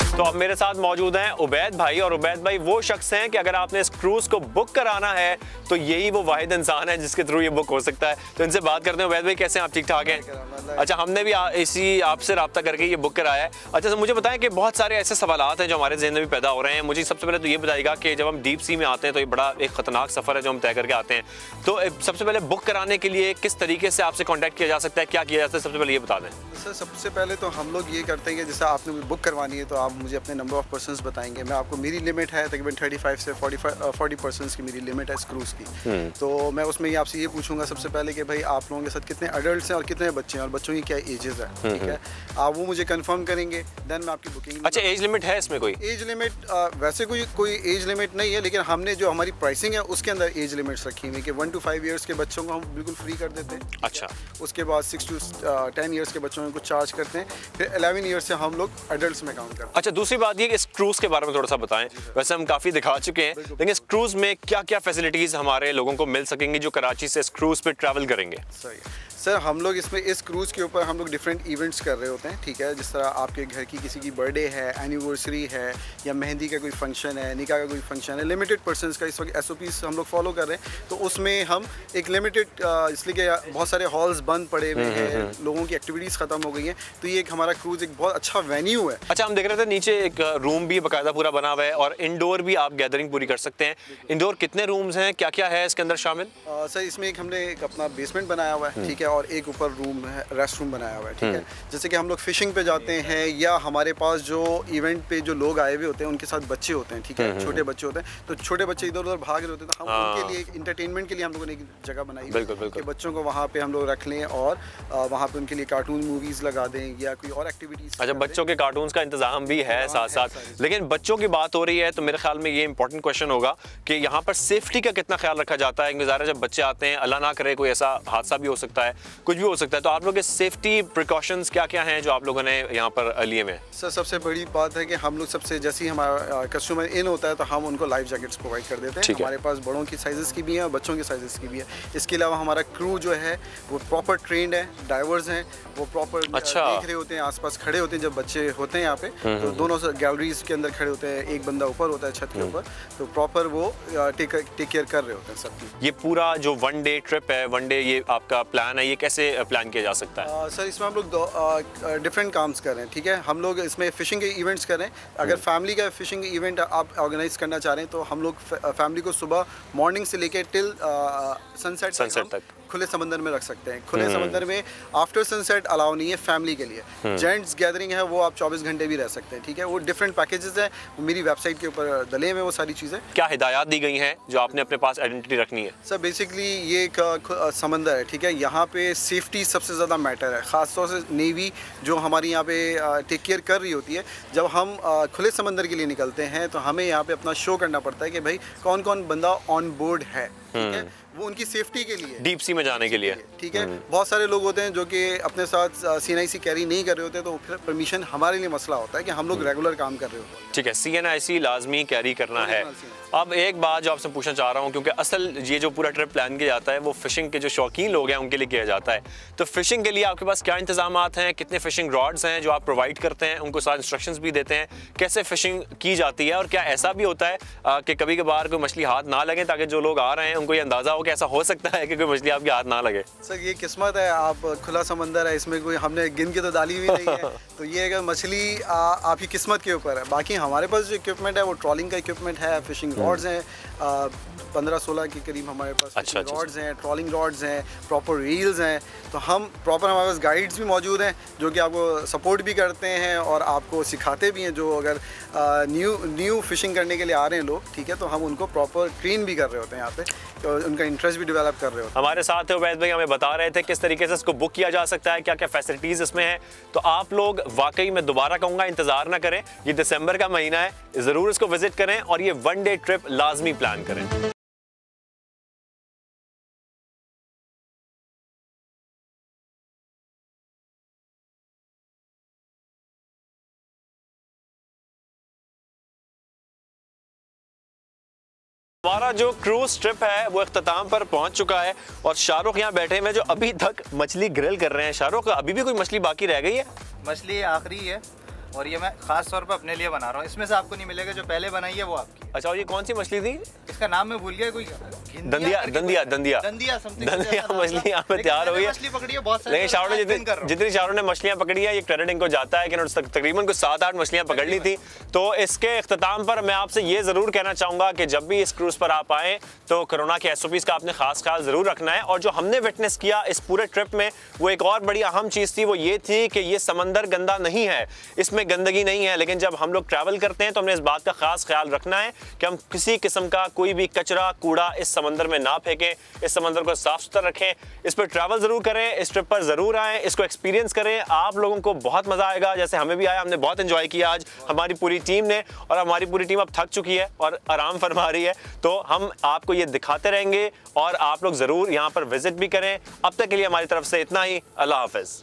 Speaker 1: तो अब मेरे साथ मौजूद हैं उबैद भाई, और उबैद भाई वो शख्स हैं कि अगर आपने इस क्रूज को बुक कराना है तो यही वो वाहिद इंसान है जिसके थ्रू ये बुक हो सकता है। तो इनसे बात करते हैं। उबैद भाई कैसे हैं आप? ठीक ठाक हैं? अच्छा, हमने भी इसी आपसे रब्ता करके ये बुक कराया है। अच्छा, मुझे बताएं कि बहुत सारे ऐसे सवालात हैं जो हमारे ज़हन में भी पैदा हो रहे हैं। मुझे सबसे पहले तो ये बताइएगा कि जब हम डीप सी में आते हैं तो ये बड़ा एक खतरनाक सफ़र है जो हम तय करके आते हैं, तो सबसे पहले बुक कराने के लिए किस तरीके से आपसे कॉन्टैक्ट किया जा सकता है, क्या किया जाता है, सबसे पहले ये बता दें।
Speaker 18: सर सबसे पहले तो हम लोग ये करते हैं कि जैसे आपने बुक करवानी है तो आप मुझे अपने नंबर ऑफ पर्सन्स बताएंगे। मैं आपको, मेरी लिमिट है तकरीबन 35 से 40 पर्सन्स की मेरी लिमिट है इस क्रूज़ की। तो मैं उसमें आपसे ये पूछूंगा सबसे पहले कि भाई आप लोगों के साथ कितने अडल्ट हैं और कितने बच्चे हैं और बच्चों की क्या एजेस है, ठीक है। आप वो मुझे कंफर्म करेंगे, देन मैं आपकी बुकिंग।
Speaker 1: अच्छा, एज लिमिट है इसमें? कोई
Speaker 18: एज लिमिट वैसे कोई एज लिमिट नहीं है, लेकिन हमने जो हमारी प्राइसिंग है उसके अंदर एज लिमिट्स रखी हुई कि 1 to 5 ईयर्स के बच्चों को हम बिल्कुल फ्री कर देते हैं।
Speaker 1: अच्छा,
Speaker 18: उसके बाद 6 to 10 ईयर्स के बच्चों को चार्ज करते हैं, फिर 11 ईयर्स से हम लोग एडल्ट्स में काउंट करते हैं।
Speaker 1: अच्छा, दूसरी बात ये कि इस क्रूज़ के बारे में थोड़ा सा बताएं। वैसे हम काफ़ी दिखा चुके हैं, लेकिन इस क्रूज़ में क्या क्या फैसिलिटीज़ हमारे लोगों को मिल सकेंगी जो कराची से इस क्रूज़ पे ट्रैवल करेंगे?
Speaker 18: सही सर, हम लोग इसमें इस क्रूज़ के ऊपर हम लोग डिफरेंट इवेंट्स कर रहे होते हैं, ठीक है। जिस तरह आपके घर की किसी की बर्थडे है, एनिवर्सरी है, या मेहंदी का कोई फंक्शन है, निकाह का कोई फंक्शन है, लिमिटेड पर्सन्स का इस वक्त SOPs हम लोग फॉलो कर रहे हैं। तो उसमें हम एक लिमिटेड, इसलिए कि बहुत सारे हॉल्स बंद पड़े हुए हैं, लोगों की एक्टिविटीज़ ख़त्म हो गई हैं, तो ये एक हमारा क्रूज़ एक बहुत अच्छा वेन्यू है।
Speaker 1: अच्छा, हम देख रहे थे नीचे एक रूम भी बाकायदा पूरा बना हुआ है और इंडोर भी आप गैदरिंग पूरी कर सकते हैं। इंडोर कितने रूम्स हैं, क्या क्या है इसके अंदर शामिल?
Speaker 18: सर इसमें हमने एक अपना बेसमेंट बनाया हुआ है, ठीक है, और एक ऊपर रूम है, रेस्ट रूम बनाया हुआ है, ठीक है। जैसे कि हम लोग फिशिंग पे जाते हैं या हमारे पास जो इवेंट पे जो लोग आए हुए होते हैं उनके साथ बच्चे होते हैं, ठीक है, छोटे बच्चे होते हैं, तो छोटे बच्चे इधर उधर भाग रहे होते हैं, तो हम उनके लिए इंटरटेनमेंट के लिए हम लोगों ने एक जगह बनाई है कि बच्चों को वहाँ पे हम लोग रख लें और वहाँ पे उनके लिए कार्टून मूवीज़ लगा दें या कोई और एक्टिविटीज़।
Speaker 1: अच्छा, बच्चों के कार्टून्स का इंतजाम भी है साथ साथ, लेकिन बच्चों की बात हो रही है तो मेरे ख्याल में ये इंपॉर्टेंट क्वेश्चन होगा कि यहाँ पर सेफ्टी का कितना ख्याल रखा जाता है? ज़ाहिर है जब बच्चे आते हैं, अल्लाह ना करे कोई ऐसा हादसा भी हो सकता है, कुछ भी हो सकता है, तो आप लोग के सेफ्टी प्रिकॉशंस क्या क्या हैं जो आप लोगों ने यहाँ पर लिए हुए हैं?
Speaker 18: सर सबसे बड़ी बात है कि हम लोग सबसे, जैसे ही हमारा कस्टमर इन होता है तो हम उनको लाइफ जैकेट्स प्रोवाइड कर देते हैं। हमारे पास बड़ों की साइजेस की भी हैं और बच्चों के साइजेस की भी है। इसके अलावा हमारा क्रू जो है वो प्रॉपर ट्रेंड है, डाइवर्स हैं, वो प्रॉपर देख रहे होते हैं, आसपास खड़े होते हैं जब बच्चे होते हैं यहाँ पे, तो दोनों गैलरीज के अंदर खड़े होते हैं, एक बंदा ऊपर होता है छत के ऊपर, तो प्रॉपर वो टेक केयर कर रहे होते हैं सबकी।
Speaker 1: ये पूरा जो 1 डे ट्रिप है, 1 डे ये आपका प्लान है, ये कैसे प्लान किया जा सकता है?
Speaker 18: सर इसमें हम लोग डिफरेंट काम्स कर रहे हैं, ठीक है। हम लोग इसमें फ़िशिंग के इवेंट्स कर रहे हैं। अगर फैमिली का फ़िशिंग इवेंट आप ऑर्गेनाइज करना चाह रहे हैं तो हम लोग फैमिली को सुबह मॉर्निंग से लेकर टिल सनसेट तक खुले समंदर में रख सकते हैं। खुले समंदर में आफ्टर सनसेट अलाउ नहीं है फैमिली के लिए। जेंट्स गैदरिंग है वो आप 24 घंटे भी रह सकते हैं, ठीक है। वो डिफरेंट पैकेजेस हैं, वो मेरी वेबसाइट के ऊपर डले हुए वो सारी चीज़ें।
Speaker 1: क्या हिदायत दी गई हैं जो आपने अपने पास आइडेंटिटी रखनी है?
Speaker 18: सर बेसिकली ये एक समंदर है, ठीक है, यहाँ पे सेफ्टी सबसे ज़्यादा मैटर है, ख़ासतौर से नेवी जो हमारी यहाँ पे टेक केयर कर रही होती है। जब हम खुले समंदर के लिए निकलते हैं तो हमें यहाँ पे अपना शो करना पड़ता है कि भाई कौन कौन बंदा ऑन बोर्ड है, ठीक है, वो उनकी सेफ्टी के लिए,
Speaker 1: डीप सी में जाने के लिए,
Speaker 18: ठीक है। बहुत सारे लोग होते हैं जो कि अपने साथ CNIC कैरी नहीं कर रहे होते, तो फिर परमिशन हमारे लिए मसला होता है कि हम लोग रेगुलर काम कर रहे होते हैं,
Speaker 1: ठीक है। CNIC लाजमी कैरी करना है। अब एक बात जो आपसे पूछना चाह रहा हूँ, क्योंकि असल ये जो पूरा ट्रिप प्लान किया जाता है वो फिशिंग के जो शौकीन लोग हैं उनके लिए किया जाता है, तो फिशिंग के लिए आपके पास क्या इंतजामात हैं? कितने फिशिंग रॉड्स हैं जो आप प्रोवाइड करते हैं? उनको साथ इंस्ट्रक्शंस भी देते हैं कैसे फिशिंग की जाती है? और क्या ऐसा भी होता है कि कभी कभार कोई मछली हाथ ना लगे, ताकि जो लोग आ रहे हैं उनको ये अंदाज़ा हो कि ऐसा हो सकता है कि कोई मछली आपके हाथ ना लगे?
Speaker 18: सर ये किस्मत है, आप खुला समंदर है, इसमें कोई हमने गिन के तो डाली हुई नहीं है तो ये अगर मछली आपकी किस्मत के ऊपर है। बाकी हमारे पास जो इक्विपमेंट है वो ट्रॉलिंग का इक्विपमेंट है, फिशिंग रॉड्स हैं 15-16 के करीब हमारे पास रॉड्स हैं, ट्रॉलिंग रॉड्स हैं, प्रॉपर रील्स हैं, तो हम प्रॉपर, हमारे पास गाइड्स भी मौजूद हैं जो कि आपको सपोर्ट भी करते हैं और आपको सिखाते भी हैं। जो अगर न्यू फिशिंग करने के लिए आ रहे हैं लोग, ठीक है, तो हम उनको प्रॉपर ट्रेन भी कर रहे होते हैं यहाँ पे, तो उनका इंटरेस्ट भी डेवलप कर रहे होते हैं।
Speaker 1: हमारे साथ उबैद भाई हमें बता रहे थे किस तरीके से इसको बुक किया जा सकता है, क्या क्या फैसिलिटीज़ इसमें हैं। तो आप लोग वाकई मैं दोबारा कहूँगा इंतज़ार ना करें, ये दिसंबर का महीना है, ज़रूर इसको विजिट करें और ये 1 डे ट्रिप लाजमी प्लान करें। हमारा जो क्रूज ट्रिप है वो इख्तिताम पर पहुंच चुका है और शाहरुख यहाँ बैठे हुए जो अभी तक मछली ग्रिल कर रहे हैं। शाहरुख, अभी भी कोई मछली बाकी रह गई है?
Speaker 17: मछली आखिरी है, और ये मैं खास तौर पर अपने लिए बना रहा हूँ। इसमें से आपको नहीं मिलेगा, जो पहले बनाई है वो आपकी।
Speaker 1: अच्छा, और ये कौन सी मछली थी?
Speaker 17: इसका नाम मैं भूल गया, कोई
Speaker 1: दंदिया मछली यहाँ पे तैयार हुई है।
Speaker 17: मछली पकड़ी है बहुत सारी,
Speaker 1: लेकिन शाहरुख ने जितनी शाहरुख ने मछलियाँ पकड़ी है, ये क्रेडिट इनको जाता है कि उन्होंने तकरीबन कुछ 7-8 मछलियाँ पकड़ ली थी। तो इसके इख्तिताम पर मैं आपसे ये जरूर कहना चाहूंगा कि जब भी इस क्रूज पर आप आए तो कोरोना के SOPs का आपने खास ख्याल जरूर रखना है। और जो हमने विटनेस किया इस पूरे ट्रिप में, वो एक और बड़ी अहम चीज थी, वो ये थी कि ये समंदर गंदा नहीं है, इसमें गंदगी नहीं है। लेकिन जब हम लोग ट्रैवल करते हैं तो हमने इस बात का खास ख्याल रखना है कि हम किसी किस्म का कोई भी कचरा कूड़ा इस समंदर में ना फेंकें, इस समंदर को साफ सुथरा रखें। इस पर ट्रैवल जरूर करें, इस ट्रिप पर जरूर आएं, इसको एक्सपीरियंस करें। आप लोगों को बहुत मजा आएगा, जैसे हमें भी आया। हमने बहुत एंजॉय किया आज, हमारी पूरी टीम ने, और हमारी पूरी टीम अब थक चुकी है और आराम फरमा रही है। तो हम आपको ये दिखाते रहेंगे और आप लोग जरूर यहाँ पर विजिट भी करें। अब तक के लिए हमारी तरफ से इतना ही। अल्लाह हाफिज।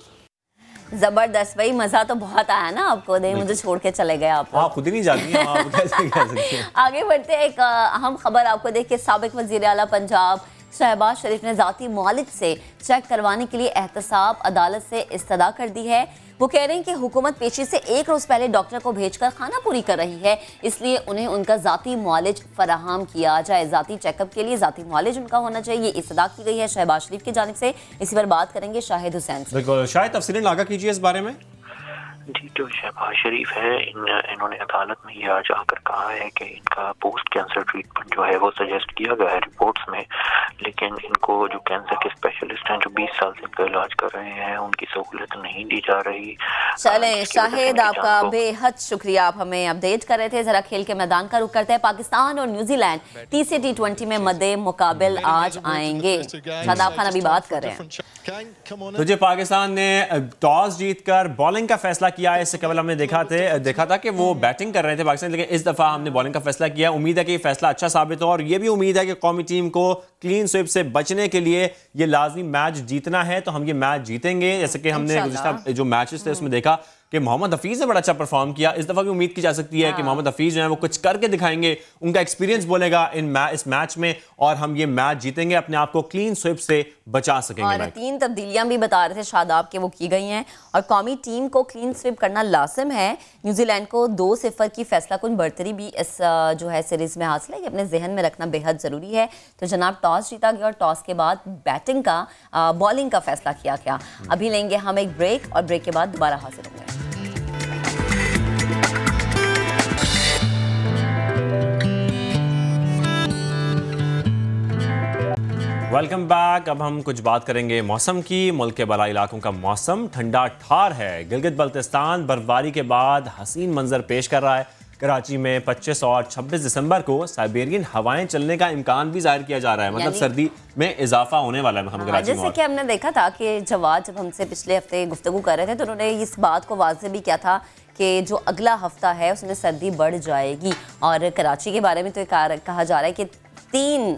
Speaker 2: जबरदस्त भाई, मजा तो बहुत आया ना आपको, नहीं मुझे छोड़ के चले गए आप।
Speaker 1: हाँ, खुद ही नहीं जाती हैं आप, कैसे कह सकते हैं।
Speaker 2: आगे बढ़ते हैं, एक अहम खबर आपको देख के साबिक वजीर आला पंजाब शहबाज शरीफ ने जाती मुआलिज से चेक करवाने के लिए एहतसाब अदालत से इस्तदा कर दी है। वो कह रहे हैं कि हुकूमत पेशी से 1 रोज़ पहले डॉक्टर को भेजकर खाना पूरी कर रही है, इसलिए उन्हें उनका जाती मुआलिज फराहम किया जाए। जाती चेकअप के लिए जाती मुआलिज उनका होना चाहिए, ये इस्तदा की गई है शहबाज शरीफ की जानिब से। इसी पर बात करेंगे शाहिद हुसैन से।
Speaker 1: बिल्कुल, शायद तफसीलें लागा कीजिए इस बारे में।
Speaker 19: जी, जो शहबाज शरीफ है, इन्होंने अदालत में ये आज आकर कहा है कि इनका पोस्ट कैंसर ट्रीटमेंट जो है वो सजेस्ट किया गया है रिपोर्ट्स में, लेकिन इनको जो कैंसर के स्पेशलिस्ट हैं जो 20 साल से इनका इलाज कर रहे हैं, उनकी सहूलत नहीं दी जा रही।
Speaker 2: चलें शाहिद, आपका बेहद शुक्रिया, आप हमें अपडेट कर रहे थे। जरा खेल के मैदान का रुख करते हैं। पाकिस्तान और न्यूजीलैंड तीसरे T20 में मद्दे मुकाबिल आज आएंगे। शादाब खान अभी बात कर रहे हैं।
Speaker 1: तो जी, पाकिस्तान ने टॉस जीतकर बॉलिंग का फैसला किया। इससे कबल हमने देखा था कि वो बैटिंग कर रहे थे पाकिस्तान, लेकिन इस दफा हमने बॉलिंग का फैसला किया। उम्मीद है कि ये फैसला अच्छा साबित हो, और ये भी उम्मीद है कि कौमी टीम को क्लीन स्वीप से बचने के लिए ये लाजमी मैच जीतना है, तो हम ये मैच जीतेंगे। जैसे कि हमने गुज़िश्ता जो मैचेस थे उसमें देखा कि मोहम्मद हफीज ने बड़ा अच्छा परफॉर्म किया। इस दफा भी उम्मीद की जा सकती है कि मोहम्मद हफीज जो है वो कुछ करके दिखाएंगे, उनका एक्सपीरियंस बोलेगा इस मैच में, और हम ये मैच जीतेंगे, अपने आप को क्लीन स्वीप से बचा सकेंगे।
Speaker 2: और 3 तब्दीलियां भी बता रहे थे शादाब के, वो की गई हैं, और कौमी टीम को क्लीन स्वीप करना लाजिम है। न्यूजीलैंड को 2-0 की फैसला कुन बढ़तरी भी इस जो है सीरीज में हासिल है, ये अपने जहन में रखना बेहद ज़रूरी है। तो जनाब, टॉस जीता गया और टॉस के बाद बैटिंग का बॉलिंग का फैसला किया गया। अभी लेंगे हम एक ब्रेक, और ब्रेक के बाद दोबारा हाजिर होंगे।
Speaker 1: Welcome back. अब हम कुछ बात करेंगे मौसम की। मुल्क के बलाई इलाकों का मौसम ठंडा ठार है। गिलगित बल्तिस्तान बर्फबारी के बाद हसीन मंजर पेश कर रहा है। कराची में 25 और 26 दिसंबर को साइबेरियन हवाएं चलने का इम्कान भी जाहिर किया जा रहा है, मतलब सर्दी में इजाफा होने वाला है। हम कराची
Speaker 2: जैसे कि हमने देखा था कि जवाद जब हमसे पिछले हफ्ते गुफ्तगू कर रहे थे तो उन्होंने इस बात को वाज़ेह भी किया था कि जो अगला हफ्ता है उसमें सर्दी बढ़ जाएगी। और कराची के बारे में तो कहा जा रहा है कि 3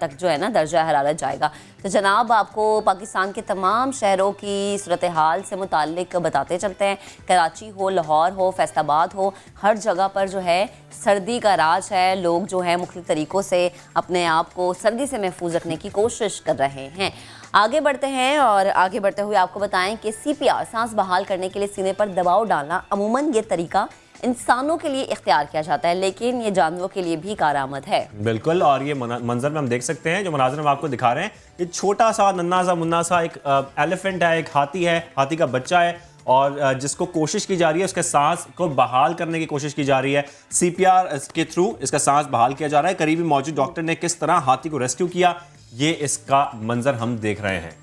Speaker 2: तक जो है ना दर्जा हरारत जाएगा। तो जनाब, आपको पाकिस्तान के तमाम शहरों की सूरत हाल से मुताल्लिक बताते चलते हैं। कराची हो, लाहौर हो, फैसलाबाद हो, हर जगह पर जो है सर्दी का राज है। लोग जो है मुख्तलिफ तरीक़ों से अपने आप को सर्दी से महफूज रखने की कोशिश कर रहे हैं। आगे बढ़ते हैं, और आगे बढ़ते हुए आपको बताएं कि CPR सांस बहाल करने के लिए सीने पर दबाव डालना, अमूमन ये तरीका इंसानों के लिए इख्तियार किया जाता है, लेकिन ये जानवरों के लिए भी कारआमद है।
Speaker 1: बिल्कुल, और ये मंजर में हम देख सकते हैं, जो मनाज़र हम आपको दिखा रहे हैं, ये छोटा सा नन्ना सा मुन्ना सा एक एलिफेंट है, एक हाथी है, हाथी का बच्चा है, और जिसको कोशिश की जा रही है उसके सांस को बहाल करने की कोशिश की जा रही है। CPR के थ्रू इसका सांस बहाल किया जा रहा है। करीबी मौजूद डॉक्टर ने किस तरह हाथी को रेस्क्यू किया, ये इसका मंजर हम देख रहे हैं।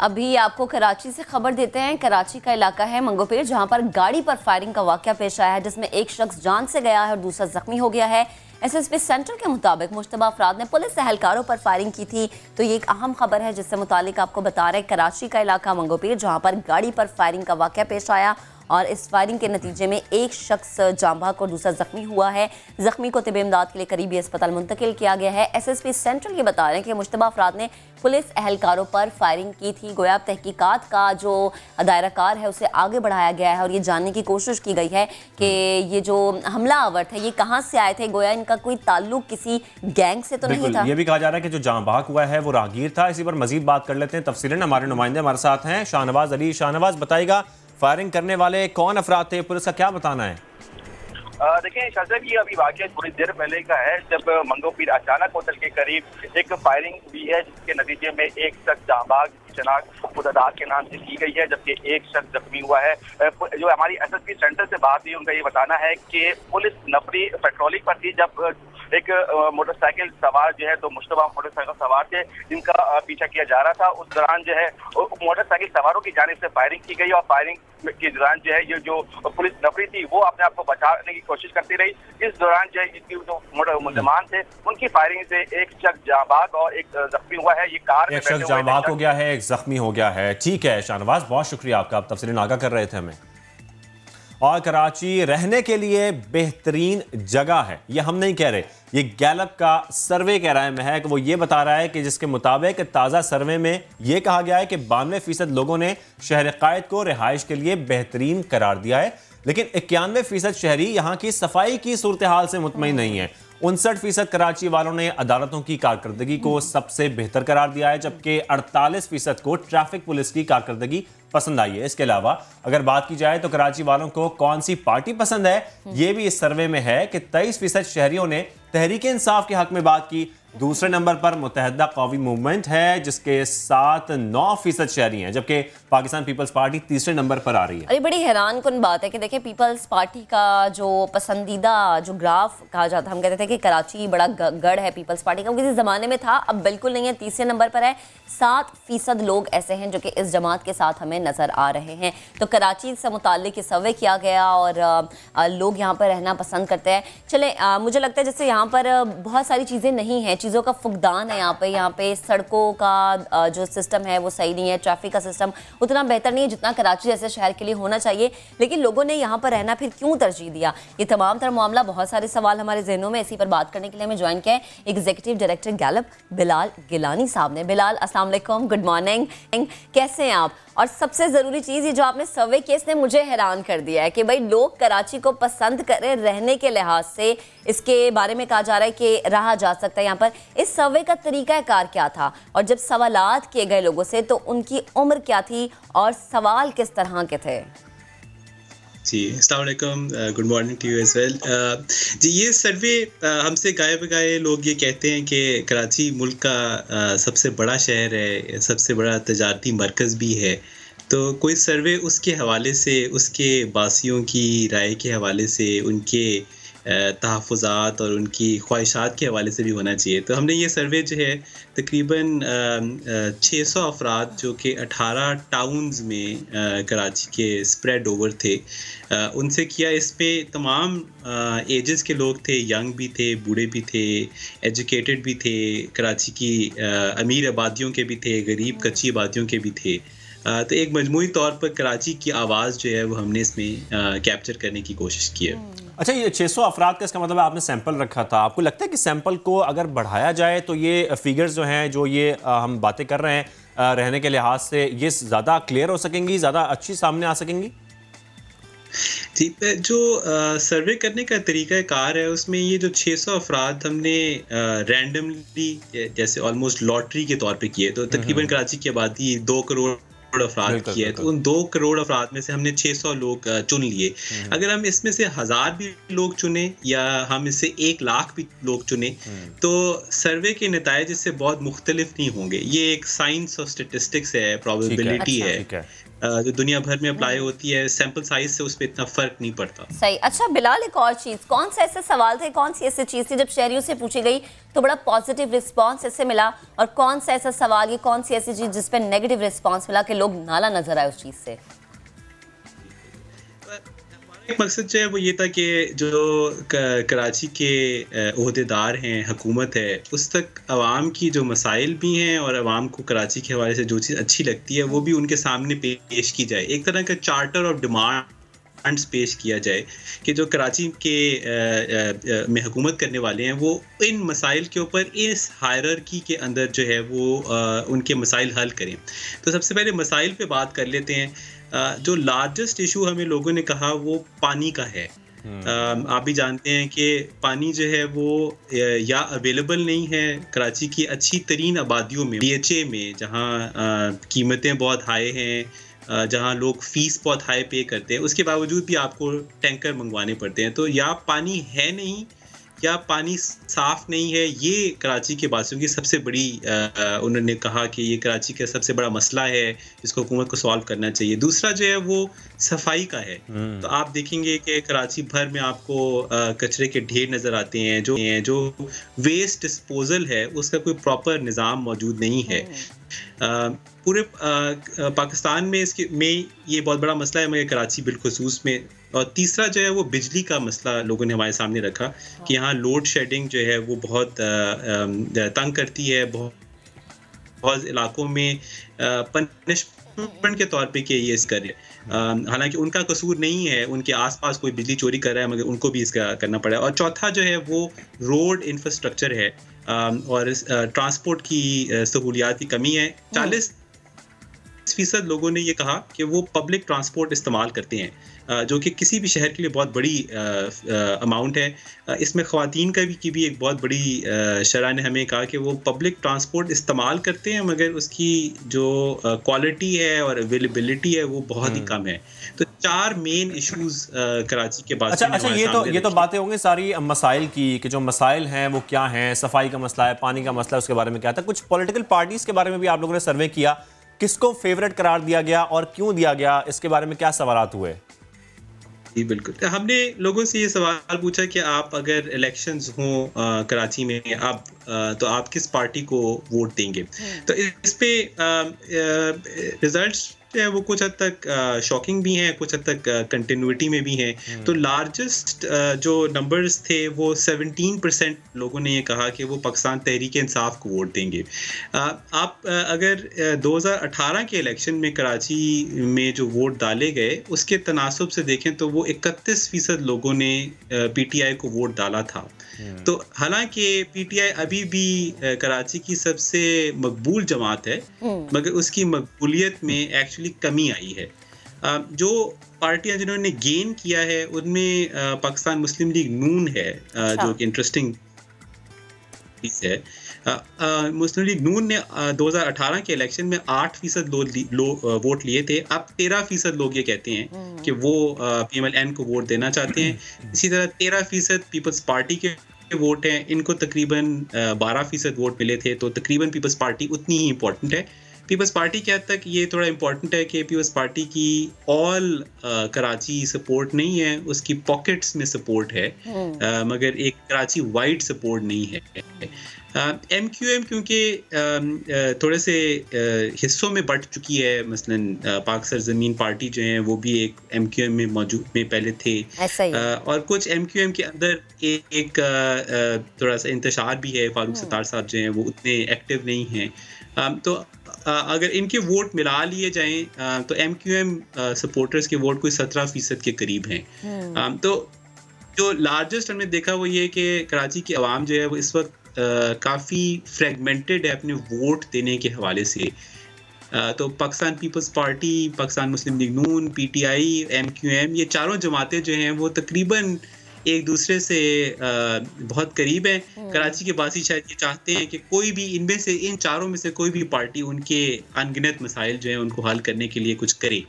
Speaker 2: अभी आपको कराची से खबर देते हैं। कराची का इलाका है मंगोपेर, जहां पर गाड़ी पर फायरिंग का वाकया पेश आया है, जिसमें एक शख्स जान से गया है और दूसरा जख्मी हो गया है। SSP सेंट्रल के मुताबिक मुश्तबा अफराद ने पुलिस एहलकारों पर फायरिंग की थी। तो ये एक अहम खबर है जिससे मुतालिक आपको बता रहे कराची का इलाका मंगोपेर, जहां पर गाड़ी पर फायरिंग का वाकया पेश आया और इस फायरिंग के नतीजे में एक शख्स जाँ बहक और दूसरा जख्मी हुआ है। जख्मी को तिब इमदाद के लिए करीबी अस्पताल मुंतकिल किया गया है। SSP सेंट्रल ये बता रहे हैं कि मुश्तबा अफराद ने पुलिस एहलकारों पर फायरिंग की थी। गोया तहकीकात का जो दायरा कार है उसे आगे बढ़ाया गया है और ये जानने की कोशिश की गई है कि ये जो हमलावर थे ये कहाँ से आए थे। गोया इनका कोई ताल्लुक किसी गैंग से तो नहीं था।
Speaker 1: ये भी कहा जा रहा है कि जो जाँ बहक हुआ है वो राहगीर था। इसी पर मजीद बात कर लेते हैं तफसीलन। हमारे नुमाइंदे हमारे साथ हैं शाहनवाज अली। शाहनवाज बताएगा फायरिंग करने वाले कौन अफराद थे, पुलिस का क्या बताना है?
Speaker 20: देखिए शाहज़ाद, ये अभी वाक़या थोड़ी देर पहले का है जब मंगोपीर अचानक होटल के करीब एक फायरिंग हुई है जिसके नतीजे में एक शख्स जांबाज की शनाख्त खुदादार के नाम से की गई है जबकि एक शख्स जख्मी हुआ है। जो हमारी SSP सेंटर से बात हुई उनका ये बताना है कि पुलिस नफरी पेट्रोलिंग पर थी जब एक मोटरसाइकिल सवार जो है तो मुश्तबा मोटरसाइकिल सवार थे जिनका पीछा किया जा रहा था। उस दौरान जो है मोटरसाइकिल सवारों की जानिब से फायरिंग की गई और फायरिंग के दौरान जो है ये जो पुलिस नफरी थी वो अपने आप को बचाने की कोशिश करती रही। इस दौरान जो है इनकी जो मुल्जमान थे उनकी फायरिंग से एक शख्स जाँ बहक और एक जख्मी हुआ है। ये कार
Speaker 1: एक शख्स जाँ बहक हो गया है, एक जख्मी हो गया है। ठीक है शाहनवाज, बहुत शुक्रिया आपका, आप तफसीलन आगाह कर रहे थे हमें। और कराची रहने के लिए बेहतरीन जगह है, ये हम नहीं कह रहे, ये गैलप का सर्वे कह रहा है। महक वो ये बता रहा है कि जिसके मुताबिक ताज़ा सर्वे में ये कहा गया है कि 92% लोगों ने शहर कायद को रिहाइश के लिए बेहतरीन करार दिया है, लेकिन 91% शहरी यहाँ की सफाई की सूरत हाल से मुतमईन नहीं है। 59% कराची वालों ने अदालतों की कारकर्दगी को सबसे बेहतर करार दिया है, जबकि 48% को ट्रैफिक पुलिस की कारकर्दगी पसंद आई है। इसके अलावा अगर बात की जाए तो कराची वालों को कौन सी पार्टी पसंद है, ये भी इस सर्वे में है कि 23% शहरियों ने तहरीक इंसाफ के हक में बात की। दूसरे नंबर पर मुत्तहदा कौमी मूवमेंट है जिसके साथ 9% शहरी हैं, जबकि पाकिस्तान पीपल्स पार्टी तीसरे नंबर पर आ रही है।
Speaker 2: अरे बड़ी हैरान कुन बात है कि देखिए पीपल्स पार्टी का जो पसंदीदा जो ग्राफ कहा जाता है, हम कहते थे कि कराची बड़ा गढ़ है पीपल्स पार्टी का, किसी ज़माने में था, अब बिल्कुल नहीं है, तीसरे नंबर पर है। 7% लोग ऐसे हैं जो कि इस जमात के साथ हमें नज़र आ रहे हैं। तो कराची से मुताल्लिक सर्वे किया गया और लोग यहाँ पर रहना पसंद करते हैं। चले मुझे लगता है जैसे यहाँ पर बहुत सारी चीज़ें नहीं हैं, चीज़ों का फुकदान है यहाँ पे सड़कों का जो सिस्टम है वो सही नहीं है, ट्रैफिक का सिस्टम उतना बेहतर नहीं है जितना कराची जैसे शहर के लिए होना चाहिए, लेकिन लोगों ने यहाँ पर रहना फिर क्यों तरजीह दिया, ये तमाम तरह मामला, बहुत सारे सवाल हमारे जहनों में। इसी पर बात करने के लिए हमें ज्वाइन किया है executive director Gallup Bilal Gilani sahab ने। बिलाल अस्सलाम वालेकुम, गुड मॉर्निंग, कैसे हैं आप? और सबसे ज़रूरी चीज़ ये जो आपने सर्वे किया इसने मुझे हैरान कर दिया है कि भाई लोग कराची को पसंद करें रहने के लिहाज से, इसके बारे में कहा जा रहा है कि रहा जा सकता है यहाँ पर। इस सर्वे का तरीका कार क्या था और जब सवालात किए गए लोगों से तो उनकी उम्र क्या थी और सवाल किस तरह के थे?
Speaker 21: जी अस्सलाम वालेकुम, good morning to you as well. जी ये सर्वे हमसे गाए बगाए लोग ये कहते हैं कि कराची मुल्क का सबसे बड़ा शहर है, सबसे बड़ा तजारती मरकज़ भी है, तो कोई सर्वे उसके हवाले से, उसके बासियों की राय के हवाले से, उनके तहफ़्फ़ुज़ात और उनकी ख्वाहिशात के हवाले से भी होना चाहिए। तो हमने ये सर्वे जो है तकरीबन 600 अफराद जो कि 18 टाउन्स में कराची के स्प्रेड ओवर थे उनसे किया। इस पे तमाम एजेस के लोग थे, यंग भी थे, बूढ़े भी थे, एजुकेटेड भी थे, कराची की अमीर आबादियों के भी थे, गरीब कच्ची आबादियों के भी थे। तो एक मजमूई तौर पर कराची की आवाज़ जो है वो हमने इसमें कैप्चर करने की कोशिश की है।
Speaker 1: अच्छा, ये 600 अफराद का इसका मतलब आपने सैंपल रखा था, आपको लगता है कि सैंपल को अगर बढ़ाया जाए तो ये फिगर्स जो हैं, जो ये हम बातें कर रहे हैं रहने के लिहाज से, ये ज़्यादा क्लियर हो सकेंगी, ज़्यादा अच्छी सामने आ सकेंगी?
Speaker 21: जी, जो सर्वे करने का तरीका कार है उसमें ये जो 600 अफराद हमने रैंडमली जैसे ऑलमोस्ट लॉटरी के तौर पे किए, तो तकरीबन कराची की आबादी 2 करोड़ अफराद की है, तो उन 2 करोड़ अफराद में से हमने 600 लोग चुन लिए। अगर हम इसमें से 1000 भी लोग चुने या हम इससे 1 लाख भी लोग चुने तो सर्वे के नताइज इससे बहुत मुख्तलिफ नहीं होंगे। ये एक साइंस और स्टेटिस्टिक्स है, प्रोबेबिलिटी है जो दुनिया भर में अप्लाई होती है, सैंपल साइज से उस पर इतना फर्क नहीं पड़ता।
Speaker 2: सही। अच्छा बिलाल, एक और चीज़, कौन से ऐसे सवाल थे, कौन सी ऐसी चीज़ थी जब शहरियों से पूछी गई तो बड़ा पॉजिटिव रिस्पांस इससे मिला, और कौन सा ऐसा सवाल, ये कौन सी ऐसी चीज़ जिस पे नेगेटिव रिस्पांस मिला कि लोग नाला नजर आए उस चीज़ से?
Speaker 21: एक मकसद जो है वो ये था कि जो कराची के ओहदेदार हैं, हुकूमत है, उस तक आवाम की जो मसाइल भी हैं और आवाम को कराची के हवाले से जो चीज़ अच्छी लगती है वो भी उनके सामने पेश की जाए। एक तरह का चार्टर ऑफ डिमांड डिमांड्स पेश किया जाए कि जो कराची के में हुकूमत करने वाले हैं वो इन मसाइल के ऊपर इस हायरार्की के अंदर जो है वो उनके मसाइल हल करें। तो सबसे पहले मसाइल पे बात कर लेते हैं। जो लार्जेस्ट इशू हमें लोगों ने कहा वो पानी का है। आप भी जानते हैं कि पानी जो है वो या अवेलेबल नहीं है कराची की अच्छी तरीन आबादियों में, BHA में, जहाँ कीमतें बहुत हाई हैं, जहाँ लोग फ़ीस बहुत हाई पे करते हैं, उसके बावजूद भी आपको टैंकर मंगवाने पड़ते हैं। तो या पानी है नहीं या पानी साफ़ नहीं है, ये कराची के वासियों की सबसे बड़ी उन्होंने कहा कि ये कराची का सबसे बड़ा मसला है जिसको हुकूमत को सॉल्व करना चाहिए। दूसरा जो है वो सफाई का है। तो आप देखेंगे कि कराची भर में आपको कचरे के ढेर नज़र आते हैं, जो वेस्ट डिस्पोजल है उसका कोई प्रॉपर निज़ाम मौजूद नहीं है। पूरे पाकिस्तान में ये बहुत बड़ा मसला है, मगर कराची बिलखुसूस में। और तीसरा जो है वो बिजली का मसला लोगों ने हमारे सामने रखा कि यहाँ लोड शेडिंग जो है वो बहुत तंग करती है। बहुत इलाकों में पनिशमेंट के तौर पे कि ये इस करे, हालांकि उनका कसूर नहीं है, उनके आसपास कोई बिजली चोरी कर रहा है मगर उनको भी इसका करना पड़ा है। और चौथा जो है वो रोड इंफ्रास्ट्रक्चर है और ट्रांसपोर्ट की सहूलियात की कमी है। 40% लोगों ने ये कहा कि वो पब्लिक ट्रांसपोर्ट इस्तेमाल करते हैं, जो कि किसी भी शहर के लिए बहुत बड़ी अमाउंट है। इसमें ख़वातीन की भी एक बहुत बड़ी शरह ने हमें कहा कि वो पब्लिक ट्रांसपोर्ट इस्तेमाल करते हैं मगर उसकी जो क्वालिटी है और अवेलेबिलिटी है वो बहुत ही कम है। तो 4 मेन इश्यूज कराची के बाद।
Speaker 1: अच्छा, ये तो बातें होंगी सारी मसाइल की कि जो मसाइल हैं वो क्या हैं। सफाई का मसला है, पानी का मसला, उसके बारे में क्या था। कुछ पॉलिटिकल पार्टीज के बारे में भी आप लोगों ने सर्वे किया, किसको फेवरेट करार दिया गया और क्यों दिया गया, इसके बारे में क्या सवालात हुए?
Speaker 21: जी बिल्कुल, हमने लोगों से ये सवाल पूछा कि आप अगर इलेक्शंस हों कराची में तो आप किस पार्टी को वोट देंगे। तो इस पे रिजल्ट्स वो कुछ हद तक शॉकिंग भी हैं, कुछ हद तक कंटिन्यूटी में भी हैं। तो लार्जेस्ट जो नंबर्स थे वो 17% लोगों ने ये कहा कि वो पाकिस्तान तहरीक इंसाफ को वोट देंगे। आप अगर 2018 के इलेक्शन में कराची में जो वोट डाले गए उसके तनासुब से देखें तो वो 31% लोगों ने PTI को वोट डाला था। तो हालांकि PTI अभी भी कराची की सबसे मकबूल जमात है मगर उसकी मकबूलियत में एक्चुअली कमी आई है। जो पार्टियां जिन्होंने गेन किया है उनमें पाकिस्तान मुस्लिम लीग नून है, जो कि इंटरेस्टिंग चीज़ है। मुस्लिम लीग नून ने 2018 के इलेक्शन में 8% वोट लिए थे। अब 13% लोग ये कहते हैं कि वो PMLN को वोट देना चाहते हैं। इसी तरह 13% पीपल्स पार्टी के वोट हैं, इनको तकरीबन 12% वोट मिले थे। तो तकरीबन पीपल्स पार्टी उतनी ही इम्पोर्टेंट है। पीपल्स पार्टी के हद तक ये थोड़ा इम्पोर्टेंट है कि पीपल्स पार्टी की ऑल कराची सपोर्ट नहीं है, उसकी पॉकेट्स में सपोर्ट है मगर एक कराची वाइड सपोर्ट नहीं है। MQM क्योंकि थोड़े से हिस्सों में बट चुकी है, मसलन पाक सरजमीन पार्टी जो है वो भी एक MQM में मौजूद में पहले थे, और कुछ MQM के अंदर एक थोड़ा सा इंतशार भी है। फारूक सत्तार साहब जो हैं वो उतने एक्टिव नहीं हैं। तो अगर इनके वोट मिला लिए जाएं तो MQM सपोर्टर्स के वोट कोई 17% के करीब हैं। तो जो लार्जेस्ट हमने देखा वो ये कि कराची की आवाम जो है वो इस वक्त काफ़ी फ्रेगमेंटेड है अपने वोट देने के हवाले से। तो पाकिस्तान पीपल्स पार्टी, पाकिस्तान मुस्लिम लीग नून, PTI, MQM, ये चारों जमातें जो हैं वो तकरीबन एक दूसरे से बहुत करीब हैं। कराची के वासी शायद ये चाहते हैं कि कोई भी इनमें से, इन चारों में से कोई भी पार्टी उनके अनगिनत मसाइल जो हैं उनको हल करने के लिए कुछ करे।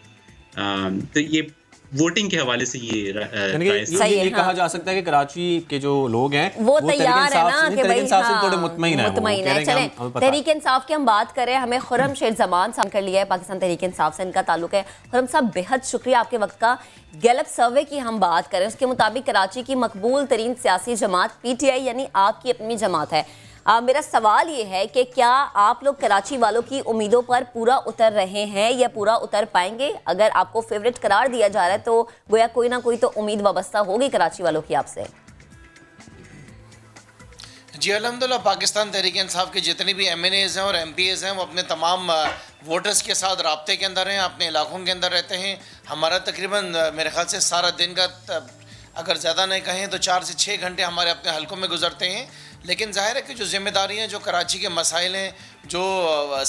Speaker 21: तो ये वोटिंग के हवाले से ये
Speaker 1: कहा जा सकता है कि कराची के जो लोग हैं
Speaker 2: वो तैयार है ना कि भाई
Speaker 1: थोड़े मुतमईन है।
Speaker 2: चलें, तहरीक इंसाफ की हम बात करें, हमें खुर्रम शेर जमान साहब कर लिया है, पाकिस्तान तहरीक इंसाफ से इनका ताल्लुक है। खुर्रम साहब बेहद शुक्रिया आपके वक्त का। गैलप सर्वे की हम बात करें, उसके मुताबिक कराची की मकबूल तरीन सियासी जमात PTI यानी आपकी अपनी जमात है। मेरा सवाल ये है कि क्या आप लोग कराची वालों की उम्मीदों पर पूरा उतर रहे हैं या पूरा उतर पाएंगे? अगर आपको फेवरेट करार दिया जा रहा है तो गोया कोई ना कोई तो उम्मीद वाबस्ता होगी कराची वालों की आपसे।
Speaker 3: जी अल्हम्दुलिल्लाह, पाकिस्तान तहरीक इंसाफ के जितने भी MNAs हैं और MPAs हैं वो अपने तमाम वोटर्स के साथ राब्ते के अंदर हैं, अपने इलाकों के अंदर रहते हैं। हमारा तकरीबन मेरे ख्याल से सारा दिन का अगर ज़्यादा नहीं कहें तो 4 से 6 घंटे हमारे अपने हलकों में गुजरते हैं। लेकिन जाहिर है कि जो जिम्मेदारियाँ जो कराची के मसाइल हैं जो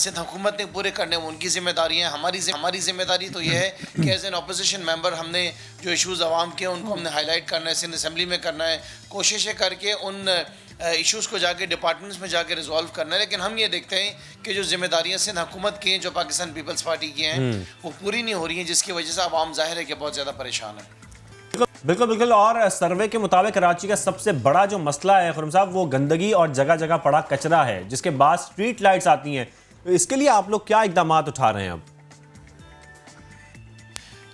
Speaker 3: सिंध हुकूमत ने पूरे करने वो उनकी जिम्मेदारी हैं। हमारी जिम्मेदारी तो ये है कि एज एन अपोजिशन मेंबर हमने जो इशूज़ आवाम के उनको हमने हाईलाइट करना है, सिंध असम्बली में करना है, कोशिशें करके उन इश्यूज़ को जाके डिपार्टमेंट्स में जाके रिजॉल्व करना है। लेकिन हम ये देखते हैं कि जो जिम्मेदारियाँ सिंध हुकूमत की हैं, जो पाकिस्तान पीपल्स पार्टी की हैं, वो पूरी नहीं हो रही हैं, जिसकी वजह से आवाम जाहिर है कि बहुत ज़्यादा परेशान है।
Speaker 1: बिल्कुल बिल्कुल। और सर्वे के मुताबिक कराची का सबसे बड़ा जो मसला है खुर्रम साहब वो गंदगी और जगह जगह पड़ा कचरा है, जिसके बाद स्ट्रीट लाइट्स आती हैं। तो इसके लिए आप लोग क्या इकदाम उठा रहे हैं अब?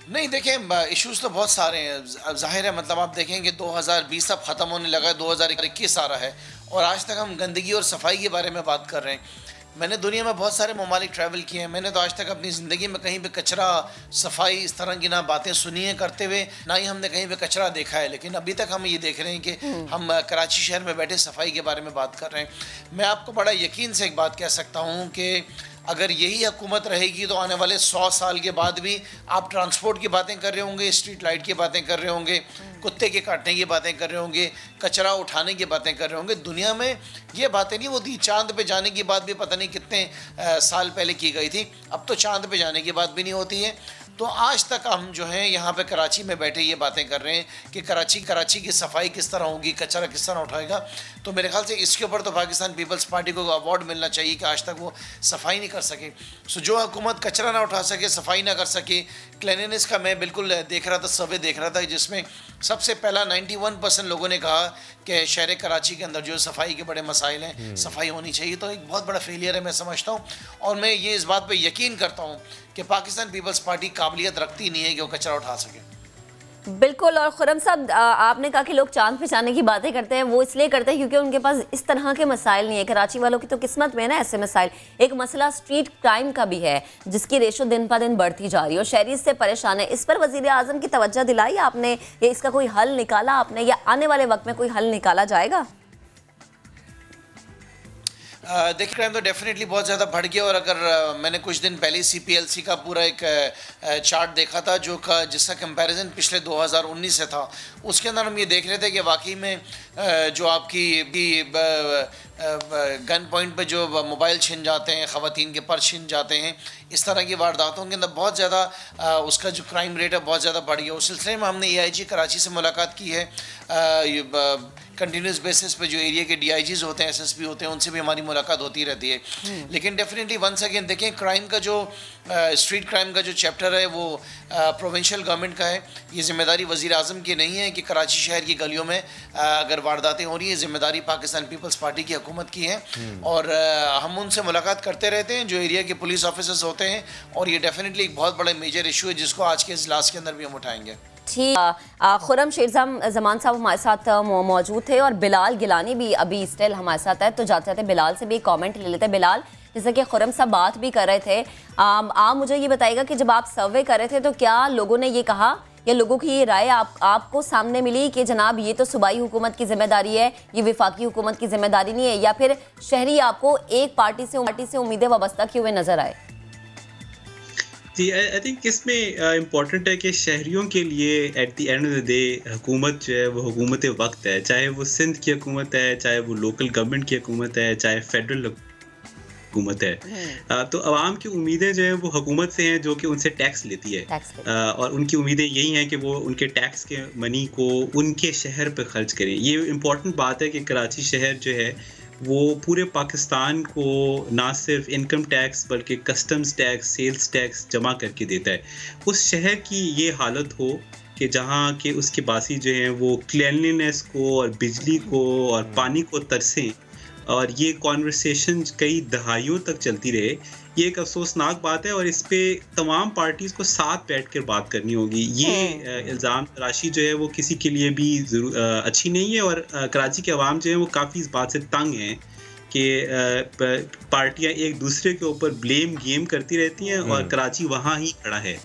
Speaker 3: नहीं देखें, इश्यूज तो बहुत सारे हैं। जाहिर है मतलब आप देखें कि 2020 अब ख़त्म होने लगा है, 2021 आ रहा है और आज तक हम गंदगी और सफाई के बारे में बात कर रहे हैं। मैंने दुनिया में बहुत सारे ममालिक ट्रैवल किए हैं, मैंने तो आज तक अपनी ज़िंदगी में कहीं पे कचरा सफाई इस तरह की ना बातें सुनी हैं करते हुए, ना ही हमने कहीं पे कचरा देखा है। लेकिन अभी तक हम ये देख रहे हैं कि हम कराची शहर में बैठे सफाई के बारे में बात कर रहे हैं। मैं आपको बड़ा यकीन से एक बात कह सकता हूँ कि अगर यही हुकूमत रहेगी तो आने वाले 100 साल के बाद भी आप ट्रांसपोर्ट की बातें कर रहे होंगे, स्ट्रीट लाइट की बातें कर रहे होंगे, कुत्ते के काटने की बातें कर रहे होंगे, कचरा उठाने की बातें कर रहे होंगे। दुनिया में ये बातें नहीं होती। चांद पे जाने की बात भी पता नहीं कितने साल पहले की गई थी, अब तो चांद पे जाने की बात भी नहीं होती है। तो आज तक हम जो हैं यहाँ पे कराची में बैठे ये बातें कर रहे हैं कि कराची की सफाई किस तरह होगी, कचरा किस तरह उठाएगा। तो मेरे ख्याल से इसके ऊपर तो पाकिस्तान पीपल्स पार्टी को अवार्ड मिलना चाहिए कि आज तक वो सफाई नहीं कर सके। सो जो हुकूमत कचरा ना उठा सके, सफाई ना कर सके, क्लीनिनेस का मैं बिल्कुल देख रहा था, सर्वे देख रहा था, जिसमें सबसे पहला 91% लोगों ने कहा कि शहर कराची के अंदर जो सफाई के बड़े मसाइल हैं, सफाई होनी चाहिए। तो एक बहुत बड़ा फेलियर है मैं समझता हूँ। और मैं ये इस बात पर यकीन करता हूँ कि पाकिस्तान पीपल्स पार्टी काबिलियत रखती नहीं है कि वो कचरा उठा सके।
Speaker 2: बिल्कुल। और खुर्रम साहब, आपने कहा कि लोग चांद पे जाने की बातें करते हैं, वो इसलिए करते हैं क्योंकि उनके पास इस तरह के मसाइल नहीं है। कराची वालों की तो किस्मत में ना ऐसे मसाइल। एक मसला स्ट्रीट क्राइम का भी है जिसकी रेशो दिन पर दिन बढ़ती जा रही है और शहरी इससे परेशान है। इस पर वज़ीर आज़म की तवज्जो दिलाई आपने, या इसका कोई हल निकाला आपने, या आने वाले वक्त में कोई हल निकाला जाएगा?
Speaker 3: देखिए, क्राइम तो डेफिनेटली बहुत ज़्यादा बढ़ गया। और अगर मैंने कुछ दिन पहले CPLC का पूरा एक चार्ट देखा था जिसका कंपैरिजन पिछले 2019 से था, उसके अंदर हम ये देख रहे थे कि वाकई में जो आपकी गन पॉइंट पे जो मोबाइल छिन जाते हैं, ख़वातीन के पर्स छिन जाते हैं, इस तरह की वारदातों के अंदर बहुत ज़्यादा उसका जो क्राइम रेट है बहुत ज़्यादा बढ़ गया। उस सिलसिले में हमने AIG कराची से मुलाकात की है। कंटिन्यूस बेसिस पे जो एरिया के DIGs होते हैं, SSP होते हैं, उनसे भी हमारी मुलाकात होती रहती है। लेकिन डेफिनेटली वंस अगेन देखें, क्राइम का जो स्ट्रीट क्राइम का जो चैप्टर है वो प्रोविंशियल गवर्नमेंट का है। ये जिम्मेदारी वज़ीर आज़म की नहीं है कि कराची शहर की गलियों में अगर वारदातें हो रही हैं, जिम्मेदारी पाकिस्तान पीपल्स पार्टी की हुकूमत की है। और हम उनसे मुलाकात करते रहते हैं जो एरिया के पुलिस ऑफिसर्स होते हैं, और ये डेफिनेटली एक बहुत बड़ा मेजर इशू है जिसको आज के इजलास के अंदर भी हम उठाएंगे।
Speaker 2: ठीक। खुर्रम शेरज़मान साहब हमारे साथ मौजूद थे और बिलाल गिलानी भी अभी स्टिल हमारे साथ है। तो जाते जाते बिलाल से भी एक कमेंट ले लेते हैं। बिलाल, जैसे कि खुर्रम साहब बात भी कर रहे थे, आप मुझे ये बताइएगा कि जब आप सर्वे कर रहे थे तो क्या लोगों ने ये कहा या लोगों की ये राय आपको सामने मिली कि जनाब ये तो सूबाई हुकूमत की जिम्मेदारी है, ये विफाकी हुकूमत की जिम्मेदारी नहीं है, या फिर शहरी आपको एक पार्टी से उम्मीदें वाबस्ता किए हुए नजर आए?
Speaker 21: जी, आई थिंक इसमें इम्पॉर्टेंट है कि शहरियों के लिए at the end of the day हुकूमत जो है वो हुकूमत वक्त है। चाहे वो सिंध की हुकूमत है, चाहे वो लोकल गवर्नमेंट की हुकूमत है, चाहे फेडरल हुकूमत है। तो आवाम की उम्मीदें जो हैं वो हुकूमत से हैं जो कि उनसे टैक्स लेती है। और उनकी उम्मीदें यही हैं कि वो उनके टैक्स के मनी को उनके शहर पर खर्च करें। ये इम्पॉर्टेंट बात है कि कराची शहर जो है वो पूरे पाकिस्तान को ना सिर्फ इनकम टैक्स बल्कि कस्टम्स टैक्स, सेल्स टैक्स जमा करके देता है। उस शहर की ये हालत हो कि जहाँ के उसके बासी जो हैं वो क्लीनलीनेस को और बिजली को और पानी को तरसें, और ये कॉन्वर्सेशन कई दहाइयों तक चलती रहे, ये एक अफसोसनाक बात है। और इस पे तमाम पार्टीज़ को साथ बैठकर बात करनी होगी। ये इल्ज़ाम तराशी जो है वो किसी के लिए भी अच्छी नहीं है। और कराची के अवाम जो है वो काफ़ी इस बात से तंग हैं कि पार्टियां एक दूसरे के ऊपर ब्लेम गेम करती रहती हैं और कराची वहाँ ही खड़ा है।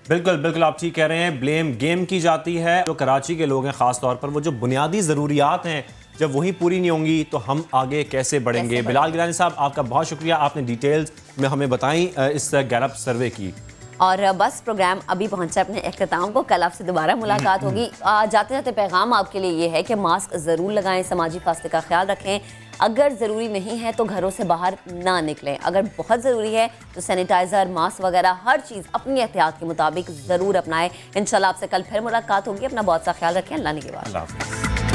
Speaker 1: बिल्कुल बिल्कुल, आप ठीक कह रहे हैं। ब्लेम गेम की जाती है। जो कराची के लोग हैं ख़ास तौर पर, वो जो बुनियादी ज़रूरियात हैं जब वही पूरी नहीं होंगी तो हम आगे कैसे बढ़ेंगे। बिलाल गिलानी साहब, आपका बहुत शुक्रिया, आपने डिटेल्स में हमें बताई इस गैलप सर्वे की।
Speaker 2: और बस प्रोग्राम अभी पहुंचा अपने अख्ताम को, कल आपसे दोबारा मुलाकात होगी। जाते जाते पैगाम आपके लिए ये है कि मास्क ज़रूर लगाएं, समाजी फासले का ख्याल रखें, अगर ज़रूरी नहीं है तो घरों से बाहर ना निकलें, अगर बहुत ज़रूरी है तो सैनिटाइज़र, मास्क वगैरह हर चीज़ अपनी एहतियात के मुताबिक ज़रूर अपनाएं। इंशाल्लाह आपसे कल फिर मुलाकात होगी। अपना बहुत सा ख्याल रखें। अल्लाह ने के बाद।